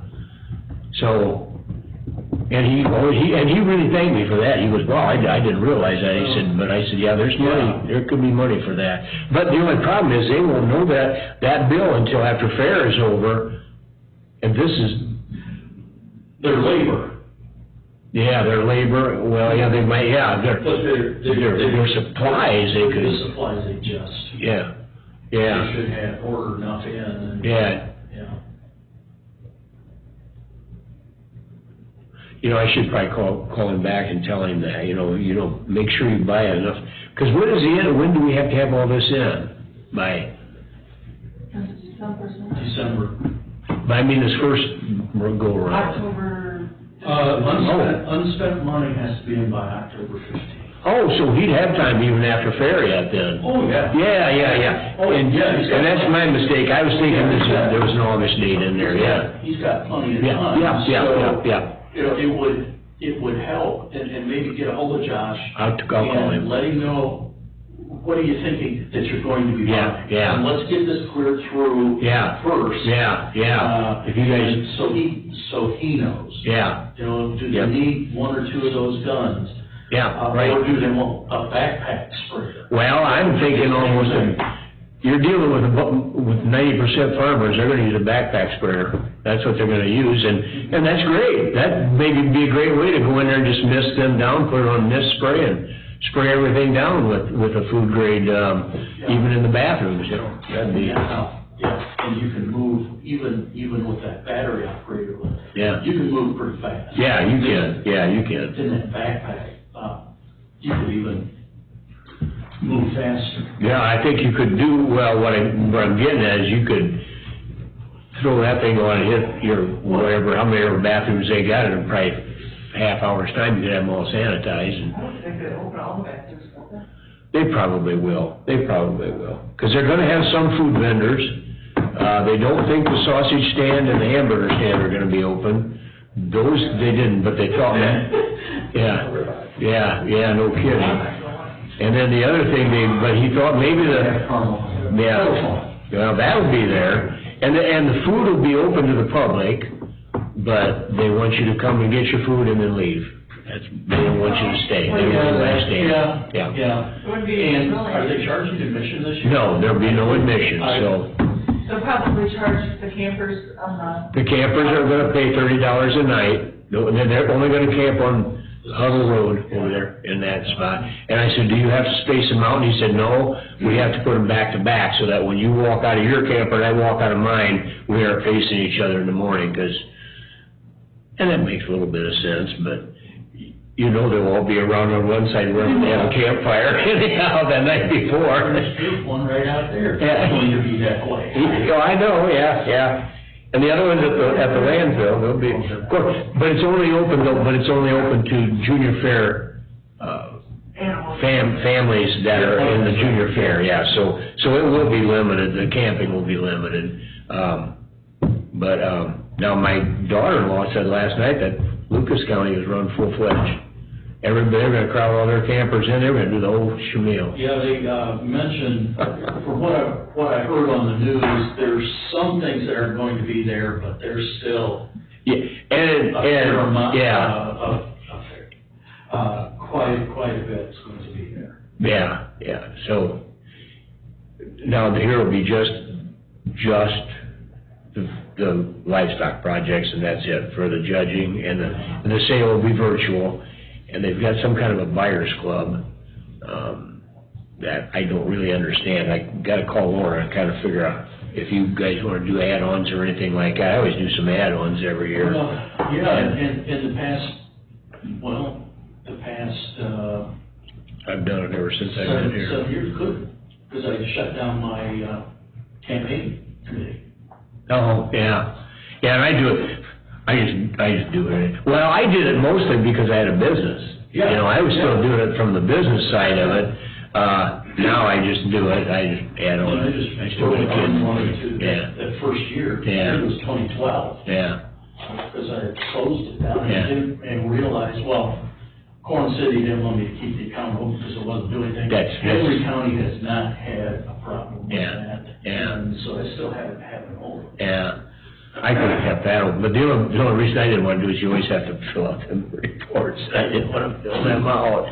So, and he really thanked me for that. He goes, well, I didn't realize that. He said, but I said, yeah, there's money, there could be money for that. But the only problem is they won't know that bill until after fair is over, and this is. Their labor. Yeah, their labor, well, yeah, they might, their supplies, they could. The supplies they just. Yeah. They should have ordered enough in and. Yeah. You know, I should probably call him back and tell him that, you know, make sure you buy enough, because when do we have to have all this in? By? December. But I mean, this first go around. October. Unspent money has to be in by October 15th. Oh, so he'd have time even after fair yet then? Oh, yeah. Yeah. Oh, and that's my mistake. I was thinking there was an August date in there, yeah. He's got plenty of time. Yeah. You know, it would help, and maybe get a hold of Josh. I'll call him. And let him know, what are you thinking that you're going to be buying? Yeah. And let's get this cleared through first. Yeah. If you guys. So he knows. Yeah. You know, do they need one or two of those guns? Yeah, right. Or do they want a backpack sprayer? Well, I'm thinking almost, you're dealing with 90% farmers, they're gonna use a backpack sprayer. That's what they're gonna use, and that's great. That maybe be a great way to go in there and just mist them down, put it on mist spray, and spray everything down with a food grade, even in the bathrooms, you know. That'd be. Yeah, and you can move, even with that battery operated one, Yeah. You can move pretty fast. Yeah, you can, you can. In that backpack, you could even move faster. Yeah, I think you could do, well, what I'm getting at is you could throw that thing on and hit your, whatever, how many ever bathrooms they got in probably half hour's time, you could have them all sanitized and. I don't think they open all the bathrooms, don't they? They probably will, because they're gonna have some food vendors. They don't think the sausage stand and the hamburger stand are gonna be open. Those, they didn't, but they thought that, yeah, no kidding. And then the other thing, but he thought maybe well, that'll be there. And the food will be open to the public, but they want you to come and get your food and then leave. They don't want you to stay. They want you to stay. Yeah. And are they charging admission this year? No, there'll be no admission, so. They'll probably charge the campers on The campers are gonna pay $30 a night. No, and then they're only gonna camp on Huddle Road over there in that spot. And I said, do you have to space them out? And he said, no, we have to put them back to back so that when you walk out of your camper and I walk out of mine, we aren't facing each other in the morning, and that makes a little bit of sense, but you know they'll all be around on one side where they have a campfire anyhow the night before. There's one right out there. Yeah. It's going to be that way. Oh, I know, yeah. And the other ones at the landfill, they'll be, of course, but it's only open to junior fair, families that are in the junior fair, yeah, so it will be limited, the camping will be limited. Now my daughter-in-law said last night that Lucas County was run full-fledged. They're gonna crowd all their campers in, they're gonna do the whole shamil. Yeah, they mentioned, from what I heard on the news, there's some things that are going to be there, but there's still quite a bit is going to be there. Yeah, so now here will be just the livestock projects, and that's it for the judging, and the sale will be virtual, and they've got some kind of a buyers club that I don't really understand. I got to call Laura and kind of figure out if you guys want to do add-ons or anything like that. I always do some add-ons every year. Well, yeah, and in the past, I've done it ever since I've been here. 7 years, good, because I shut down my campaign committee. Oh, yeah, and I do it. I just do it. Well, I did it mostly because I had a business. Yeah. You know, I was still doing it from the business side of it. Now I just do it. I just add on. I just do it wanted to that first year. Yeah. It was 2012. Yeah. Because I had closed it down Yeah. and realized, well, Corn City didn't want me to keep the account open because it wasn't doing anything. That's- Henry County has not had a problem with Yeah. that. Yeah. And so I still haven't had it open. Yeah. I could have kept that open, but the only reason I didn't want to do is you always have to fill out them reports. I didn't want to fill them out.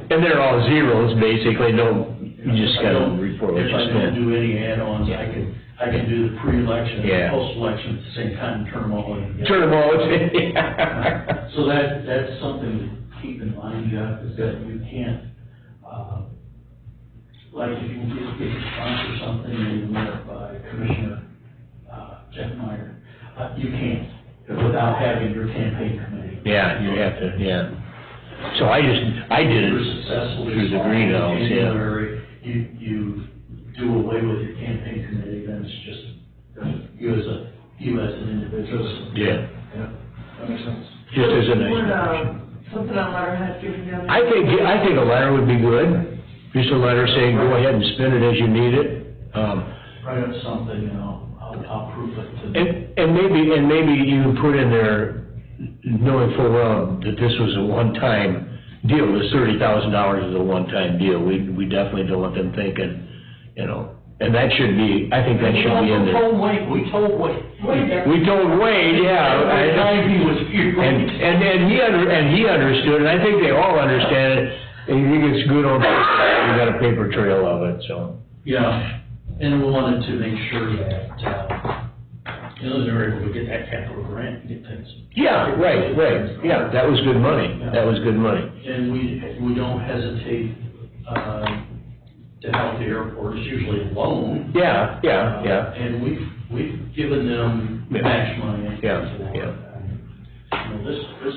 And they're all zeros, basically. You just got to report what you If I don't spent. do any add-ons, I can do the pre-election and Yeah. post-election at the same time and turn them all in. Turn them all in. So that's something to keep in mind, Jeff, is that you can't, like if you get to sponsor something and you run it by Commissioner Jeff Meyer, you can't without having your campaign committee. Yeah, you have to, yeah. So I did If you're it successful through this the fall, greenhouse, in yeah. January, you do away with your campaign committee, then it's just you as an individual. Yeah. That makes sense. Just as a Would, nice. something on letterhead given you? I think a letter would be good. Just a letter saying, go ahead and spend it as you need it. Write up something, I'll proof it to. And maybe you put in there, knowing full well that this was a one-time deal, this $30,000 is a one-time deal. We definitely don't want them thinking, and that should be, I think that should be in there. We told Wade. We told Wade, yeah. Every time he was here. And he understood, and I think they all understand it. And he think it's good on paper. We got a paper trail of it, so. Yeah, and we wanted to make sure that, they're able to get that capital grant and get things. Yeah, right. Yeah, that was good money. That was good money. And we don't hesitate, to help the airport, it's usually a loan. Yeah. And we've given them match money. Yeah.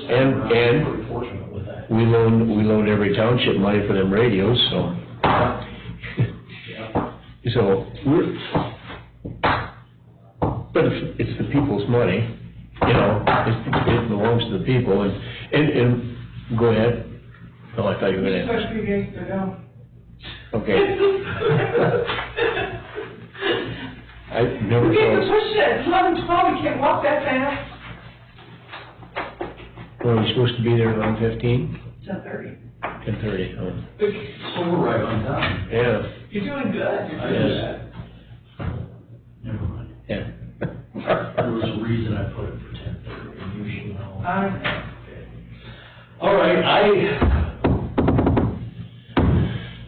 And We're pretty fortunate with that. we loan every township money for them radios, so. So, but it's the people's money, you know, it belongs to the people, and, go ahead. Oh, I thought you were gonna. Especially against the down. Okay. I never We can't thought, push it, it's 11:12, we can't walk that fast. were we supposed to be there around 15? 10:30. 10:30, oh. So we're right on time. Yeah, You're doing good. I Yes. Never mind. yeah. There was a reason I put it for 10:30, and usually I'll. Okay. All right,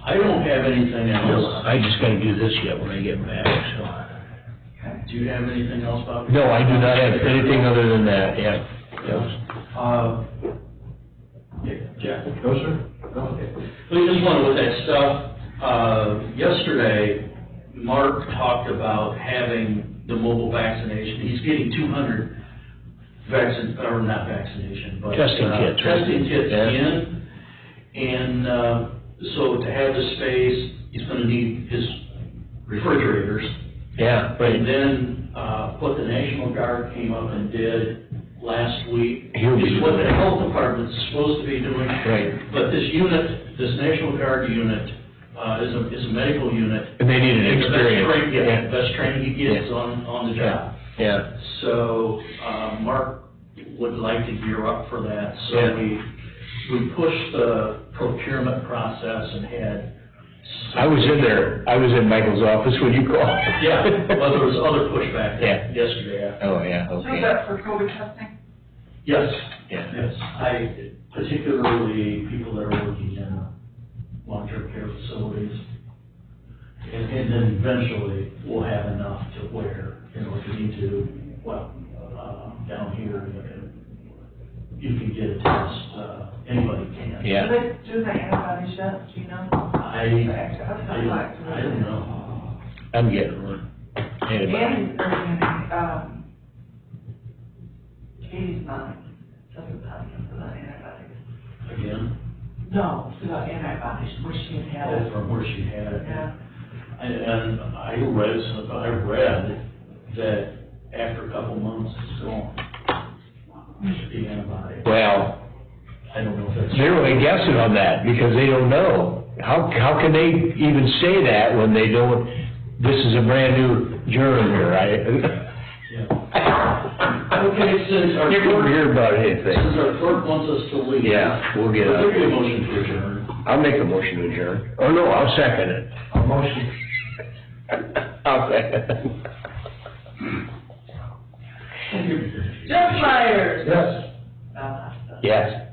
I don't have anything else. I just gotta do this yet when I get back, so. Do you have anything else, Bobby? No, I do not have anything other than that, yeah. Yeah, Jack? No, sir? No? Okay. We just wanted with that stuff, yesterday, Mark talked about having the mobile vaccination. He's getting 200 not vaccination, but. Testing kits, right? Testing kits Yeah. in. And, so to have the space, he's gonna need his refrigerators. Yeah, And right. then, what the National Guard came up and did last week He'll be is what doing the it. health department's supposed to be doing. Right. But this unit, this National Guard unit, is a medical unit. And they need an And the best experience. train- Yeah, Yeah. the best training he gets Yeah. on the job. Yeah, So, Mark would like to gear up for that, so Yeah. we pushed the procurement process and had. I was in Michael's office when you called. Yeah, well, there was other pushback Yeah. yesterday. Oh, yeah, So is okay. that for COVID testing? Yes, Yeah. yes, particularly people that are working in long-term care facilities. And then eventually, we'll have enough to where, if you need to, down here, you can get a test, anybody can. Yeah. Do they do the antibodies yet, do you know? I don't know. I'm getting one. Anybody? Katie's mom doesn't have for the antibodies. Again, No, for the antibodies, where she had had it. from where she had it. Yeah. And I read that after a couple months, it's gone. The antibody. Well, I don't know if that's. they're only guessing on that because they don't know. How can they even say that when they don't, this is a brand new germ here, right? Yeah. Okay, since our You clerk, can hear about anything. since our clerk wants us to leave. Yeah, we'll get I'll up. give you a motion to adjourn. I'll make a motion to adjourn. Oh, no, I'll second it. A motion. I'll second. Jeff Myers. Yes. Yes.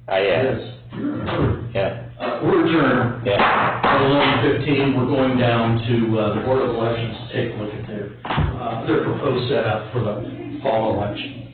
I am. Yeah. We're adjourned. Yeah. At 11:15, we're going down to the Board of Elections to take a look at their proposed setup for the fall election.